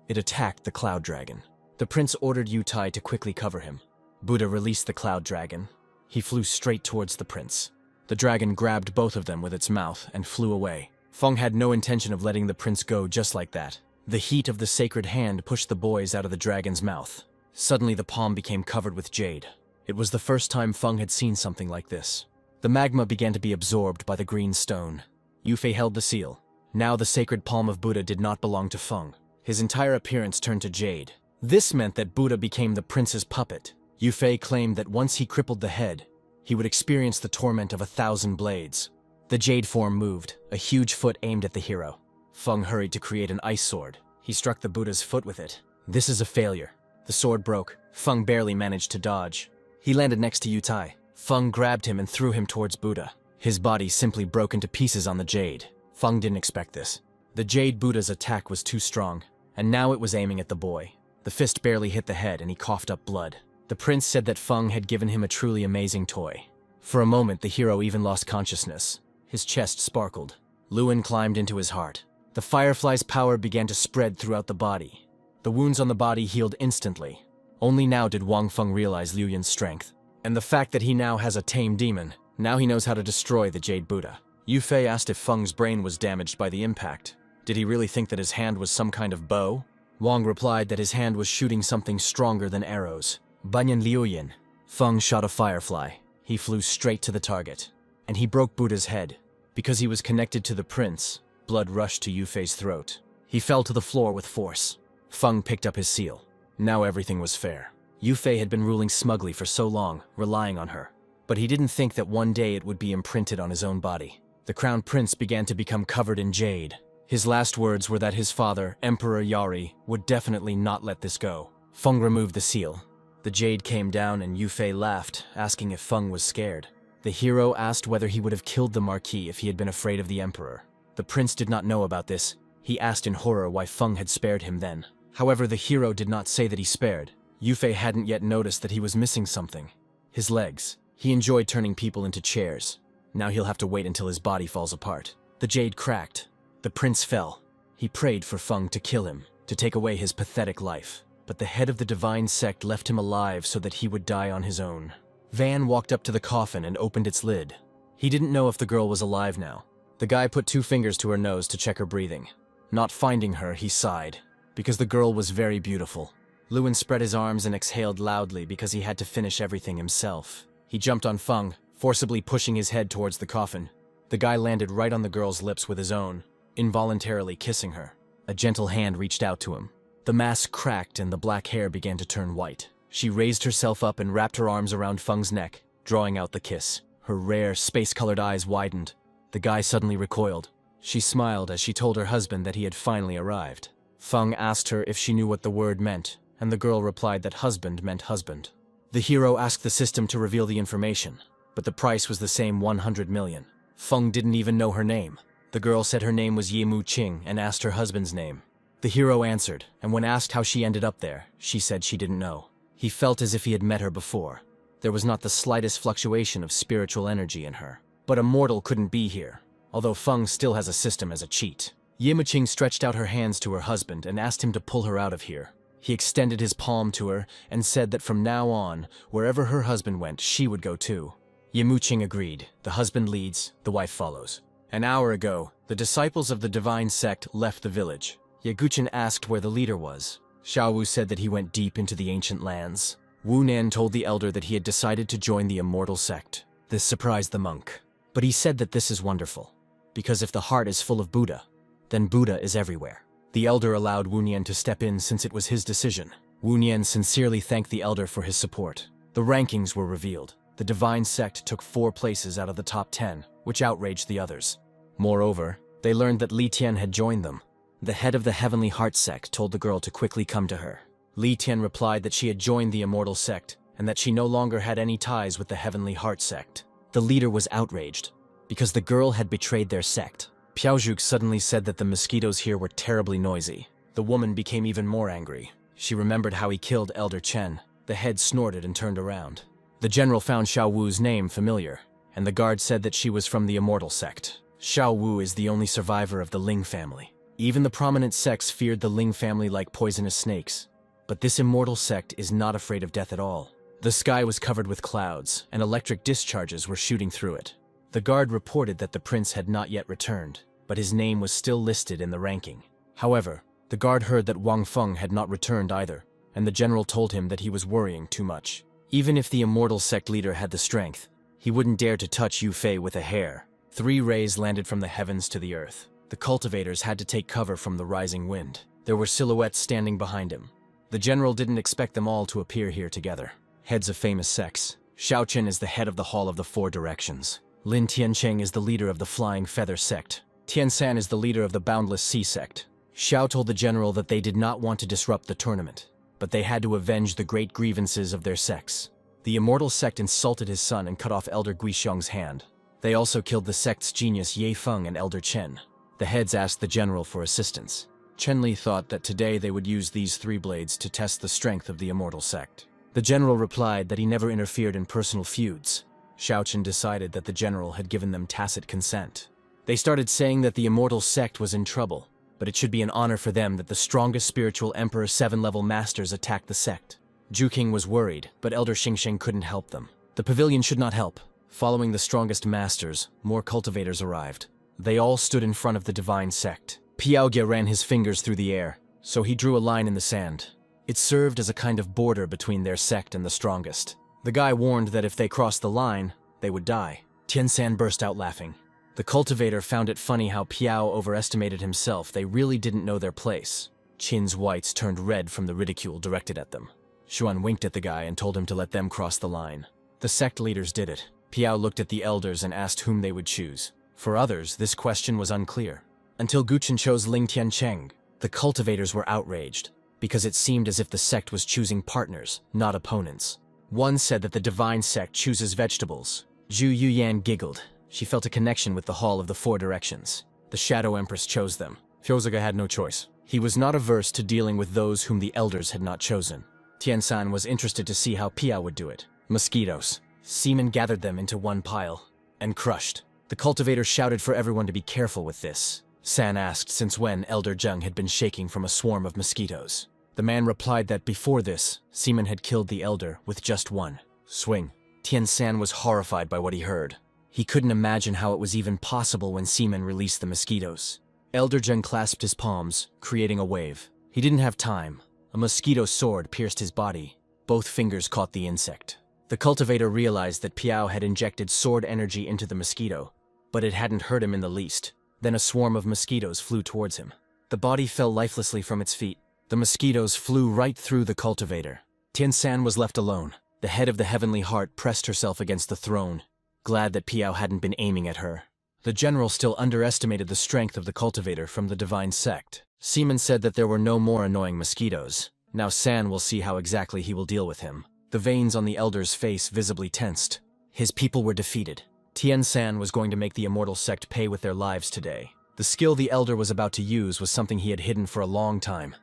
It attacked the cloud dragon. The prince ordered Yutai to quickly cover him. Buddha released the cloud dragon. He flew straight towards the prince. The dragon grabbed both of them with its mouth and flew away. Feng had no intention of letting the prince go just like that. The heat of the sacred hand pushed the boys out of the dragon's mouth. Suddenly the palm became covered with jade. It was the first time Feng had seen something like this. The magma began to be absorbed by the green stone. Yufei held the seal. Now the sacred palm of Buddha did not belong to Feng. His entire appearance turned to jade. This meant that Buddha became the prince's puppet. Yufei claimed that once he crippled the head, he would experience the torment of 1,000 blades. The jade form moved, a huge foot aimed at the hero. Feng hurried to create an ice sword. He struck the Buddha's foot with it. This is a failure. The sword broke. Feng barely managed to dodge. He landed next to Yutai. Feng grabbed him and threw him towards Buddha. His body simply broke into pieces on the jade. Feng didn't expect this. The jade Buddha's attack was too strong, and now it was aiming at the boy. The fist barely hit the head and he coughed up blood. The prince said that Feng had given him a truly amazing toy. For a moment, the hero even lost consciousness. His chest sparkled. Lewin climbed into his heart. The firefly's power began to spread throughout the body. The wounds on the body healed instantly. Only now did Wang Feng realize Liu Yin's strength. And the fact that he now has a tame demon. Now he knows how to destroy the Jade Buddha. Yufei asked if Feng's brain was damaged by the impact. Did he really think that his hand was some kind of bow? Wang replied that his hand was shooting something stronger than arrows. Banyan Liu Yin. Feng shot a firefly. He flew straight to the target. And he broke Buddha's head. Because he was connected to the prince, blood rushed to Yufei's throat. He fell to the floor with force. Feng picked up his seal. Now everything was fair. Yufei had been ruling smugly for so long, relying on her. But he didn't think that one day it would be imprinted on his own body. The crown prince began to become covered in jade. His last words were that his father, Emperor Yari, would definitely not let this go. Feng removed the seal. The jade came down and Yufei laughed, asking if Feng was scared. The hero asked whether he would have killed the Marquis if he had been afraid of the Emperor. The prince did not know about this. He asked in horror why Feng had spared him then. However, the hero did not say that he spared. Yufei hadn't yet noticed that he was missing something. His legs. He enjoyed turning people into chairs. Now he'll have to wait until his body falls apart. The jade cracked. The prince fell. He prayed for Feng to kill him, to take away his pathetic life. But the head of the divine sect left him alive so that he would die on his own. Van walked up to the coffin and opened its lid. He didn't know if the girl was alive now. The guy put 2 fingers to her nose to check her breathing. Not finding her, he sighed, because the girl was very beautiful. Lewin spread his arms and exhaled loudly because he had to finish everything himself. He jumped on Feng, forcibly pushing his head towards the coffin. The guy landed right on the girl's lips with his own, involuntarily kissing her. A gentle hand reached out to him. The mask cracked and the black hair began to turn white. She raised herself up and wrapped her arms around Feng's neck, drawing out the kiss. Her rare, space-colored eyes widened. The guy suddenly recoiled. She smiled as she told her husband that he had finally arrived. Feng asked her if she knew what the word meant, and the girl replied that husband meant husband. The hero asked the system to reveal the information, but the price was the same 100 million. Feng didn't even know her name. The girl said her name was Yimu Qing and asked her husband's name. The hero answered, and when asked how she ended up there, she said she didn't know. He felt as if he had met her before. There was not the slightest fluctuation of spiritual energy in her. But a mortal couldn't be here, although Feng still has a system as a cheat. Yimuqing stretched out her hands to her husband and asked him to pull her out of here. He extended his palm to her and said that from now on, wherever her husband went, she would go too. Yimuqing agreed. The husband leads, the wife follows. An hour ago, the disciples of the divine sect left the village. Yaguchen asked where the leader was. Xiaowu said that he went deep into the ancient lands. Wu Nan told the elder that he had decided to join the immortal sect. This surprised the monk. But he said that this is wonderful, because if the heart is full of Buddha, then Buddha is everywhere. The elder allowed Wu Nian to step in since it was his decision. Wu Nian sincerely thanked the elder for his support. The rankings were revealed. The divine sect took 4 places out of the top 10, which outraged the others. Moreover, They learned that Li Tian had joined them. The head of the Heavenly Heart sect told the girl to quickly come to her. Li Tian replied that she had joined the Immortal sect and that she no longer had any ties with the Heavenly Heart sect. The leader was outraged because the girl had betrayed their sect. Piaozhuk suddenly said that the mosquitoes here were terribly noisy. The woman became even more angry. She remembered how he killed Elder Chen. The head snorted and turned around. The general found Xiao Wu's name familiar, and the guard said that she was from the Immortal sect. Xiao Wu is the only survivor of the Ling family. Even the prominent sects feared the Ling family like poisonous snakes. But this Immortal sect is not afraid of death at all. The sky was covered with clouds, and electric discharges were shooting through it. The guard reported that the prince had not yet returned, but his name was still listed in the ranking. However, the guard heard that Wang Feng had not returned either, and the general told him that he was worrying too much. Even if the Immortal sect leader had the strength, he wouldn't dare to touch Yu Fei with a hair. 3 rays landed from the heavens to the earth. The cultivators had to take cover from the rising wind. There were silhouettes standing behind him. The general didn't expect them all to appear here together. Heads of famous sects. Xiao Chen is the head of the Hall of the Four Directions. Lin Tiancheng is the leader of the Flying Feather sect. Tian San is the leader of the Boundless Sea sect. Xiao told the general that they did not want to disrupt the tournament, but they had to avenge the great grievances of their sects. The Immortal sect insulted his son and cut off Elder Guixiong's hand. They also killed the sect's genius Ye Feng and Elder Chen. The heads asked the general for assistance. Chen Li thought that today they would use these 3 blades to test the strength of the Immortal sect. The general replied that he never interfered in personal feuds. Xiao Chen decided that the general had given them tacit consent. They started saying that the Immortal sect was in trouble, but it should be an honor for them that the strongest spiritual emperor 7-level masters attacked the sect. Zhu King was worried, but Elder Xingsheng couldn't help them. The pavilion should not help. Following the strongest masters, more cultivators arrived. They all stood in front of the divine sect. Piaoge ran his fingers through the air, so he drew a line in the sand. It served as a kind of border between their sect and the strongest. The guy warned that if they crossed the line, they would die. Tian San burst out laughing. The cultivator found it funny how Piao overestimated himself. They really didn't know their place. Qin's whites turned red from the ridicule directed at them. Xuan winked at the guy and told him to let them cross the line. The sect leaders did it. Piao looked at the elders and asked whom they would choose. For others, this question was unclear. Until Guchen chose Ling Tiancheng, the cultivators were outraged, because it seemed as if the sect was choosing partners, not opponents. One said that the divine sect chooses vegetables. Zhu Yuyan giggled. She felt a connection with the Hall of the Four Directions. The Shadow Empress chose them. Fyozaga had no choice. He was not averse to dealing with those whom the elders had not chosen. Tian San was interested to see how Pia would do it. Mosquitoes. Seamen gathered them into one pile and crushed. The cultivator shouted for everyone to be careful with this. San asked since when Elder Zheng had been shaking from a swarm of mosquitoes. The man replied that before this, seamen had killed the elder with just one swing. Tian San was horrified by what he heard. He couldn't imagine how it was even possible when seamen released the mosquitoes. Elder Zheng clasped his palms, creating a wave. He didn't have time. A mosquito sword pierced his body. Both fingers caught the insect. The cultivator realized that Piao had injected sword energy into the mosquito, but it hadn't hurt him in the least. Then a swarm of mosquitoes flew towards him. The body fell lifelessly from its feet. The mosquitoes flew right through the cultivator. Tian San was left alone. The head of the Heavenly Heart pressed herself against the throne, glad that Piao hadn't been aiming at her. The general still underestimated the strength of the cultivator from the divine sect. Seaman said that there were no more annoying mosquitoes. Now San will see how exactly he will deal with him. The veins on the elder's face visibly tensed. His people were defeated. Tian San was going to make the Immortal sect pay with their lives today. The skill the elder was about to use was something he had hidden for a long time.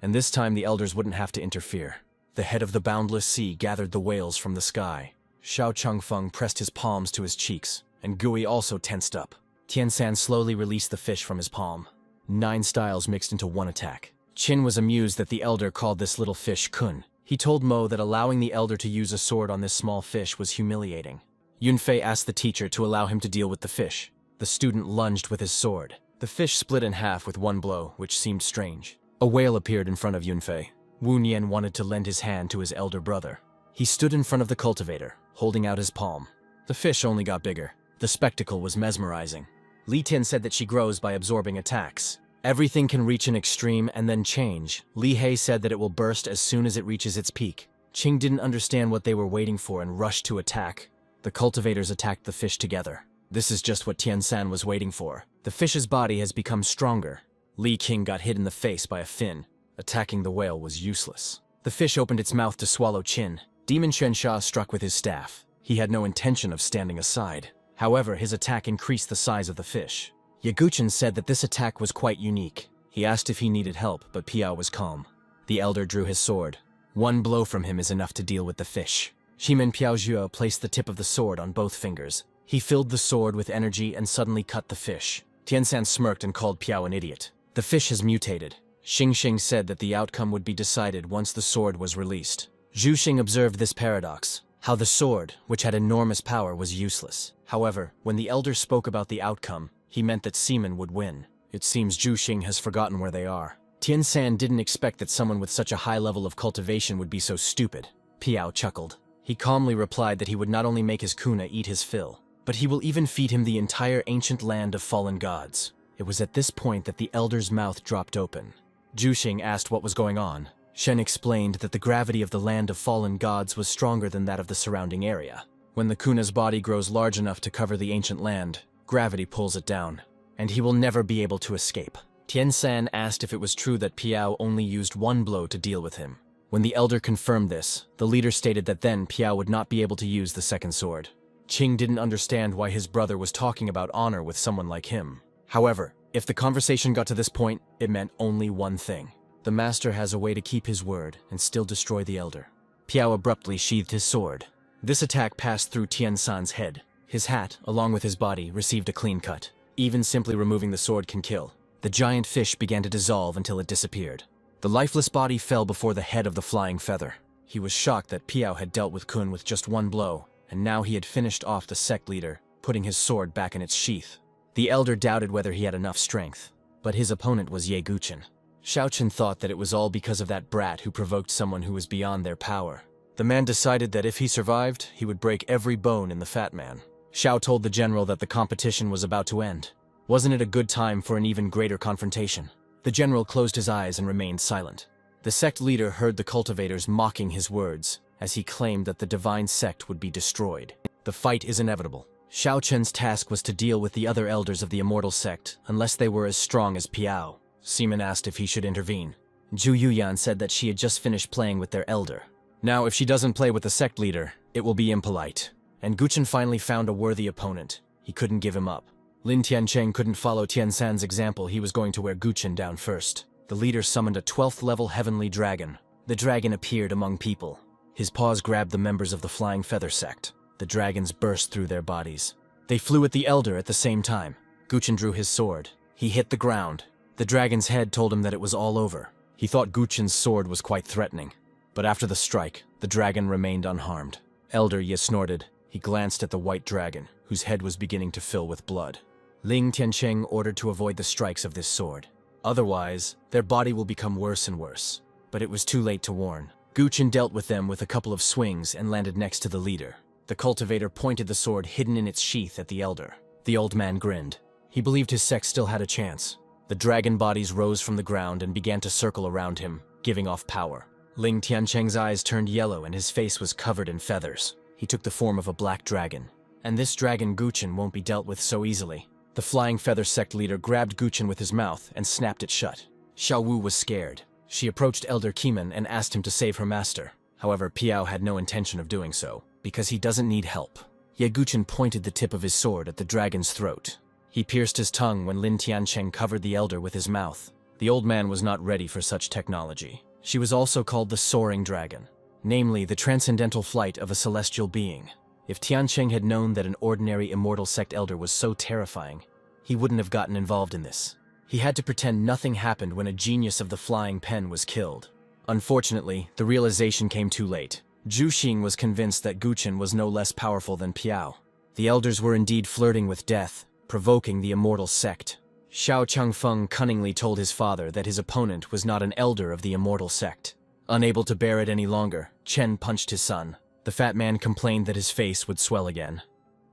And this time the elders wouldn't have to interfere. The head of the boundless sea gathered the whales from the sky. Xiao Changfeng pressed his palms to his cheeks, and Gui also tensed up. Tian San slowly released the fish from his palm. 9 styles mixed into one attack. Qin was amused that the elder called this little fish Kun. He told Mo that allowing the elder to use a sword on this small fish was humiliating. Yunfei asked the teacher to allow him to deal with the fish. The student lunged with his sword. The fish split in half with one blow, which seemed strange. A whale appeared in front of Yunfei. Wu Nian wanted to lend his hand to his elder brother. He stood in front of the cultivator, holding out his palm. The fish only got bigger. The spectacle was mesmerizing. Li Tian said that she grows by absorbing attacks. Everything can reach an extreme and then change. Li He said that it will burst as soon as it reaches its peak. Qing didn't understand what they were waiting for and rushed to attack. The cultivators attacked the fish together. This is just what Tian San was waiting for. The fish's body has become stronger. Li King got hit in the face by a fin. Attacking the whale was useless. The fish opened its mouth to swallow Qin. Demon Shensha struck with his staff. He had no intention of standing aside. However, his attack increased the size of the fish. Yaguchen said that this attack was quite unique. He asked if he needed help, but Piao was calm. The elder drew his sword. One blow from him is enough to deal with the fish. Shimen Piaozhuo placed the tip of the sword on both fingers. He filled the sword with energy and suddenly cut the fish. Tiansan smirked and called Piao an idiot. The fish has mutated. Xingxing said that the outcome would be decided once the sword was released. Zhu Xing observed this paradox, how the sword, which had enormous power, was useless. However, when the elder spoke about the outcome, he meant that Seaman would win. It seems Zhu Xing has forgotten where they are. Tiansan didn't expect that someone with such a high level of cultivation would be so stupid. Piao chuckled. He calmly replied that he would not only make his kuna eat his fill, but he will even feed him the entire ancient land of fallen gods. It was at this point that the elder's mouth dropped open. Zhu Xing asked what was going on. Shen explained that the gravity of the land of fallen gods was stronger than that of the surrounding area. When the kuna's body grows large enough to cover the ancient land, gravity pulls it down, and he will never be able to escape. Tiansan asked if it was true that Piao only used one blow to deal with him. When the elder confirmed this, the leader stated that then Piao would not be able to use the second sword. Qing didn't understand why his brother was talking about honor with someone like him. However, if the conversation got to this point, it meant only one thing. The master has a way to keep his word and still destroy the elder. Piao abruptly sheathed his sword. This attack passed through Tiansan's head. His hat, along with his body, received a clean cut. Even simply removing the sword can kill. The giant fish began to dissolve until it disappeared. The lifeless body fell before the head of the flying feather. He was shocked that Piao had dealt with Kun with just one blow, and now he had finished off the sect leader, putting his sword back in its sheath. The elder doubted whether he had enough strength, but his opponent was Ye Guchen. Xiaochen thought that it was all because of that brat who provoked someone who was beyond their power. The man decided that if he survived, he would break every bone in the fat man. Xiao told the general that the competition was about to end. Wasn't it a good time for an even greater confrontation? The general closed his eyes and remained silent. The sect leader heard the cultivators mocking his words, as he claimed that the divine sect would be destroyed. The fight is inevitable. Xiaochen's task was to deal with the other elders of the immortal sect, unless they were as strong as Piao. Seaman asked if he should intervene. Zhu Yuyan said that she had just finished playing with their elder. Now, if she doesn't play with the sect leader, it will be impolite. And Guchen finally found a worthy opponent. He couldn't give him up. Lin Tiancheng couldn't follow Tiansan's example. He was going to wear Guchen down first. The leader summoned a 12th level heavenly dragon. The dragon appeared among people. His paws grabbed the members of the Flying Feather sect. The dragons burst through their bodies. They flew at the elder at the same time. Guchen drew his sword. He hit the ground. The dragon's head told him that it was all over. He thought Guchen's sword was quite threatening. But after the strike, the dragon remained unharmed. Elder Ye snorted. He glanced at the white dragon, whose head was beginning to fill with blood. Ling Tiancheng ordered to avoid the strikes of this sword. Otherwise, their body will become worse and worse. But it was too late to warn. Guchen dealt with them with a couple of swings and landed next to the leader. The cultivator pointed the sword hidden in its sheath at the elder. The old man grinned. He believed his sect still had a chance. The dragon bodies rose from the ground and began to circle around him, giving off power. Ling Tiancheng's eyes turned yellow and his face was covered in feathers. He took the form of a black dragon. And this dragon Guchen won't be dealt with so easily. The Flying Feather sect leader grabbed Guchen with his mouth and snapped it shut. Xiao Wu was scared. She approached Elder Kimen and asked him to save her master. However, Piao had no intention of doing so, because he doesn't need help. Ye Guchen pointed the tip of his sword at the dragon's throat. He pierced his tongue when Lin Tiancheng covered the elder with his mouth. The old man was not ready for such technology. She was also called the Soaring Dragon, namely the transcendental flight of a celestial being. If Tiancheng had known that an ordinary immortal sect elder was so terrifying, he wouldn't have gotten involved in this. He had to pretend nothing happened when a genius of the flying pen was killed. Unfortunately, the realization came too late. Zhu Xing was convinced that Guchen was no less powerful than Piao. The elders were indeed flirting with death, provoking the immortal sect. Xiao Changfeng cunningly told his father that his opponent was not an elder of the immortal sect. Unable to bear it any longer, Chen punched his son. The fat man complained that his face would swell again.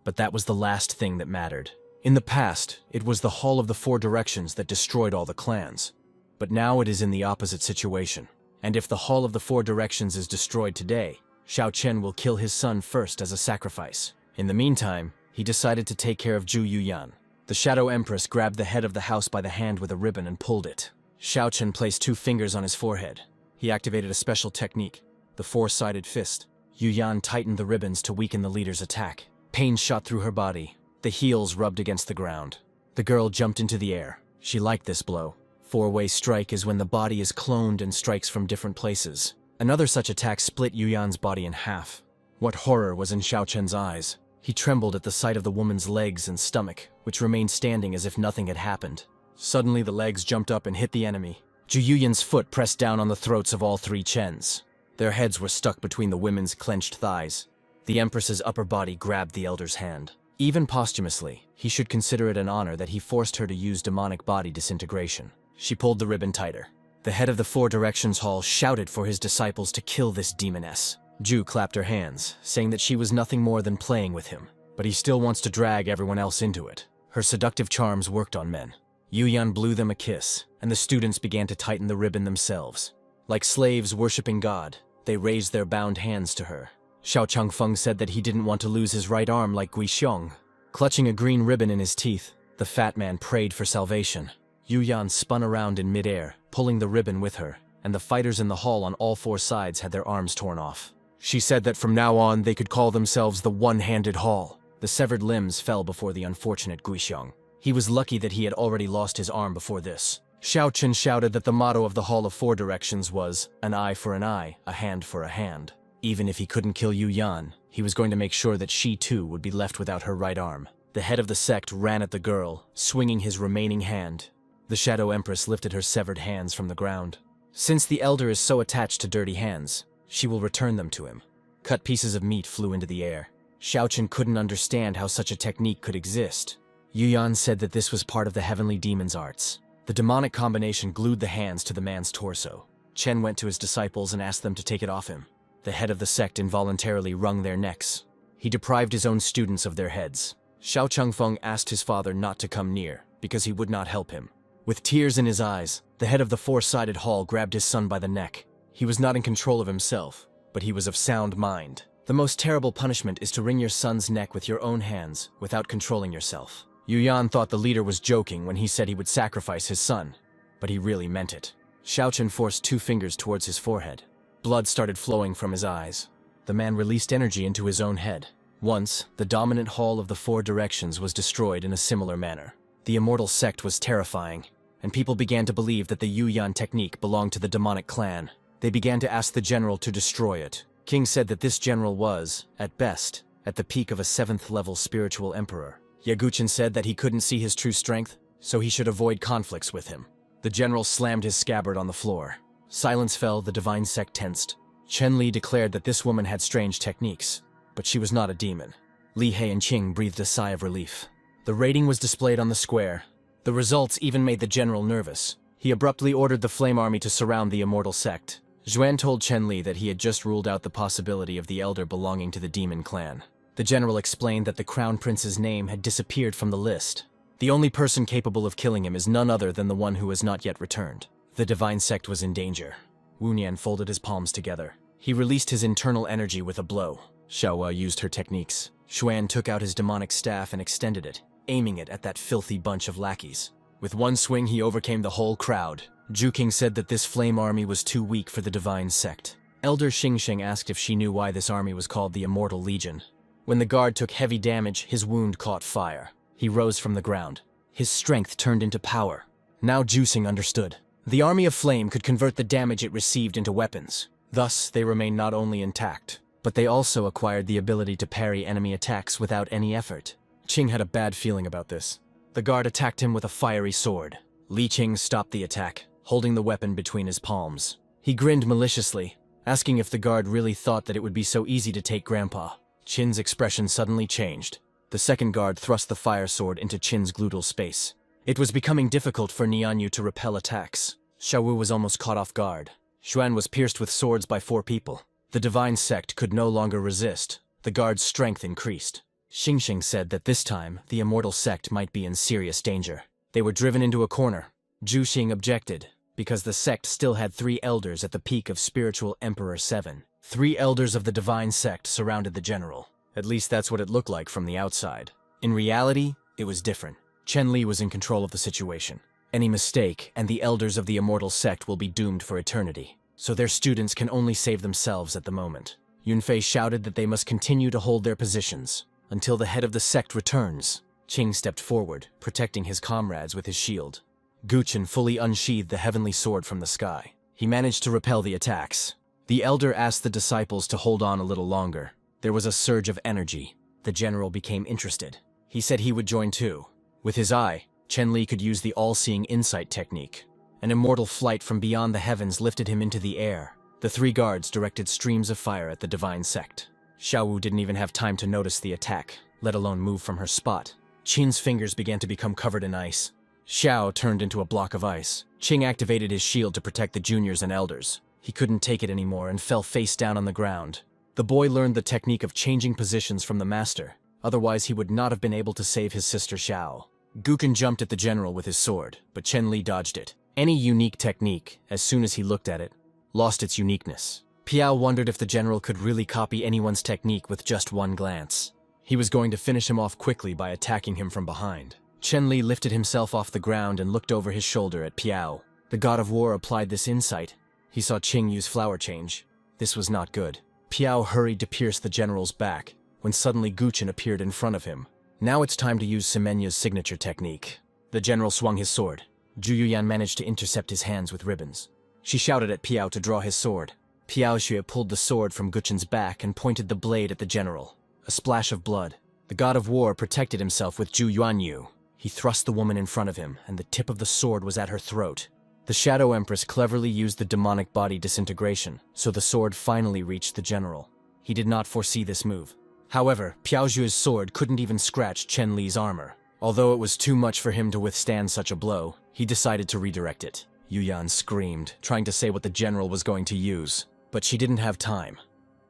But that was the last thing that mattered. In the past, it was the Hall of the Four Directions that destroyed all the clans. But now it is in the opposite situation. And if the Hall of the Four Directions is destroyed today, Xiao Chen will kill his son first as a sacrifice. In the meantime, he decided to take care of Zhu Yuyan. The Shadow Empress grabbed the head of the house by the hand with a ribbon and pulled it. Xiao Chen placed 2 fingers on his forehead. He activated a special technique, the 4-sided fist. Yu Yan tightened the ribbons to weaken the leader's attack. Pain shot through her body. The heels rubbed against the ground. The girl jumped into the air. She liked this blow. 4-way strike is when the body is cloned and strikes from different places. Another such attack split Yu Yan's body in half. What horror was in Xiao Chen's eyes. He trembled at the sight of the woman's legs and stomach, which remained standing as if nothing had happened. Suddenly the legs jumped up and hit the enemy. Zhu Yuyan's foot pressed down on the throats of all 3 Chens. Their heads were stuck between the women's clenched thighs. The Empress's upper body grabbed the elder's hand. Even posthumously, he should consider it an honor that he forced her to use demonic body disintegration. She pulled the ribbon tighter. The head of the 4 Directions Hall shouted for his disciples to kill this demoness. Zhu clapped her hands, saying that she was nothing more than playing with him, but he still wants to drag everyone else into it. Her seductive charms worked on men. Yu Yan blew them a kiss, and the students began to tighten the ribbon themselves. Like slaves worshipping God, they raised their bound hands to her. Xiao Changfeng said that he didn't want to lose his right arm like Gui Xiong. Clutching a green ribbon in his teeth, the fat man prayed for salvation. Yu Yan spun around in midair, pulling the ribbon with her, and the fighters in the hall on all 4 sides had their arms torn off. She said that from now on they could call themselves the One-Handed Hall. The severed limbs fell before the unfortunate Guixiong. He was lucky that he had already lost his arm before this. Xiao Chen shouted that the motto of the Hall of 4 Directions was, an eye for an eye, a hand for a hand. Even if he couldn't kill Yu Yan, he was going to make sure that she too would be left without her right arm. The head of the sect ran at the girl, swinging his remaining hand. The Shadow Empress lifted her severed hands from the ground. Since the elder is so attached to dirty hands, she will return them to him. Cut pieces of meat flew into the air. Xiao Chen couldn't understand how such a technique could exist. Yu Yan said that this was part of the heavenly demon's arts. The demonic combination glued the hands to the man's torso. Chen went to his disciples and asked them to take it off him. The head of the sect involuntarily wrung their necks. He deprived his own students of their heads. Xiao Changfeng asked his father not to come near, because he would not help him. With tears in his eyes, the head of the 4-sided hall grabbed his son by the neck. He was not in control of himself, but he was of sound mind. The most terrible punishment is to wring your son's neck with your own hands, without controlling yourself. Yu Yan thought the leader was joking when he said he would sacrifice his son, but he really meant it. Xiao Chen forced 2 fingers towards his forehead. Blood started flowing from his eyes. The man released energy into his own head. Once, the dominant hall of the 4 Directions was destroyed in a similar manner. The immortal sect was terrifying, and people began to believe that the Yu Yan technique belonged to the demonic clan. They began to ask the general to destroy it. King said that this general was, at best, at the peak of a 7th-level spiritual emperor. Yaguchen said that he couldn't see his true strength, so he should avoid conflicts with him. The general slammed his scabbard on the floor. Silence fell, the divine sect tensed. Chen Li declared that this woman had strange techniques, but she was not a demon. Li He and Qing breathed a sigh of relief. The rating was displayed on the square. The results even made the general nervous. He abruptly ordered the flame army to surround the immortal sect. Zhuan told Chen Li that he had just ruled out the possibility of the elder belonging to the demon clan. The general explained that the crown prince's name had disappeared from the list. The only person capable of killing him is none other than the one who has not yet returned. The divine sect was in danger. Wu Nian folded his palms together. He released his internal energy with a blow. Xiaohua used her techniques. Xuan took out his demonic staff and extended it, aiming it at that filthy bunch of lackeys. With one swing he overcame the whole crowd. Juking said that this flame army was too weak for the divine sect. Elder Xingsheng asked if she knew why this army was called the Immortal Legion. When the guard took heavy damage, his wound caught fire. He rose from the ground. His strength turned into power. Now Jusing understood. The army of flame could convert the damage it received into weapons. Thus, they remained not only intact, but they also acquired the ability to parry enemy attacks without any effort. Qing had a bad feeling about this. The guard attacked him with a fiery sword. Li Qing stopped the attack, holding the weapon between his palms. He grinned maliciously, asking if the guard really thought that it would be so easy to take Grandpa. Qin's expression suddenly changed. The second guard thrust the fire sword into Qin's gluteal space. It was becoming difficult for Nianyu to repel attacks. Xiaowu was almost caught off guard. Xuan was pierced with swords by 4 people. The divine sect could no longer resist. The guard's strength increased. Xingxing said that this time, the immortal sect might be in serious danger. They were driven into a corner. Zhu Xing objected, because the sect still had 3 elders at the peak of Spiritual Emperor 7. 3 elders of the divine sect surrounded the general. At least that's what it looked like from the outside. In reality, it was different. Chen Li was in control of the situation. Any mistake, and the elders of the immortal sect will be doomed for eternity, so their students can only save themselves at the moment. Yunfei shouted that they must continue to hold their positions until the head of the sect returns. Qing stepped forward, protecting his comrades with his shield. Guchen fully unsheathed the heavenly sword from the sky. He managed to repel the attacks. The elder asked the disciples to hold on a little longer. There was a surge of energy. The general became interested. He said he would join too. With his eye, Chen Li could use the all-seeing insight technique. An immortal flight from beyond the heavens lifted him into the air. The three guards directed streams of fire at the divine sect. Xiaowu didn't even have time to notice the attack, let alone move from her spot. Qin's fingers began to become covered in ice. Xiao turned into a block of ice. Qing activated his shield to protect the juniors and elders. He couldn't take it anymore and fell face down on the ground. The boy learned the technique of changing positions from the master. Otherwise, he would not have been able to save his sister Xiao. Guchen jumped at the general with his sword, but Chen Li dodged it. Any unique technique, as soon as he looked at it, lost its uniqueness. Piao wondered if the general could really copy anyone's technique with just one glance. He was going to finish him off quickly by attacking him from behind. Chen Li lifted himself off the ground and looked over his shoulder at Piao. The god of war applied this insight. He saw Qing use flower change. This was not good. Piao hurried to pierce the general's back, when suddenly Guchen appeared in front of him. Now it's time to use Semenya's signature technique. The general swung his sword. Zhu Yuyan managed to intercept his hands with ribbons. She shouted at Piao to draw his sword. Piao Xue pulled the sword from Guchen's back and pointed the blade at the general. A splash of blood. The god of war protected himself with Zhu Yuanyu. He thrust the woman in front of him, and the tip of the sword was at her throat. The Shadow Empress cleverly used the demonic body disintegration, so the sword finally reached the general. He did not foresee this move. However, Piao Xue's sword couldn't even scratch Chen Li's armor. Although it was too much for him to withstand such a blow, he decided to redirect it. Yuyan screamed, trying to say what the general was going to use, but she didn't have time.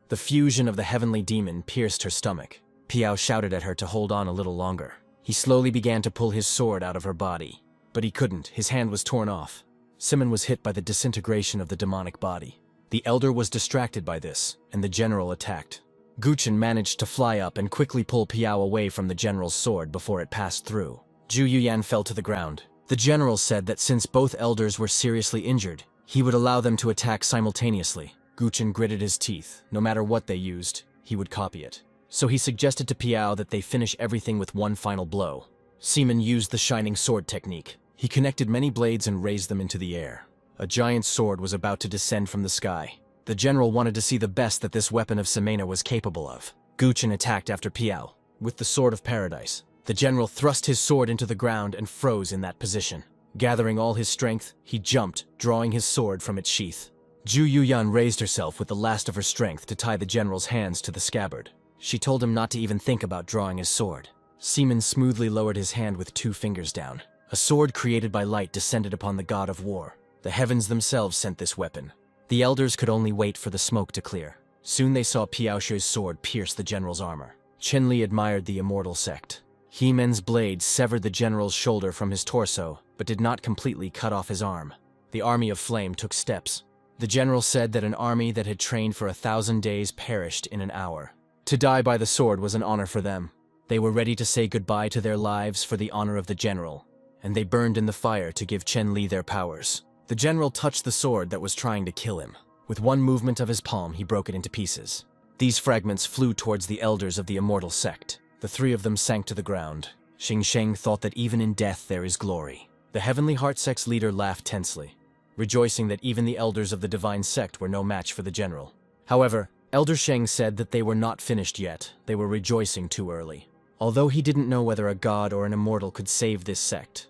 The fusion of the heavenly demon pierced her stomach. Piao shouted at her to hold on a little longer. He slowly began to pull his sword out of her body, but he couldn't. His hand was torn off. Simon was hit by the disintegration of the demonic body. The elder was distracted by this, and the general attacked. Guchen managed to fly up and quickly pull Piao away from the general's sword before it passed through. Zhu Yuyan fell to the ground. The general said that since both elders were seriously injured, he would allow them to attack simultaneously. Guchen gritted his teeth. No matter what they used, he would copy it. So he suggested to Piao that they finish everything with one final blow. Simon used the shining sword technique. He connected many blades and raised them into the air. A giant sword was about to descend from the sky. The general wanted to see the best that this weapon of Semena was capable of. Guchen attacked after Piao. With the sword of paradise, the general thrust his sword into the ground and froze in that position. Gathering all his strength, he jumped, drawing his sword from its sheath. Zhu Yuyan raised herself with the last of her strength to tie the general's hands to the scabbard. She told him not to even think about drawing his sword. Simon smoothly lowered his hand with 2 fingers down. A sword created by light descended upon the god of war. The heavens themselves sent this weapon. The elders could only wait for the smoke to clear. Soon they saw Piao Xue's sword pierce the general's armor. Chen Li admired the immortal sect. He-Men's blade severed the general's shoulder from his torso, but did not completely cut off his arm. The army of flame took steps. The general said that an army that had trained for 1,000 days perished in an hour. To die by the sword was an honor for them. They were ready to say goodbye to their lives for the honor of the general, and they burned in the fire to give Chen Li their powers. The general touched the sword that was trying to kill him. With one movement of his palm, he broke it into pieces. These fragments flew towards the elders of the immortal sect. The 3 of them sank to the ground. Xing Sheng thought that even in death there is glory. The Heavenly Heart sect's leader laughed tensely, rejoicing that even the elders of the divine sect were no match for the general. However, Elder Sheng said that they were not finished yet. They were rejoicing too early. Although he didn't know whether a god or an immortal could save this sect,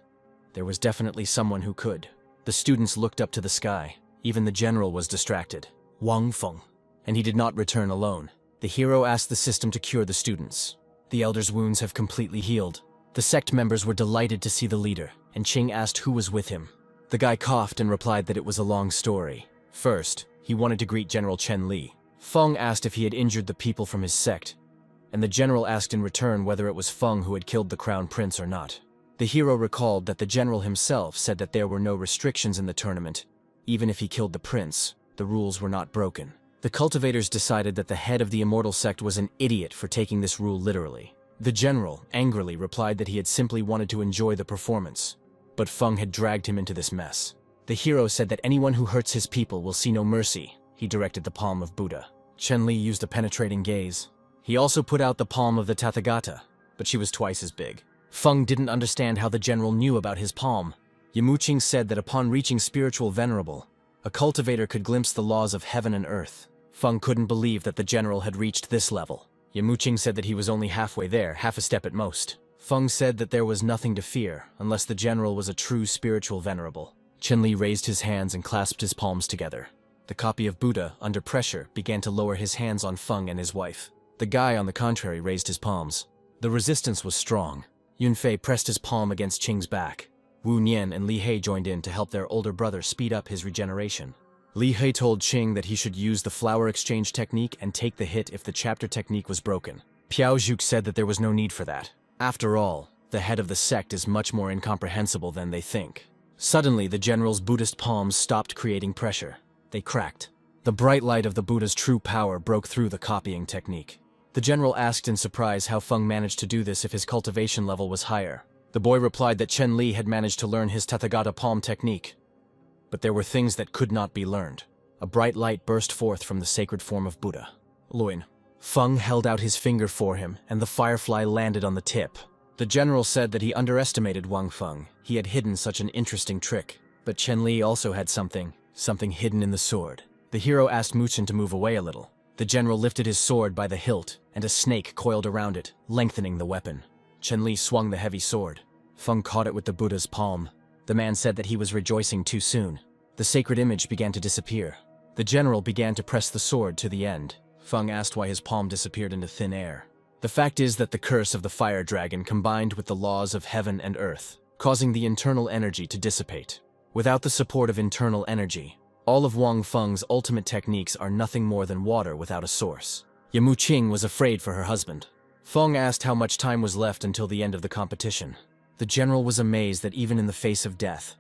there was definitely someone who could. The students looked up to the sky. Even the general was distracted. Wang Feng. And he did not return alone. The hero asked the system to cure the students. The elder's wounds have completely healed. The sect members were delighted to see the leader, and Qing asked who was with him. The guy coughed and replied that it was a long story. First, he wanted to greet General Chen Li. Feng asked if he had injured the people from his sect, and the general asked in return whether it was Feng who had killed the crown prince or not. The hero recalled that the general himself said that there were no restrictions in the tournament. Even if he killed the prince, the rules were not broken. The cultivators decided that the head of the immortal sect was an idiot for taking this rule literally. The general angrily replied that he had simply wanted to enjoy the performance, but Feng had dragged him into this mess. The hero said that anyone who hurts his people will see no mercy. He directed the palm of Buddha. Chen Li used a penetrating gaze. He also put out the palm of the Tathagata, but she was twice as big. Feng didn't understand how the general knew about his palm. Yamuqing said that upon reaching spiritual venerable, a cultivator could glimpse the laws of heaven and earth. Feng couldn't believe that the general had reached this level. Yamuqing said that he was only halfway there, half a step at most. Feng said that there was nothing to fear, unless the general was a true spiritual venerable. Chen Li raised his hands and clasped his palms together. The copy of Buddha, under pressure, began to lower his hands on Feng and his wife. The guy, on the contrary, raised his palms. The resistance was strong. Yunfei pressed his palm against Qing's back. Wu Nian and Li He joined in to help their older brother speed up his regeneration. Li He told Qing that he should use the flower exchange technique and take the hit if the chapter technique was broken. Piao Zhuke said that there was no need for that. After all, the head of the sect is much more incomprehensible than they think. Suddenly, the general's Buddhist palms stopped creating pressure. They cracked. The bright light of the Buddha's true power broke through the copying technique. The general asked in surprise how Feng managed to do this if his cultivation level was higher. The boy replied that Chen Li had managed to learn his Tathagata palm technique. But there were things that could not be learned. A bright light burst forth from the sacred form of Buddha. Luin. Feng held out his finger for him, and the firefly landed on the tip. The general said that he underestimated Wang Feng. He had hidden such an interesting trick. But Chen Li also had something hidden in the sword. The hero asked Muchen to move away a little. The general lifted his sword by the hilt, and a snake coiled around it, lengthening the weapon. Chen Li swung the heavy sword. Feng caught it with the Buddha's palm. The man said that he was rejoicing too soon. The sacred image began to disappear. The general began to press the sword to the end. Feng asked why his palm disappeared into thin air. The fact is that the curse of the fire dragon combined with the laws of heaven and earth, causing the internal energy to dissipate. Without the support of internal energy, all of Wang Feng's ultimate techniques are nothing more than water without a source. Yamuqing was afraid for her husband. Feng asked how much time was left until the end of the competition. The general was amazed that even in the face of death,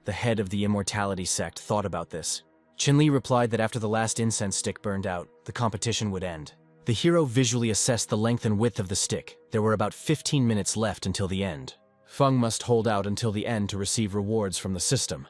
the head of the immortality sect thought about this. Chen Li replied that after the last incense stick burned out, the competition would end. The hero visually assessed the length and width of the stick. There were about 15 minutes left until the end. Feng must hold out until the end to receive rewards from the system.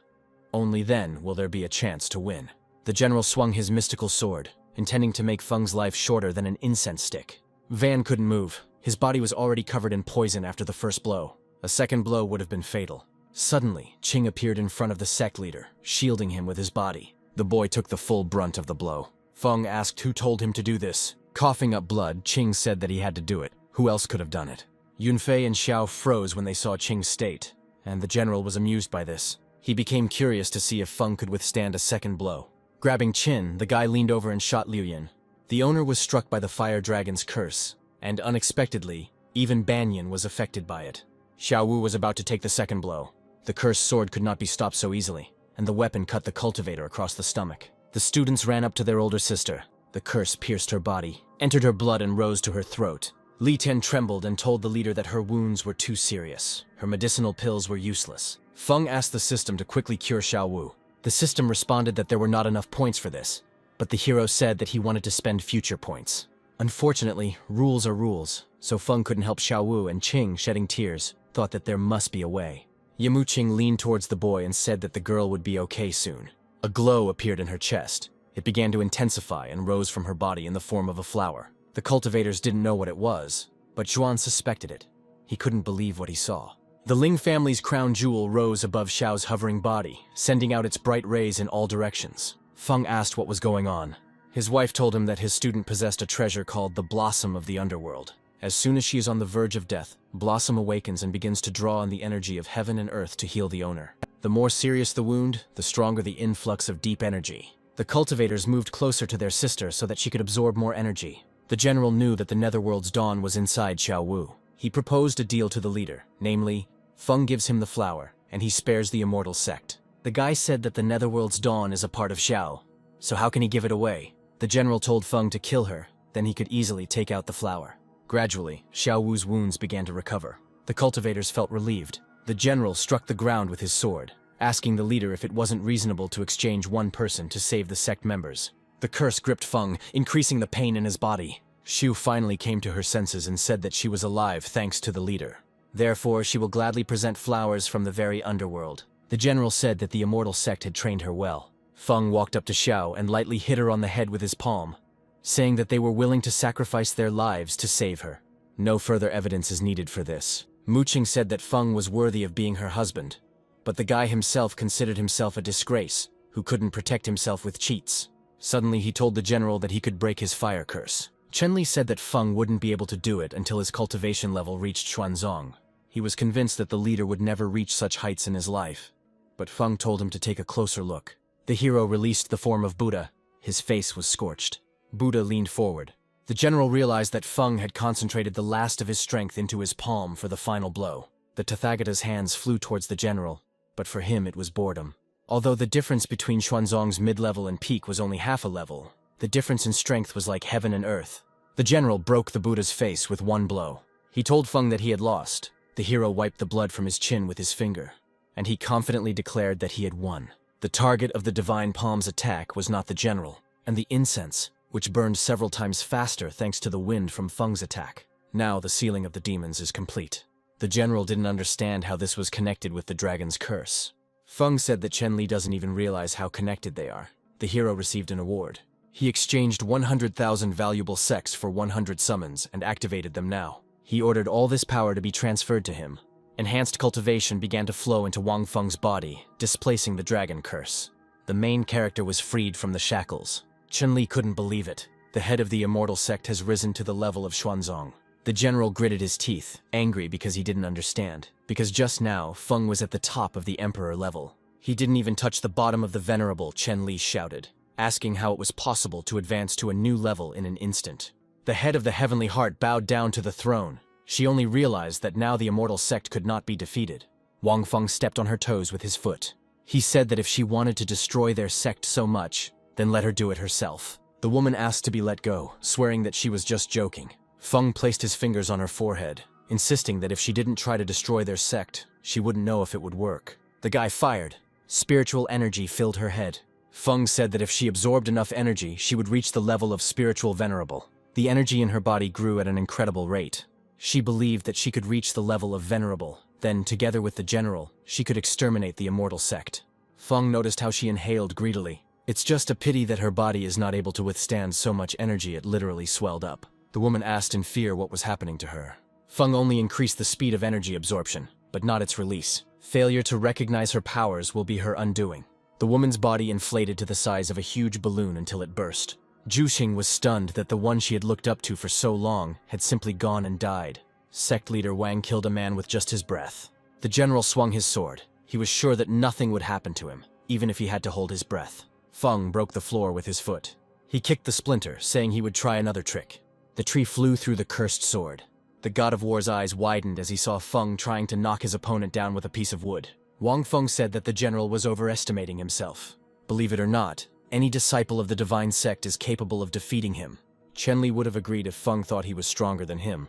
Only then will there be a chance to win. The general swung his mystical sword, intending to make Feng's life shorter than an incense stick. Van couldn't move. His body was already covered in poison after the first blow. A second blow would have been fatal. Suddenly, Qing appeared in front of the sect leader, shielding him with his body. The boy took the full brunt of the blow. Feng asked who told him to do this. Coughing up blood, Qing said that he had to do it. Who else could have done it? Yunfei and Xiao froze when they saw Qing's state, and the general was amused by this. He became curious to see if Feng could withstand a second blow. Grabbing Qin, the guy leaned over and shot Liu Yin. The owner was struck by the fire dragon's curse, and unexpectedly, even Banyan was affected by it. Xiao Wu was about to take the second blow. The cursed sword could not be stopped so easily, and the weapon cut the cultivator across the stomach. The students ran up to their older sister. The curse pierced her body, entered her blood and rose to her throat. Li Tian trembled and told the leader that her wounds were too serious. Her medicinal pills were useless. Feng asked the system to quickly cure Xiao Wu. The system responded that there were not enough points for this, but the hero said that he wanted to spend future points. Unfortunately, rules are rules, so Feng couldn't help Xiao Wu, and Qing, shedding tears, thought that there must be a way. Yamuqing leaned towards the boy and said that the girl would be okay soon. A glow appeared in her chest. It began to intensify and rose from her body in the form of a flower. The cultivators didn't know what it was, but Zhuan suspected it. He couldn't believe what he saw. The Ling family's crown jewel rose above Xiao's hovering body, sending out its bright rays in all directions. Feng asked what was going on. His wife told him that his student possessed a treasure called the Blossom of the Underworld. As soon as she is on the verge of death, Blossom awakens and begins to draw on the energy of heaven and earth to heal the owner. The more serious the wound, the stronger the influx of deep energy. The cultivators moved closer to their sister so that she could absorb more energy. The general knew that the Netherworld's dawn was inside Xiao Wu. He proposed a deal to the leader, namely, Feng gives him the flower, and he spares the immortal sect. The guy said that the Netherworld's dawn is a part of Xiao, so how can he give it away? The general told Feng to kill her, then he could easily take out the flower. Gradually, Xiao Wu's wounds began to recover. The cultivators felt relieved. The general struck the ground with his sword, asking the leader if it wasn't reasonable to exchange one person to save the sect members. The curse gripped Feng, increasing the pain in his body. Shu finally came to her senses and said that she was alive thanks to the leader. Therefore, she will gladly present flowers from the very underworld. The general said that the immortal sect had trained her well. Feng walked up to Xiao and lightly hit her on the head with his palm, saying that they were willing to sacrifice their lives to save her. No further evidence is needed for this. Muqing said that Feng was worthy of being her husband, but the guy himself considered himself a disgrace, who couldn't protect himself with cheats. Suddenly he told the general that he could break his fire curse. Chenli said that Feng wouldn't be able to do it until his cultivation level reached Xuanzong. He was convinced that the leader would never reach such heights in his life, but Feng told him to take a closer look. The hero released the form of Buddha. His face was scorched. Buddha leaned forward. The general realized that Feng had concentrated the last of his strength into his palm for the final blow. The Tathagata's hands flew towards the general, but for him it was boredom. Although the difference between Xuanzong's mid-level and peak was only half a level, the difference in strength was like heaven and earth. The general broke the Buddha's face with one blow. He told Feng that he had lost. The hero wiped the blood from his chin with his finger, and he confidently declared that he had won. The target of the divine palm's attack was not the general, and the incense, which burned several times faster thanks to the wind from Feng's attack. Now the sealing of the demons is complete. The general didn't understand how this was connected with the dragon's curse. Feng said that Chenli doesn't even realize how connected they are. The hero received an award. He exchanged 100,000 valuable sects for 100 summons and activated them now. He ordered all this power to be transferred to him. Enhanced cultivation began to flow into Wang Feng's body, displacing the dragon curse. The main character was freed from the shackles. Chenli couldn't believe it. The head of the immortal sect has risen to the level of Xuanzong. The general gritted his teeth, angry because he didn't understand. Because just now, Feng was at the top of the emperor level. He didn't even touch the bottom of the venerable, Chenli shouted, asking how it was possible to advance to a new level in an instant. The head of the heavenly heart bowed down to the throne. She only realized that now the immortal sect could not be defeated. Wang Feng stepped on her toes with his foot. He said that if she wanted to destroy their sect so much, then let her do it herself. The woman asked to be let go, swearing that she was just joking. Feng placed his fingers on her forehead, insisting that if she didn't try to destroy their sect, she wouldn't know if it would work. The guy fired. Spiritual energy filled her head. Feng said that if she absorbed enough energy, she would reach the level of spiritual venerable. The energy in her body grew at an incredible rate. She believed that she could reach the level of venerable. Then, together with the general, she could exterminate the immortal sect. Feng noticed how she inhaled greedily. It's just a pity that her body is not able to withstand so much energy it literally swelled up. The woman asked in fear what was happening to her. Feng only increased the speed of energy absorption, but not its release. Failure to recognize her powers will be her undoing. The woman's body inflated to the size of a huge balloon until it burst. Juxing was stunned that the one she had looked up to for so long had simply gone and died. Sect leader Wang killed a man with just his breath. The general swung his sword. He was sure that nothing would happen to him, even if he had to hold his breath. Feng broke the floor with his foot. He kicked the splinter, saying he would try another trick. The tree flew through the cursed sword. The god of war's eyes widened as he saw Feng trying to knock his opponent down with a piece of wood. Wang Feng said that the general was overestimating himself. Believe it or not, any disciple of the divine sect is capable of defeating him. Chenli would have agreed if Feng thought he was stronger than him.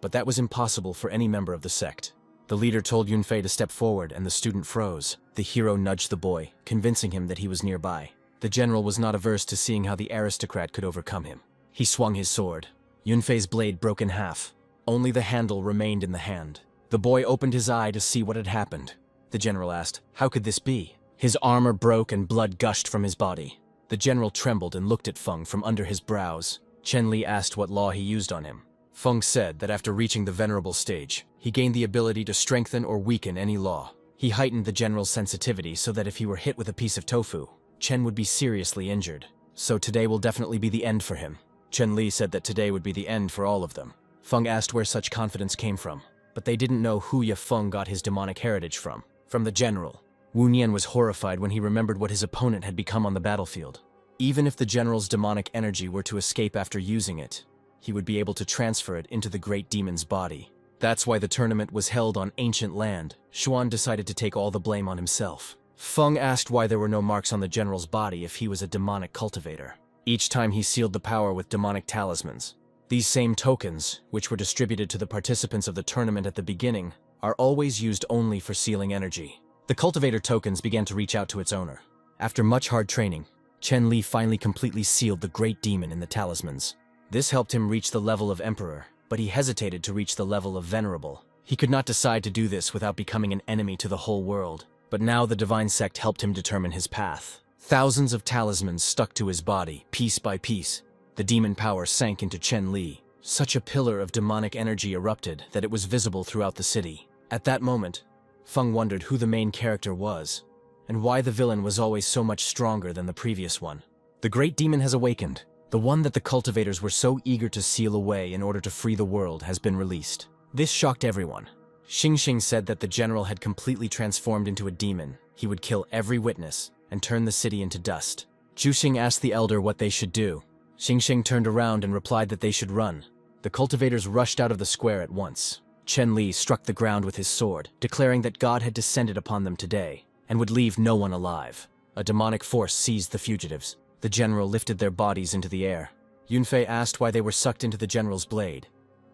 But that was impossible for any member of the sect. The leader told Yunfei to step forward and the student froze. The hero nudged the boy, convincing him that he was nearby. The general was not averse to seeing how the aristocrat could overcome him. He swung his sword. Yunfei's blade broke in half. Only the handle remained in the hand. The boy opened his eye to see what had happened. The general asked, "How could this be?" His armor broke and blood gushed from his body. The general trembled and looked at Feng from under his brows. Chenli asked what law he used on him. Feng said that after reaching the venerable stage, he gained the ability to strengthen or weaken any law. He heightened the general's sensitivity so that if he were hit with a piece of tofu, Chen would be seriously injured. So today will definitely be the end for him. Chenli said that today would be the end for all of them. Feng asked where such confidence came from, but they didn't know who Ye Feng got his demonic heritage from. From the general. Wu Nian was horrified when he remembered what his opponent had become on the battlefield. Even if the general's demonic energy were to escape after using it, he would be able to transfer it into the great demon's body. That's why the tournament was held on ancient land. Xuan decided to take all the blame on himself. Feng asked why there were no marks on the general's body if he was a demonic cultivator. Each time he sealed the power with demonic talismans. These same tokens, which were distributed to the participants of the tournament at the beginning, are always used only for sealing energy. The cultivator tokens began to reach out to its owner. After much hard training, Chenli finally completely sealed the great demon in the talismans. This helped him reach the level of Emperor, but he hesitated to reach the level of Venerable. He could not decide to do this without becoming an enemy to the whole world, but now the divine sect helped him determine his path. Thousands of talismans stuck to his body, piece by piece. The demon power sank into Chen Li. Such a pillar of demonic energy erupted that it was visible throughout the city. At that moment, Feng wondered who the main character was, and why the villain was always so much stronger than the previous one. The great demon has awakened. The one that the cultivators were so eager to seal away in order to free the world has been released. This shocked everyone. Xingxing said that the general had completely transformed into a demon. He would kill every witness and turn the city into dust. Juxing asked the elder what they should do. Xingxing turned around and replied that they should run. The cultivators rushed out of the square at once. Chen Li struck the ground with his sword, declaring that God had descended upon them today and would leave no one alive. A demonic force seized the fugitives. The general lifted their bodies into the air. Yunfei asked why they were sucked into the general's blade,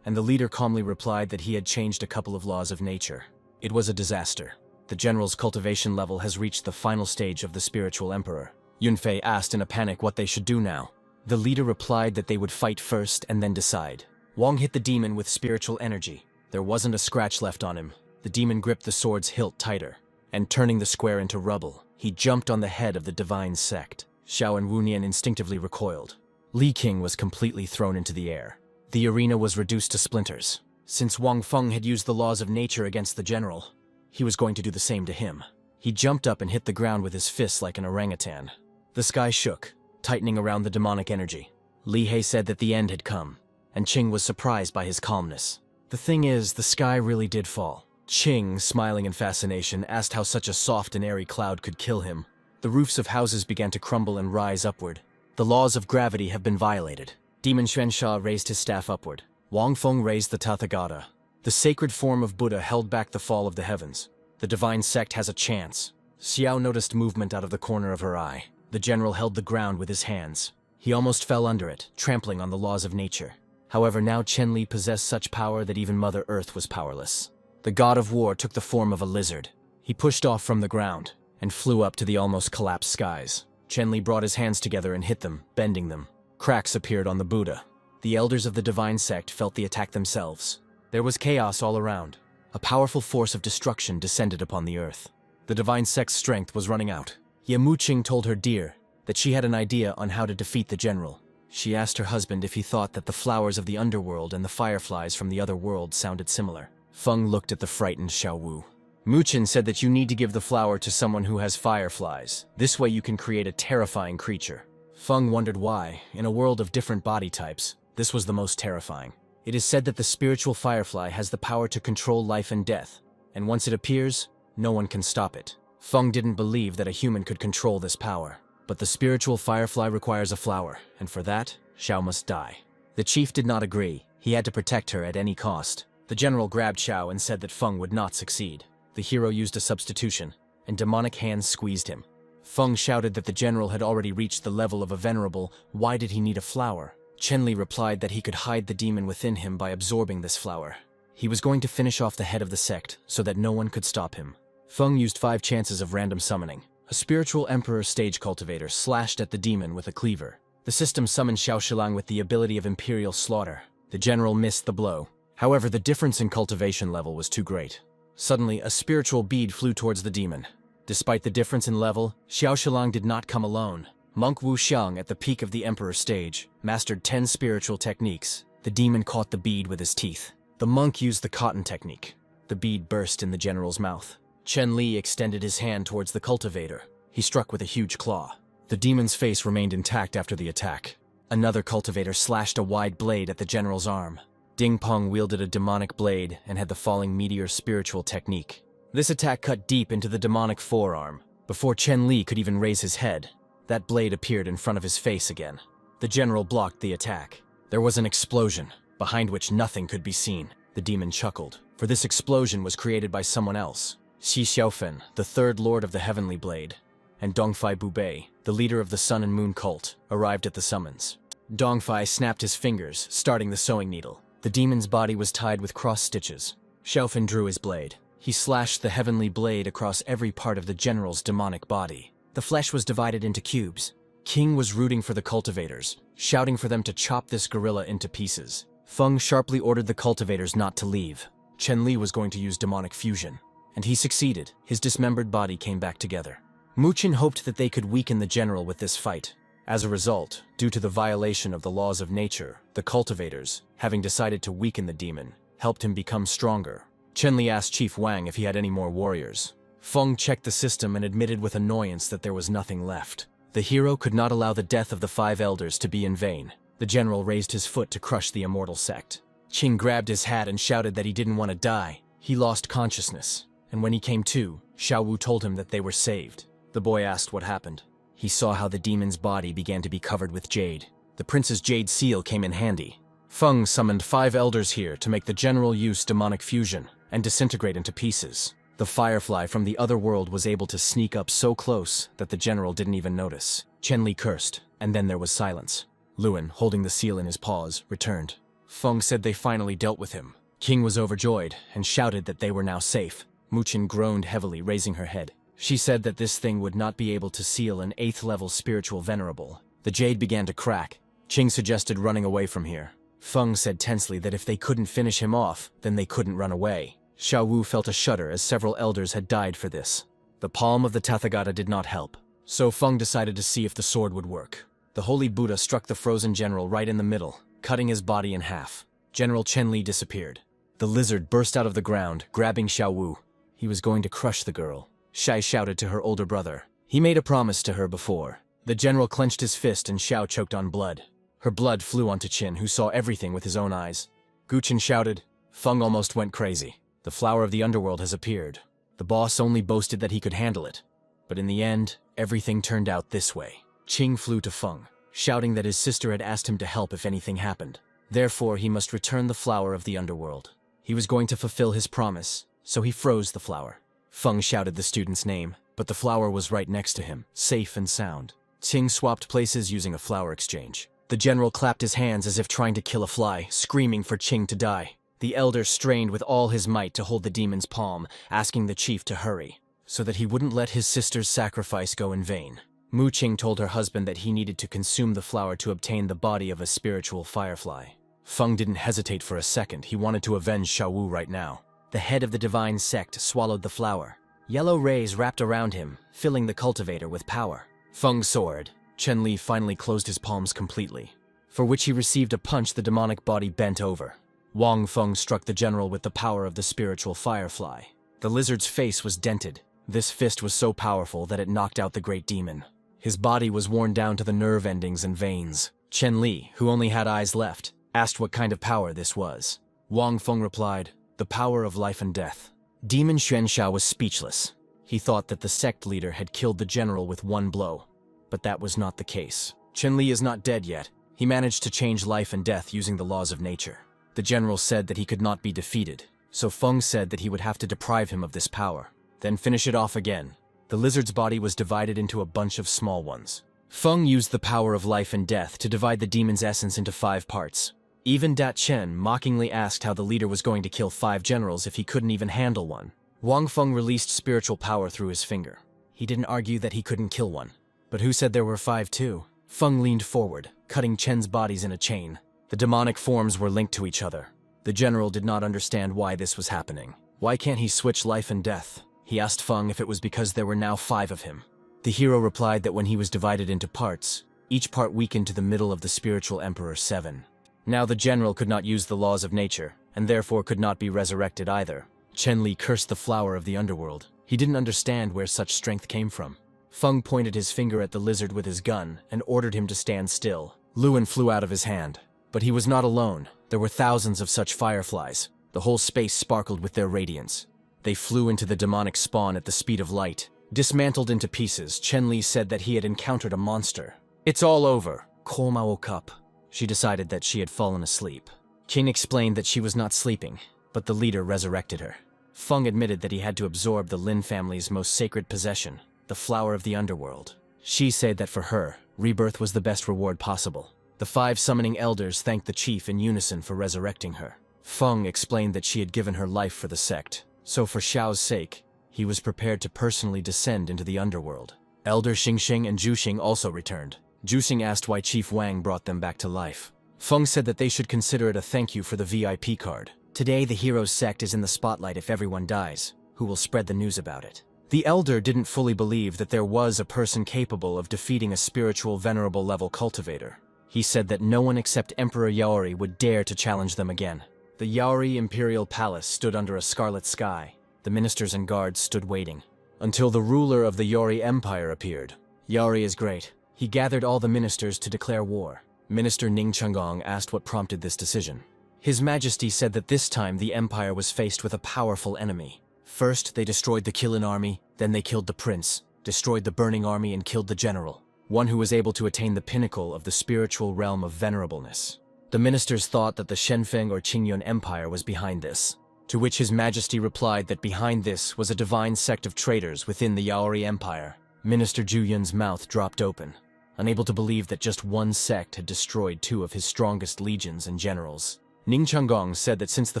and the leader calmly replied that he had changed a couple of laws of nature. It was a disaster. The general's cultivation level has reached the final stage of the spiritual emperor. Yunfei asked in a panic what they should do now. The leader replied that they would fight first and then decide. Wang hit the demon with spiritual energy. There wasn't a scratch left on him. The demon gripped the sword's hilt tighter, and turning the square into rubble, he jumped on the head of the divine sect. Xiao and Wu Nian instinctively recoiled. Li King was completely thrown into the air. The arena was reduced to splinters. Since Wang Feng had used the laws of nature against the general, he was going to do the same to him. He jumped up and hit the ground with his fists like an orangutan. The sky shook, tightening around the demonic energy. Li He said that the end had come, and Qing was surprised by his calmness. The thing is, the sky really did fall. Qing, smiling in fascination, asked how such a soft and airy cloud could kill him. The roofs of houses began to crumble and rise upward. The laws of gravity have been violated. Demon Xuansha raised his staff upward. Wang Feng raised the Tathagata. The sacred form of Buddha held back the fall of the heavens. The divine sect has a chance. Xiao noticed movement out of the corner of her eye. The general held the ground with his hands. He almost fell under it, trampling on the laws of nature. However, now Chen Li possessed such power that even Mother Earth was powerless. The god of war took the form of a lizard. He pushed off from the ground and flew up to the almost collapsed skies. Chen Li brought his hands together and hit them, bending them. Cracks appeared on the Buddha. The elders of the divine sect felt the attack themselves. There was chaos all around. A powerful force of destruction descended upon the earth. The divine sect's strength was running out. Yamuqing told her dear that she had an idea on how to defeat the general. She asked her husband if he thought that the flowers of the underworld and the fireflies from the other world sounded similar. Feng looked at the frightened Xiao Wu. Muqin said that you need to give the flower to someone who has fireflies. This way you can create a terrifying creature. Feng wondered why, in a world of different body types, this was the most terrifying. It is said that the spiritual firefly has the power to control life and death, and once it appears, no one can stop it. Feng didn't believe that a human could control this power. But the spiritual firefly requires a flower, and for that, Xiao must die. The chief did not agree. He had to protect her at any cost. The general grabbed Xiao and said that Feng would not succeed. The hero used a substitution, and demonic hands squeezed him. Feng shouted that the general had already reached the level of a venerable. Why did he need a flower? Chen Li replied that he could hide the demon within him by absorbing this flower. He was going to finish off the head of the sect so that no one could stop him. Feng used 5 chances of random summoning. A spiritual emperor stage cultivator slashed at the demon with a cleaver. The system summoned Xiao Shilang with the ability of imperial slaughter. The general missed the blow. However, the difference in cultivation level was too great. Suddenly, a spiritual bead flew towards the demon. Despite the difference in level, Xiao Shilang did not come alone. Monk Wu Xiang, at the peak of the emperor stage, mastered 10 spiritual techniques. The demon caught the bead with his teeth. The monk used the cotton technique. The bead burst in the general's mouth. Chen Li extended his hand towards the cultivator. He struck with a huge claw. The demon's face remained intact after the attack. Another cultivator slashed a wide blade at the general's arm. Ding Peng wielded a demonic blade and had the falling meteor spiritual technique. This attack cut deep into the demonic forearm. Before Chen Li could even raise his head, that blade appeared in front of his face again. The general blocked the attack. There was an explosion, behind which nothing could be seen. The demon chuckled, for this explosion was created by someone else. Xi Xiaofen, the third lord of the Heavenly Blade, and Dongfei Bubei, the leader of the Sun and Moon cult, arrived at the summons. Dongfei snapped his fingers, starting the sewing needle. The demon's body was tied with cross stitches. Xiaofen drew his blade. He slashed the Heavenly Blade across every part of the general's demonic body. The flesh was divided into cubes. King was rooting for the cultivators, shouting for them to chop this gorilla into pieces. Feng sharply ordered the cultivators not to leave. Chen Li was going to use demonic fusion, and he succeeded. His dismembered body came back together. Muqin hoped that they could weaken the general with this fight. As a result, due to the violation of the laws of nature, the cultivators, having decided to weaken the demon, helped him become stronger. Chen Li asked Chief Wang if he had any more warriors. Feng checked the system and admitted with annoyance that there was nothing left. The hero could not allow the death of the 5 elders to be in vain. The general raised his foot to crush the immortal sect. Qing grabbed his hat and shouted that he didn't want to die. He lost consciousness, and when he came to, Xiao Wu told him that they were saved. The boy asked what happened. He saw how the demon's body began to be covered with jade. The prince's jade seal came in handy. Feng summoned 5 elders here to make the general use demonic fusion and disintegrate into pieces. The firefly from the other world was able to sneak up so close that the general didn't even notice. Chen Li cursed, and then there was silence. Luan, holding the seal in his paws, returned. Feng said they finally dealt with him. King was overjoyed and shouted that they were now safe. Muqin groaned heavily, raising her head. She said that this thing would not be able to seal an 8th level spiritual venerable. The jade began to crack. Qing suggested running away from here. Feng said tensely that if they couldn't finish him off, then they couldn't run away. Xiao Wu felt a shudder as several elders had died for this. The palm of the Tathagata did not help, so Feng decided to see if the sword would work. The Holy Buddha struck the frozen general right in the middle, cutting his body in half. General Chen Li disappeared. The lizard burst out of the ground, grabbing Xiao Wu. He was going to crush the girl. Shai shouted to her older brother. He made a promise to her before. The general clenched his fist and Xiao choked on blood. Her blood flew onto Qin, who saw everything with his own eyes. Guqin shouted. Feng almost went crazy. The flower of the underworld has appeared. The boss only boasted that he could handle it. But in the end, everything turned out this way. Qing flew to Feng, shouting that his sister had asked him to help if anything happened. Therefore, he must return the flower of the underworld. He was going to fulfill his promise, so he froze the flower. Feng shouted the student's name, but the flower was right next to him, safe and sound. Qing swapped places using a flower exchange. The general clapped his hands as if trying to kill a fly, screaming for Qing to die. The elder strained with all his might to hold the demon's palm, asking the chief to hurry, so that he wouldn't let his sister's sacrifice go in vain. Mu Qing told her husband that he needed to consume the flower to obtain the body of a spiritual firefly. Feng didn't hesitate for a second. He wanted to avenge Xiao Wu right now. The head of the divine sect swallowed the flower. Yellow rays wrapped around him, filling the cultivator with power. Feng soared. Chen Li finally closed his palms completely, for which he received a punch. The demonic body bent over. Wang Feng struck the general with the power of the spiritual firefly. The lizard's face was dented. This fist was so powerful that it knocked out the great demon. His body was worn down to the nerve endings and veins. Chen Li, who only had eyes left, asked what kind of power this was. Wang Feng replied, "The power of life and death." Demon Xuanxia was speechless. He thought that the sect leader had killed the general with one blow, but that was not the case. Chen Li is not dead yet. He managed to change life and death using the laws of nature. The general said that he could not be defeated, so Feng said that he would have to deprive him of this power, then finish it off again. The lizard's body was divided into a bunch of small ones. Feng used the power of life and death to divide the demon's essence into 5 parts. Even Dat Chen mockingly asked how the leader was going to kill 5 generals if he couldn't even handle one. Wang Feng released spiritual power through his finger. He didn't argue that he couldn't kill one. But who said there were 5 too? Feng leaned forward, cutting Chen's bodies in a chain. The demonic forms were linked to each other. The general did not understand why this was happening. Why can't he switch life and death? He asked Feng if it was because there were now 5 of him. The hero replied that when he was divided into parts, each part weakened to the middle of the spiritual emperor 7. Now the general could not use the laws of nature, and therefore could not be resurrected either. Chen Li cursed the flower of the underworld. He didn't understand where such strength came from. Feng pointed his finger at the lizard with his gun and ordered him to stand still. Luan flew out of his hand. But he was not alone. There were thousands of such fireflies. The whole space sparkled with their radiance. They flew into the demonic spawn at the speed of light. Dismantled into pieces, Chen Li said that he had encountered a monster. "It's all over." Kolma woke up. She decided that she had fallen asleep. Qing explained that she was not sleeping, but the leader resurrected her. Feng admitted that he had to absorb the Lin family's most sacred possession, the flower of the underworld. She said that for her, rebirth was the best reward possible. The 5 summoning elders thanked the chief in unison for resurrecting her. Feng explained that she had given her life for the sect, so for Xiao's sake, he was prepared to personally descend into the underworld. Elder Xingxing and Zhuxing also returned. Zhu asked why Chief Wang brought them back to life. Feng said that they should consider it a thank you for the VIP card. Today, the hero's sect is in the spotlight if everyone dies. Who will spread the news about it? The elder didn't fully believe that there was a person capable of defeating a spiritual venerable level cultivator. He said that no one except Emperor Yaori would dare to challenge them again. The Yaori Imperial Palace stood under a scarlet sky. The ministers and guards stood waiting until the ruler of the Yaori Empire appeared. Yaori is great. He gathered all the ministers to declare war. Minister Ning Chunggong asked what prompted this decision. His Majesty said that this time the empire was faced with a powerful enemy. First, they destroyed the Kilin army, then they killed the prince, destroyed the burning army and killed the general, one who was able to attain the pinnacle of the spiritual realm of venerableness. The ministers thought that the Shenfeng or Qingyun Empire was behind this, to which His Majesty replied that behind this was a divine sect of traitors within the Yaori Empire. Minister Zhu Yun's mouth dropped open, unable to believe that just one sect had destroyed two of his strongest legions and generals. Ning Chunggong said that since the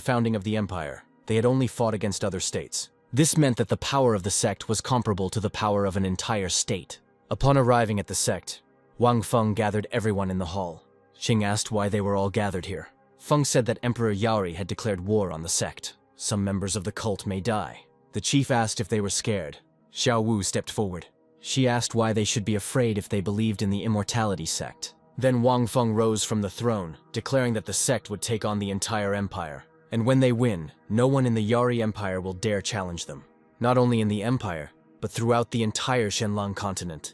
founding of the empire, they had only fought against other states. This meant that the power of the sect was comparable to the power of an entire state. Upon arriving at the sect, Wang Feng gathered everyone in the hall. Xing asked why they were all gathered here. Feng said that Emperor Yaori had declared war on the sect. Some members of the cult may die. The chief asked if they were scared. Xiao Wu stepped forward. She asked why they should be afraid if they believed in the immortality sect. Then Wang Feng rose from the throne, declaring that the sect would take on the entire empire. And when they win, no one in the Yaori Empire will dare challenge them. Not only in the empire, but throughout the entire Shenlang continent.